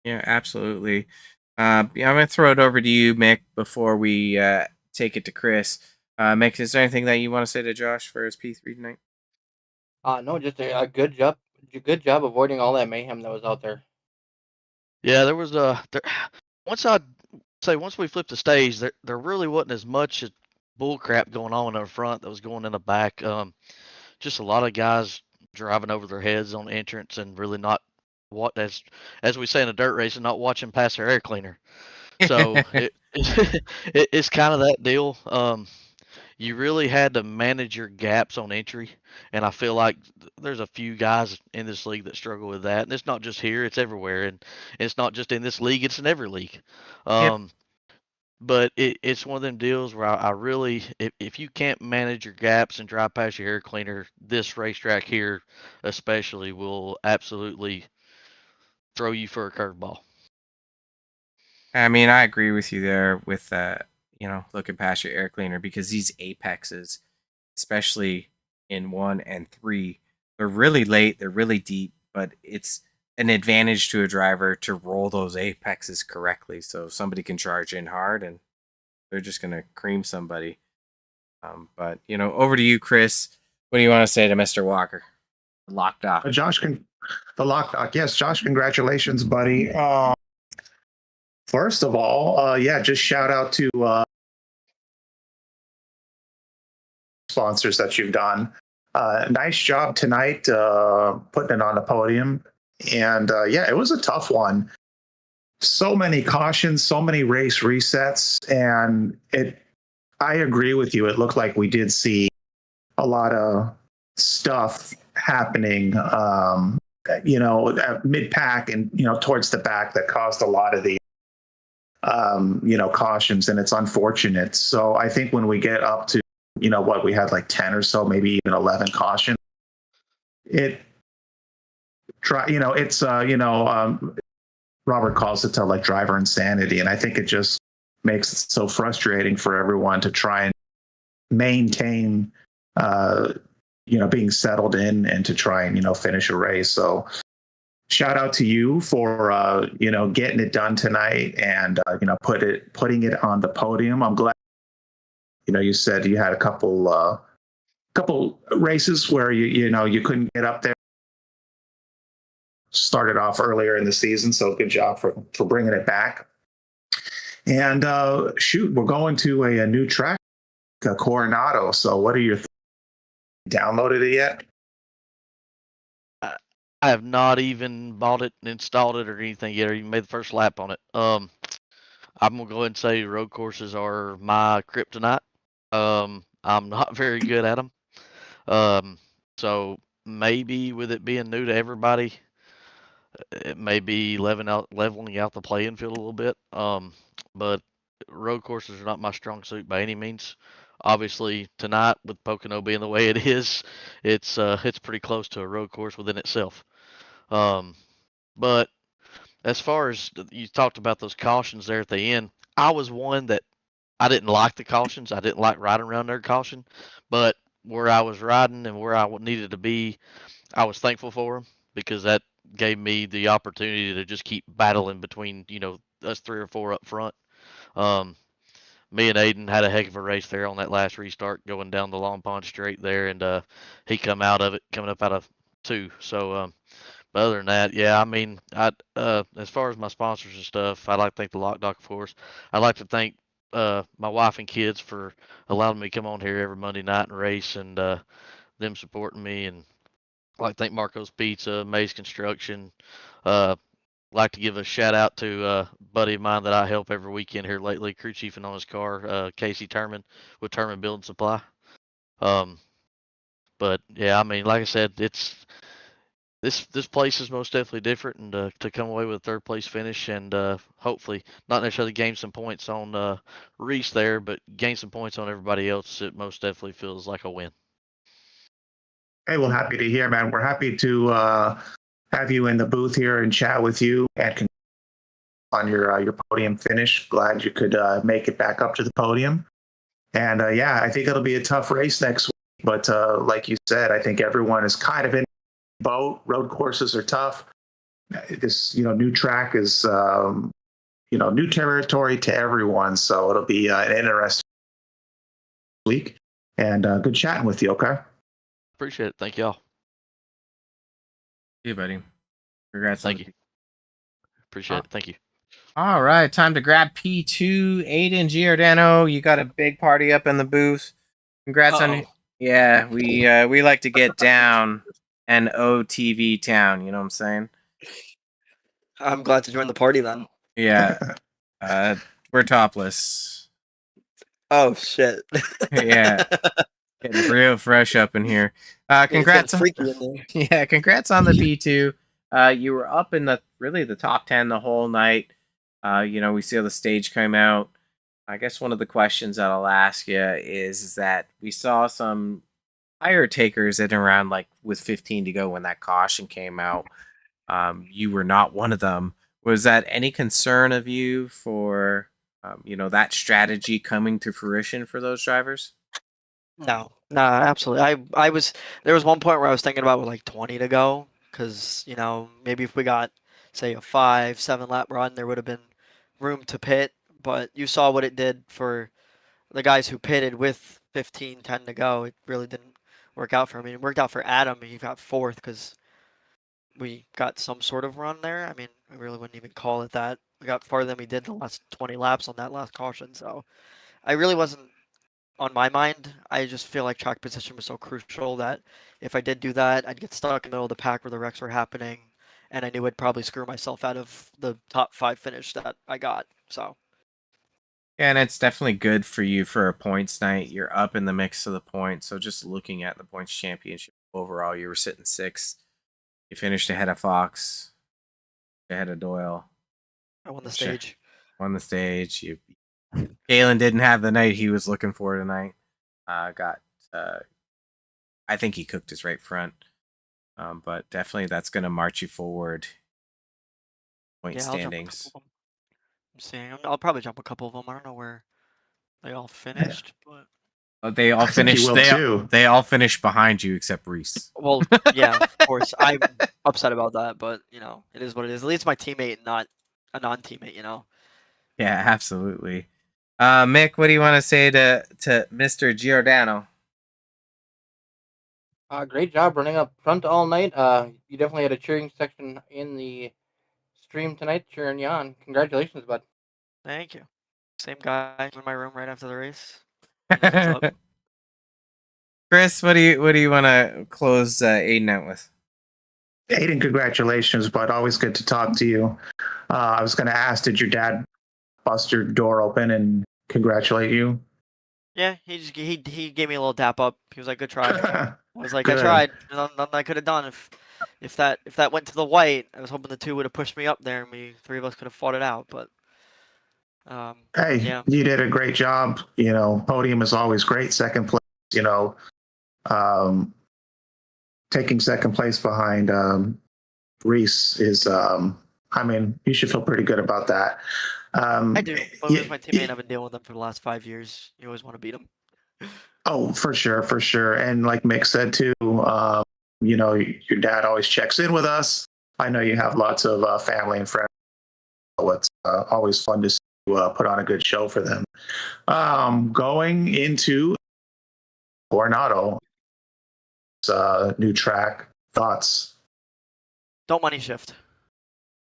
Yeah, absolutely. Yeah, I'm gonna throw it over to you, Mick, before we take it to Chris. Mick, is there anything that you want to say to Josh for his P3 tonight?
No, just a good job. Good job avoiding all that mayhem that was out there.
Yeah, there was once we flipped the stage, there really wasn't as much bull crap going on in the front that was going in the back. Just a lot of guys driving over their heads on entrance and really not what as we say in a dirt race and not watching past their air cleaner. So it's kind of that deal. You really had to manage your gaps on entry, and I feel like there's a few guys in this league that struggle with that. And it's not just here; it's everywhere, and it's not just in this league; it's in every league.
Yep.
But it's one of them deals where I really, if you can't manage your gaps and drive past your air cleaner, this racetrack here especially will absolutely throw you for a curveball.
I mean, I agree with you there with looking past your air cleaner, because these apexes, especially in 1 and 3, they're really late, they're really deep, but it's an advantage to a driver to roll those apexes correctly, so somebody can charge in hard and they're just gonna cream somebody. But over to you, Chris. What do you want to say to Mr. Walker? Lock dock.
The lock dock. Yes, Josh, congratulations, buddy. First of all, yeah, just shout out to sponsors that you've done. Nice job tonight putting it on the podium. And yeah, it was a tough one. So many cautions, so many race resets. And I agree with you. It looked like we did see a lot of stuff happening, at mid-pack and, towards the back that caused a lot of the, cautions. And it's unfortunate. So I think when we get up to, we had like 10 or so, maybe even 11 cautions. Robert calls it like driver insanity. And I think it just makes it so frustrating for everyone to try and maintain, being settled in and to try and, finish a race. So shout out to you for, getting it done tonight and, putting it on the podium. I'm glad, you said you had a couple races where you couldn't get up there. Started off earlier in the season, so good job for bringing it back. And we're going to a new track, Coronado. So what are your downloaded it yet?
I have not even bought it and installed it or anything yet, or even made the first lap on it. I'm gonna go ahead and say road courses are my kryptonite. I'm not very good at them. So maybe with it being new to everybody, it may be leveling out the playing field a little bit. But road courses are not my strong suit by any means. Obviously, tonight with Pocono being the way it is, it's pretty close to a road course within itself. But as far as you talked about those cautions there at the end, I was one that I didn't like the cautions. I didn't like riding around their caution, but where I was riding and where I needed to be, I was thankful for them because that gave me the opportunity to just keep battling between us 3 or 4 up front. Me and Aiden had a heck of a race there on that last restart going down the Long Pond Straight there, and he come out of it coming up out of 2. So but other than that, yeah, I mean, as far as my sponsors and stuff, I'd like to thank the Lock Dock, of course. I'd like to thank my wife and kids for allowing me to come on here every Monday night and race, and them supporting me. And I'd like to thank Marco's Pizza, Maze Construction. Like to give a shout out to a buddy of mine that I help every weekend here lately, crew chiefing on his car, Casey Turman with Turman Building Supply. But yeah, I mean, like I said, this place is most definitely different, and to come away with a third place finish, and hopefully not necessarily gain some points on Reese there, but gain some points on everybody else. It most definitely feels like a win.
Hey, well, happy to hear, man. We're happy to have you in the booth here and chat with you and on your podium finish. Glad you could make it back up to the podium. And yeah, I think it'll be a tough race next week. But like you said, I think everyone is kind of in the boat. Road courses are tough. This new track is new territory to everyone. So it'll be an interesting week. And good chatting with you. Okay.
Appreciate it. Thank y'all.
Hey, buddy. Congrats.
Thank you. Appreciate it. Thank you.
All right, time to grab P2. Aiden Giordano, you got a big party up in the booth. Congrats on. Yeah, we like to get down and OTV town. You know what I'm saying?
I'm glad to join the party then.
Yeah, we're topless.
Oh shit.
Yeah, getting real fresh up in here. Congrats on.
Freaky in there.
Yeah, congrats on the P2. You were up in the top 10 the whole night. We see how the stage came out. I guess one of the questions that I'll ask you is that we saw some tire takers in around with 15 to go when that caution came out. You were not one of them. Was that any concern of you for, that strategy coming to fruition for those drivers?
No, absolutely. There was one point where I was thinking about with 20 to go, because maybe if we got say a 5-7 lap run, there would have been room to pit. But you saw what it did for the guys who pitted with 15-10 to go. It really didn't work out for me. It worked out for Adam. He got fourth because we got some sort of run there. I mean, I really wouldn't even call it that. We got farther than we did the last 20 laps on that last caution. So I really wasn't on my mind. I just feel like track position was so crucial that if I did do that, I'd get stuck in the middle of the pack where the wrecks were happening, and I knew I'd probably screw myself out of the top 5 finish that I got. So.
Yeah, and it's definitely good for you for a points night. You're up in the mix of the points. So just looking at the points championship overall, you were sitting 6th. You finished ahead of Fox, ahead of Doyle.
I won the stage.
Won the stage. Galen didn't have the night he was looking for tonight. I think he cooked his right front. But definitely that's going to march you forward. Point standings.
I'm seeing. I'll probably jump a couple of them. I don't know where they all finished, but
they all finished. They all finished behind you except Reese.
Well, yeah, of course. I'm upset about that, but it is what it is. At least my teammate, not a non-teammate.
Yeah, absolutely. Mick, what do you want to say to Mr. Giordano?
Great job running up front all night. You definitely had a cheering section in the stream tonight, cheering you on. Congratulations, bud.
Thank you. Same guy in my room right after the race.
Chris, what do you want to close Aiden out with?
Aiden, congratulations, bud. Always good to talk to you. I was going to ask, did your dad bust your door open and congratulate you?
Yeah, he gave me a little dap up. He was like, "Good try." I was like, "I tried. Nothing I could have done. If that went to the white, I was hoping the 2 would have pushed me up there, and we 3 of us could have fought it out." But
hey,
yeah.
You did a great job. Podium is always great. Second place. Taking second place behind Reese is. You should feel pretty good about that.
I do. But with my teammate, I've been dealing with them for the last 5 years. You always want to beat them.
Oh, for sure. And like Mick said too, your dad always checks in with us. I know you have lots of family and friends. So it's always fun to see you put on a good show for them. Going into Coronado, new track, thoughts?
Don't money shift.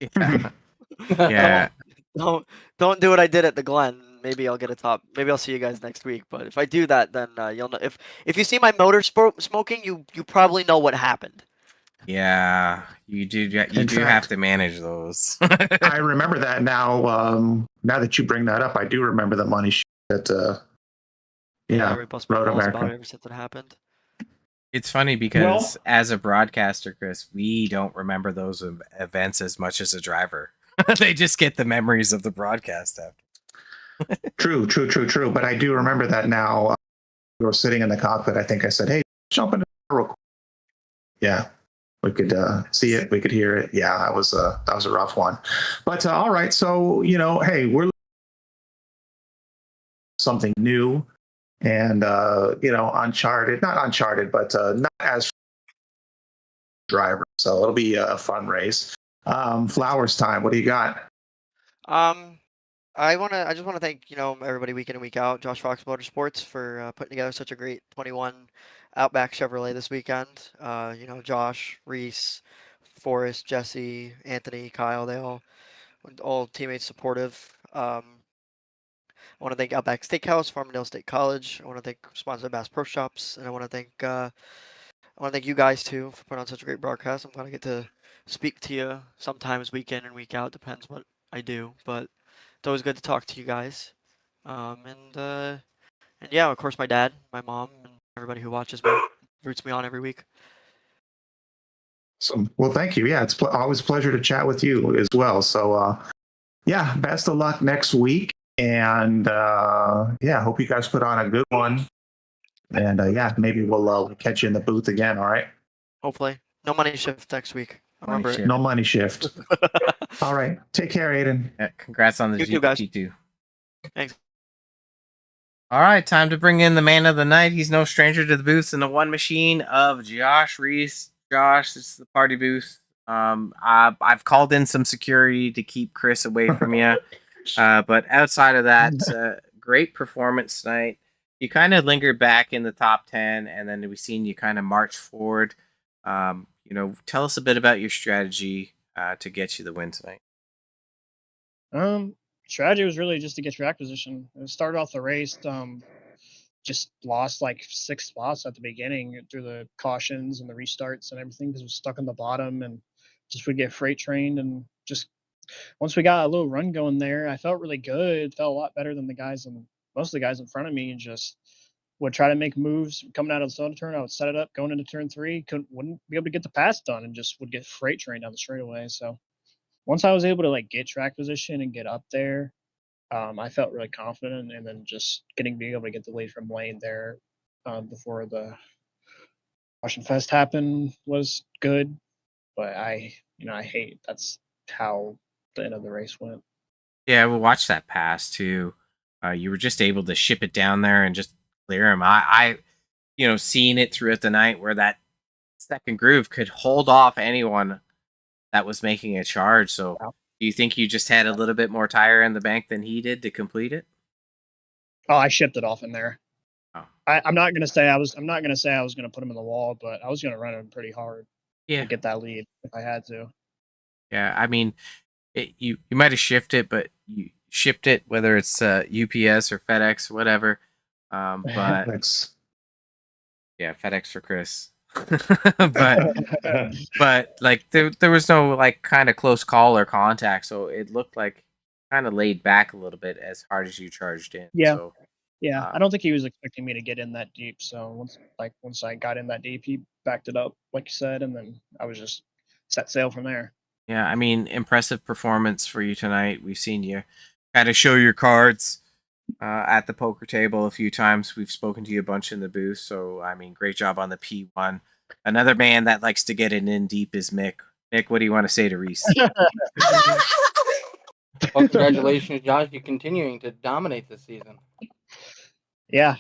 Yeah. Yeah.
Don't do what I did at the Glen. Maybe I'll get a top. Maybe I'll see you guys next week. But if I do that, then you'll know. If you see my motor smoking, you probably know what happened.
Yeah, you do. You do have to manage those.
I remember that now. Now that you bring that up, I do remember the money that.
Road America. Ever since it happened.
It's funny because as a broadcaster, Chris, we don't remember those events as much as a driver. They just get the memories of the broadcast after.
True. But I do remember that now. We were sitting in the cockpit. I think I said, "Hey, jump in real quick." Yeah, we could see it. We could hear it. Yeah, that was a rough one. But all right. So hey, we're something new and uncharted. Not uncharted, but not as driver. So it'll be a fun race. Flowers time. What do you got?
I just want to thank everybody week in and week out, Josh Fox Motorsports, for putting together such a great 21 Outback Chevrolet this weekend. Josh, Reese, Forrest, Jesse, Anthony, Kyle, they all teammates supportive. I want to thank Outback Steakhouse, Farmingdale State College. I want to thank sponsor Bass Pro Shops, and I want to thank you guys too for putting on such a great broadcast. I'm glad I get to speak to you sometimes week in and week out. Depends what I do, but it's always good to talk to you guys. And yeah, of course, my dad, my mom, and everybody who watches me, roots me on every week.
Awesome. Well, thank you. Yeah, it's always a pleasure to chat with you as well. So, yeah, best of luck next week. And yeah, hope you guys put on a good one. And yeah, maybe we'll catch you in the booth again. All right.
Hopefully. No money shift next week. Remember it.
No money shift. All right. Take care, Aiden.
Yeah, congrats on the
You too, guys.
GP2.
Thanks.
All right, time to bring in the man of the night. He's no stranger to the booths in the one machine of Josh Reese. Josh, this is the party booth. I've called in some security to keep Chris away from you. But outside of that, great performance tonight. You kind of lingered back in the top 10, and then we've seen you kind of march forward. Tell us a bit about your strategy to get you the win tonight.
Strategy was really just to get track position. It started off the race, just lost like 6 spots at the beginning through the cautions and the restarts and everything because it was stuck on the bottom and just would get freight trained. And just once we got a little run going there, I felt really good. Felt a lot better than most of the guys in front of me, and just would try to make moves coming out of the soda turn. I would set it up going into turn 3, wouldn't be able to get the pass done, and just would get freight trained down the straightaway. So once I was able to get track position and get up there, I felt really confident, and then just being able to get the lead from Lane there before the Washington Fest happened was good. But I hate that's how the end of the race went.
Yeah, we watched that pass too. You were just able to ship it down there and just clear him. I seeing it throughout the night where that second groove could hold off anyone that was making a charge. So do you think you just had a little bit more tire in the bank than he did to complete it?
Oh, I shipped it off in there.
Oh.
I'm not gonna say I was gonna put him in the wall, but I was gonna run him pretty hard to get that lead if I had to.
Yeah, I mean, you might have shifted, but you shipped it, whether it's UPS or FedEx, whatever. But
FedEx.
Yeah, FedEx for Chris. but like there was no like kind of close call or contact, so it looked like kind of laid back a little bit as hard as you charged in.
Yeah.
So,
I don't think he was expecting me to get in that deep. So once I got in that deep, he backed it up, like you said, and then I was just set sail from there.
Yeah, I mean, impressive performance for you tonight. We've seen you kind of show your cards at the poker table a few times. We've spoken to you a bunch in the booth. So, I mean, great job on the P1. Another man that likes to get it in deep is Mick. Mick, what do you want to say to Reese?
Well, congratulations, Josh. You're continuing to dominate this season.
Yeah.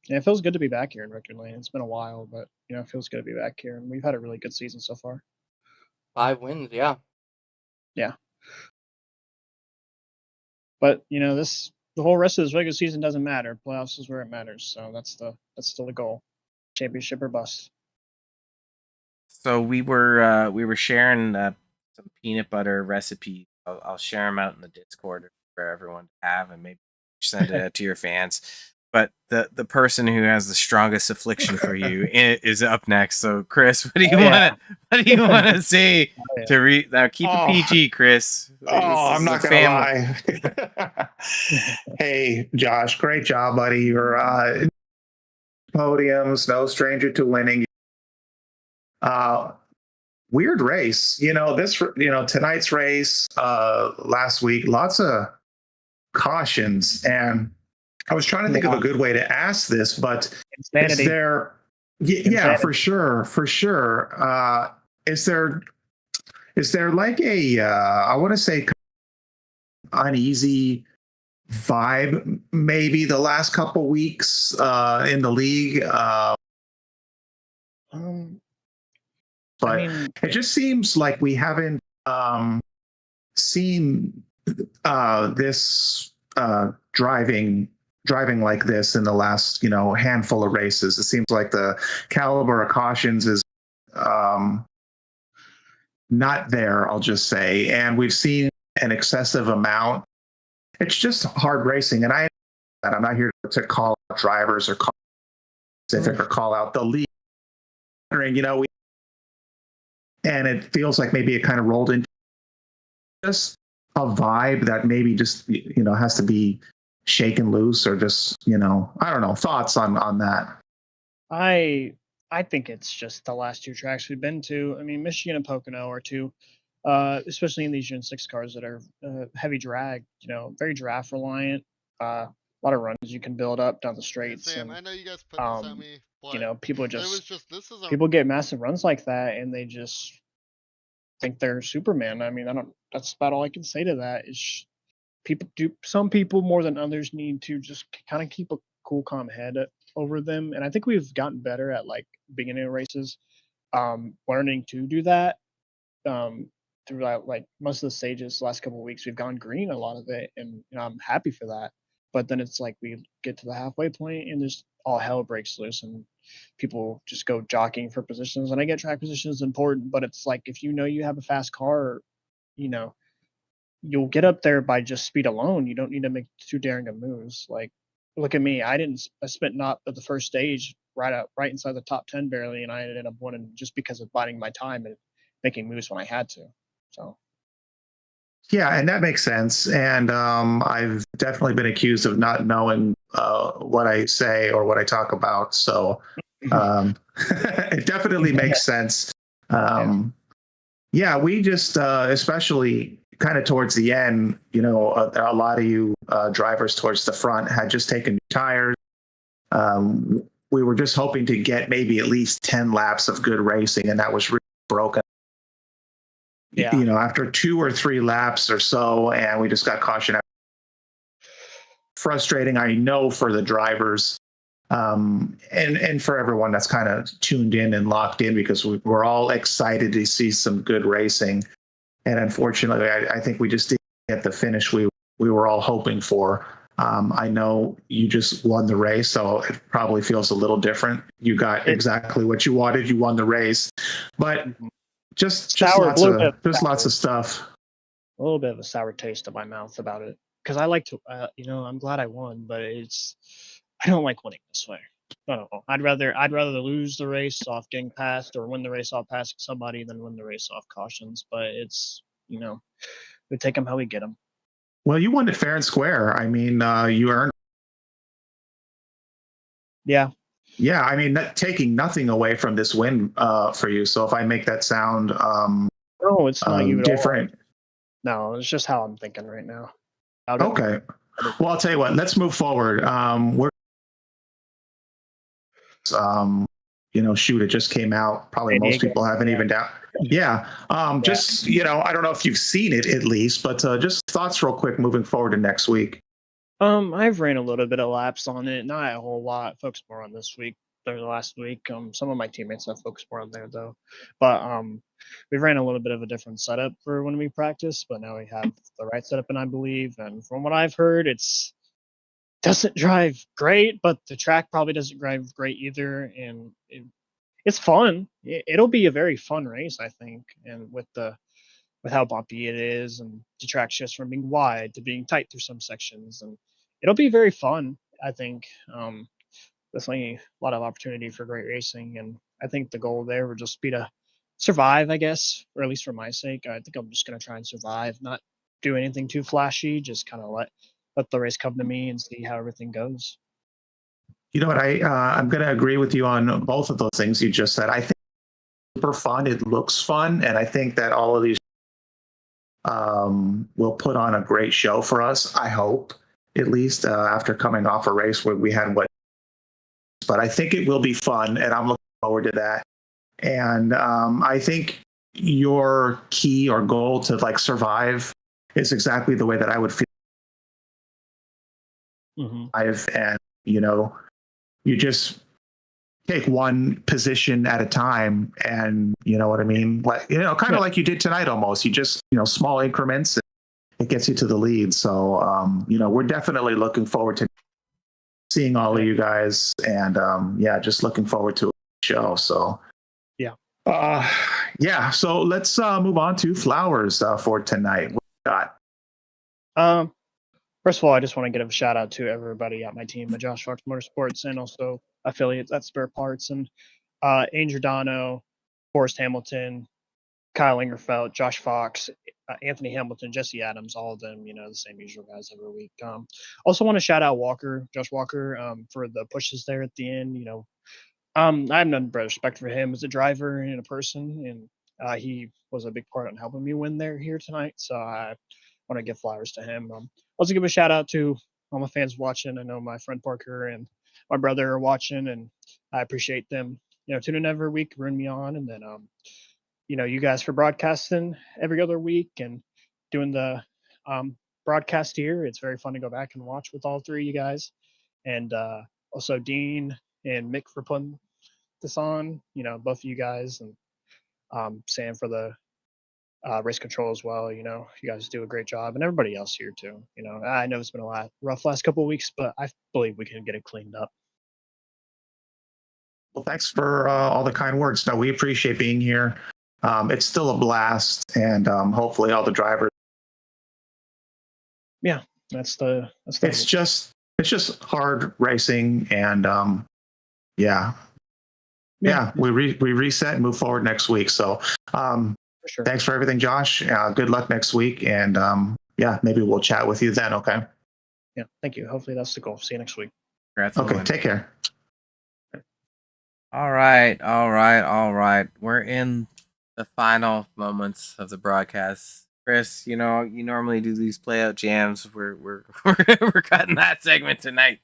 It feels good to be back here in Record Lane. It's been a while, but it feels good to be back here, and we've had a really good season so far.
5 wins, yeah.
Yeah. But the whole rest of this regular season doesn't matter. Playoffs is where it matters. So that's still the goal. Championship or bust.
So we were sharing some peanut butter recipes. I'll share them out in the Discord for everyone to have, and maybe send it out to your fans. But the person who has the strongest affliction for you is up next. So Chris, what do you want to say to read? Now keep it PG, Chris.
I'm not gonna lie. Hey, Josh, great job, buddy. You're podiums, no stranger to winning. Weird race. Tonight's race, last week, lots of cautions. And I was trying to think of a good way to ask this, but
Insanity.
is there, yeah, for sure. Is there like I want to say uneasy vibe maybe the last couple weeks in the league? But it just seems like we haven't seen this driving like this in the last handful of races. It seems like the caliber of cautions is not there, I'll just say, and we've seen an excessive amount. It's just hard racing, and I'm not here to call out drivers or call specific or call out the league. And it feels like maybe it kind of rolled into just a vibe that maybe just has to be shaken loose, or just I don't know, thoughts on that.
I think it's just the last two tracks we've been to. I mean, Michigan and Pocono are two, especially in these Gen 6 cars that are heavy drag, very draft reliant. A lot of runs you can build up down the straights.
Sam,
and,
I know you guys put this on me, but
people get massive runs like that, and they just think they're Superman. I mean, that's about all I can say to that. Is some people more than others need to just kind of keep a cool, calm head over them, and I think we've gotten better at like beginning of races, learning to do that. Throughout like most of the stages, the last couple of weeks, we've gone green a lot of it, and I'm happy for that. But then it's like we get to the halfway point, and there's all hell breaks loose, and people just go jockeying for positions. And I get track position is important, but it's like if you have a fast car, you'll get up there by just speed alone. You don't need to make too daring of moves. Like, look at me. I spent not at the first stage right inside the top 10 barely, and I ended up winning just because of biding my time and making moves when I had to. So.
Yeah, and that makes sense. And I've definitely been accused of not knowing what I say or what I talk about. So it definitely makes sense. Yeah, we just, especially kind of towards the end, a lot of you drivers towards the front had just taken tires. We were just hoping to get maybe at least 10 laps of good racing, and that was really broken. Yeah. After 2 or 3 laps or so, and we just got cautioned. Frustrating, I know, for the drivers, and for everyone that's kind of tuned in and locked in, because we're all excited to see some good racing. And unfortunately, I think we just didn't get the finish we were all hoping for. I know you just won the race, so it probably feels a little different. You got exactly what you wanted. You won the race, but just lots of stuff.
A little bit of a sour taste in my mouth about it, because I like to, I'm glad I won, but I don't like winning this way. I don't know. I'd rather lose the race off getting passed, or win the race off passing somebody, than win the race off cautions. But it's, we take them how we get them.
Well, you won it fair and square. I mean, you earned.
Yeah.
Yeah, I mean, taking nothing away from this win for you. So if I make that sound
no, it's not you
different.
No, it's just how I'm thinking right now.
Okay. Well, I'll tell you what. Let's move forward. Shoot, it just came out. Probably most people haven't even down. Yeah. Just I don't know if you've seen it at least, but just thoughts real quick moving forward to next week.
I've ran a little bit of laps on it, not a whole lot. Focused more on this week or last week. Some of my teammates have focused more on there though. But we ran a little bit of a different setup for when we practice, but now we have the right setup, and I believe, and from what I've heard, doesn't drive great, but the track probably doesn't drive great either, and it's fun. It'll be a very fun race, I think, and with how bumpy it is, and the track shifts from being wide to being tight through some sections, and it'll be very fun, I think. Definitely a lot of opportunity for great racing, and I think the goal there would just be to survive, I guess, or at least for my sake. I think I'm just going to try and survive, not do anything too flashy, just kind of let the race come to me and see how everything goes.
You know what? I'm going to agree with you on both of those things you just said. I think it's super fun. It looks fun, and I think that all of these will put on a great show for us. I hope, at least after coming off a race where we had what. But I think it will be fun, and I'm looking forward to that. And I think your key or goal to like survive is exactly the way that I would feel. And you just take one position at a time, and you know what I mean, like kind of like you did tonight almost. You just small increments, and it gets you to the lead. So we're definitely looking forward to seeing all of you guys, and just looking forward to the show. So so let's move on to flowers for tonight. What we got?
First of all, I just want to give a shout out to everybody at my team, at Josh Fox Motorsports, and also affiliates at Spare Parts, and Angel Dono, Forrest Hamilton, Kyle Ingerfeld, Josh Fox, Anthony Hamilton, Jesse Adams, all of them, the same usual guys every week. Also want to shout out Josh Walker, for the pushes there at the end. I have none but respect for him as a driver and a person, and he was a big part in helping me win here tonight. So I want to give flowers to him. Also give a shout out to all my fans watching. I know my friend Parker and my brother are watching, and I appreciate them, tuning in every week, rooting me on, and then you guys for broadcasting every other week and doing the broadcast here. It's very fun to go back and watch with all three of you guys, and also Dean and Mick for putting this on. Both of you guys, and Sam for the race control as well. You guys do a great job, and everybody else here too. I know it's been a rough last couple of weeks, but I believe we can get it cleaned up.
Well, thanks for all the kind words. No, we appreciate being here. It's still a blast, and hopefully all the drivers.
Yeah, that's the.
It's just hard racing, and we reset and move forward next week. So
sure.
Thanks for everything, Josh. Good luck next week, and maybe we'll chat with you then. Okay.
Yeah, thank you. Hopefully that's the goal. See you next week.
Okay, take care.
All right. We're in the final moments of the broadcast. Chris, you normally do these playout jams. We're cutting that segment tonight.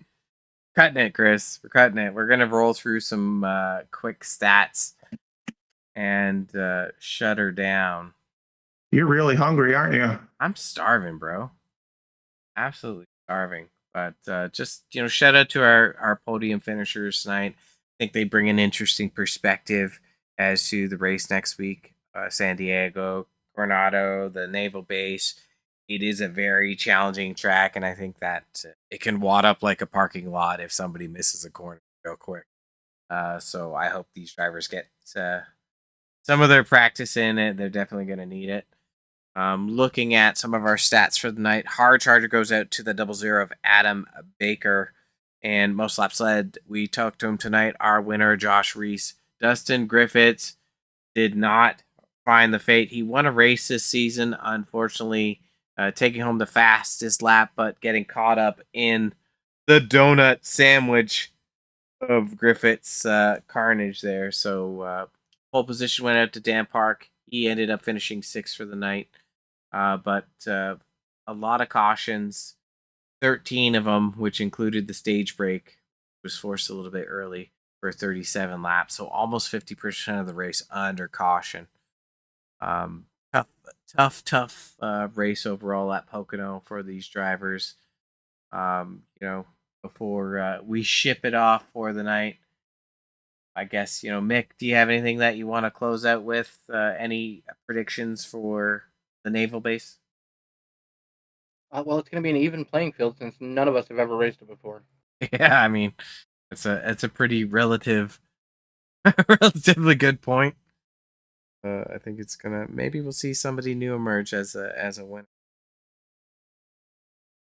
Cutting it, Chris. We're cutting it. We're gonna roll through some quick stats and shut her down.
You're really hungry, aren't you?
I'm starving, bro. Absolutely starving. But just shout out to our podium finishers tonight. I think they bring an interesting perspective as to the race next week. San Diego, Coronado, the Naval Base. It is a very challenging track, and I think that it can wad up like a parking lot if somebody misses a corner real quick. So I hope these drivers get some of their practice in it. They're definitely going to need it. Looking at some of our stats for the night, hard charger goes out to the 00 of Adam Baker, and most laps led. We talked to him tonight. Our winner, Josh Reese. Dustin Griffiths did not find the fate. He won a race this season, unfortunately, taking home the fastest lap, but getting caught up in the donut sandwich of Griffiths' carnage there. So pole position went out to Dan Park. He ended up finishing 6th for the night. But a lot of cautions, 13 of them, which included the stage break, was forced a little bit early for 37 laps. So almost 50% of the race under caution. Tough race overall at Pocono for these drivers. Before we ship it off for the night, I guess, Mick, do you have anything that you want to close out with? Any predictions for the Naval Base?
Well, it's going to be an even playing field since none of us have ever raced it before.
Yeah, I mean, it's a pretty relatively good point. I think it's maybe we'll see somebody new emerge as a winner.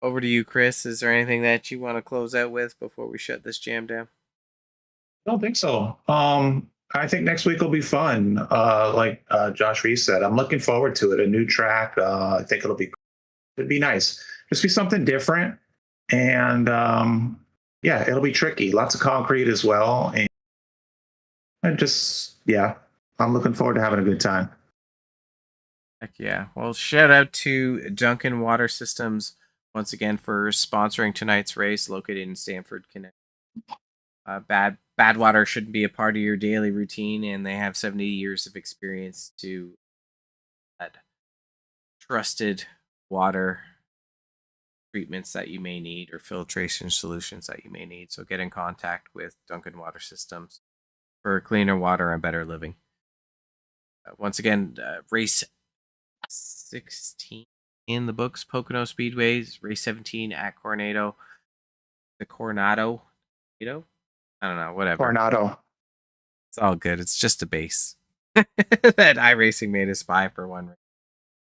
Over to you, Chris. Is there anything that you want to close out with before we shut this jam down?
I don't think so. I think next week will be fun. Like Josh Reese said, I'm looking forward to it. A new track. I think it'd be nice. Just be something different. And yeah, it'll be tricky. Lots of concrete as well, and just I'm looking forward to having a good time.
Heck yeah. Well, shout out to Duncan Water Systems once again for sponsoring tonight's race located in Stamford, Connecticut. Bad water shouldn't be a part of your daily routine, and they have 70 years of experience to add trusted water treatments that you may need or filtration solutions that you may need. So get in contact with Duncan Water Systems for cleaner water and better living. Once again, race 16 in the books, Pocono Speedways, race 17 at Coronado. The Coronado, I don't know, whatever.
Coronado.
It's all good. It's just a base that iRacing made us buy for one race.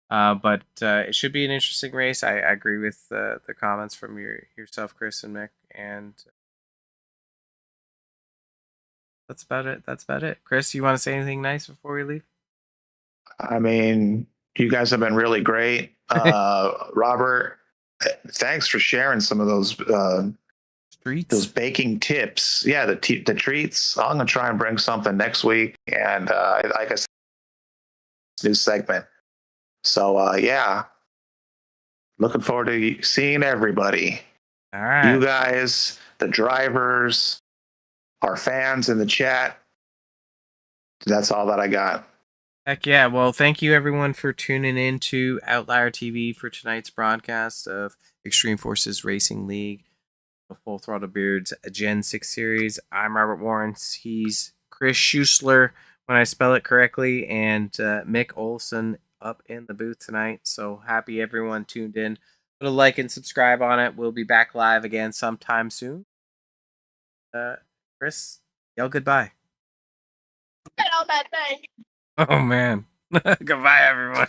But it should be an interesting race. I agree with the comments from yourself, Chris and Mick, and that's about it. Chris, you want to say anything nice before we leave?
I mean, you guys have been really great. Robert, thanks for sharing some of those
treats,
those baking tips. Yeah, the treats. I'm gonna try and bring something next week, and like I said, new segment. So yeah, looking forward to seeing everybody.
All right,
you guys, the drivers, our fans in the chat. That's all that I got.
Heck yeah. Well, thank you everyone for tuning in to Outlier TV for tonight's broadcast of Extreme Forces Racing League, the Full Throttle Beards Gen 6 series. I'm Robert Warrens. He's Chris Schusler, when I spell it correctly, and Mick Olson up in the booth tonight. So happy everyone tuned in. Put a like and subscribe on it. We'll be back live again sometime soon. Chris, yell goodbye.
Get on that thing.
Oh man. Goodbye, everyone.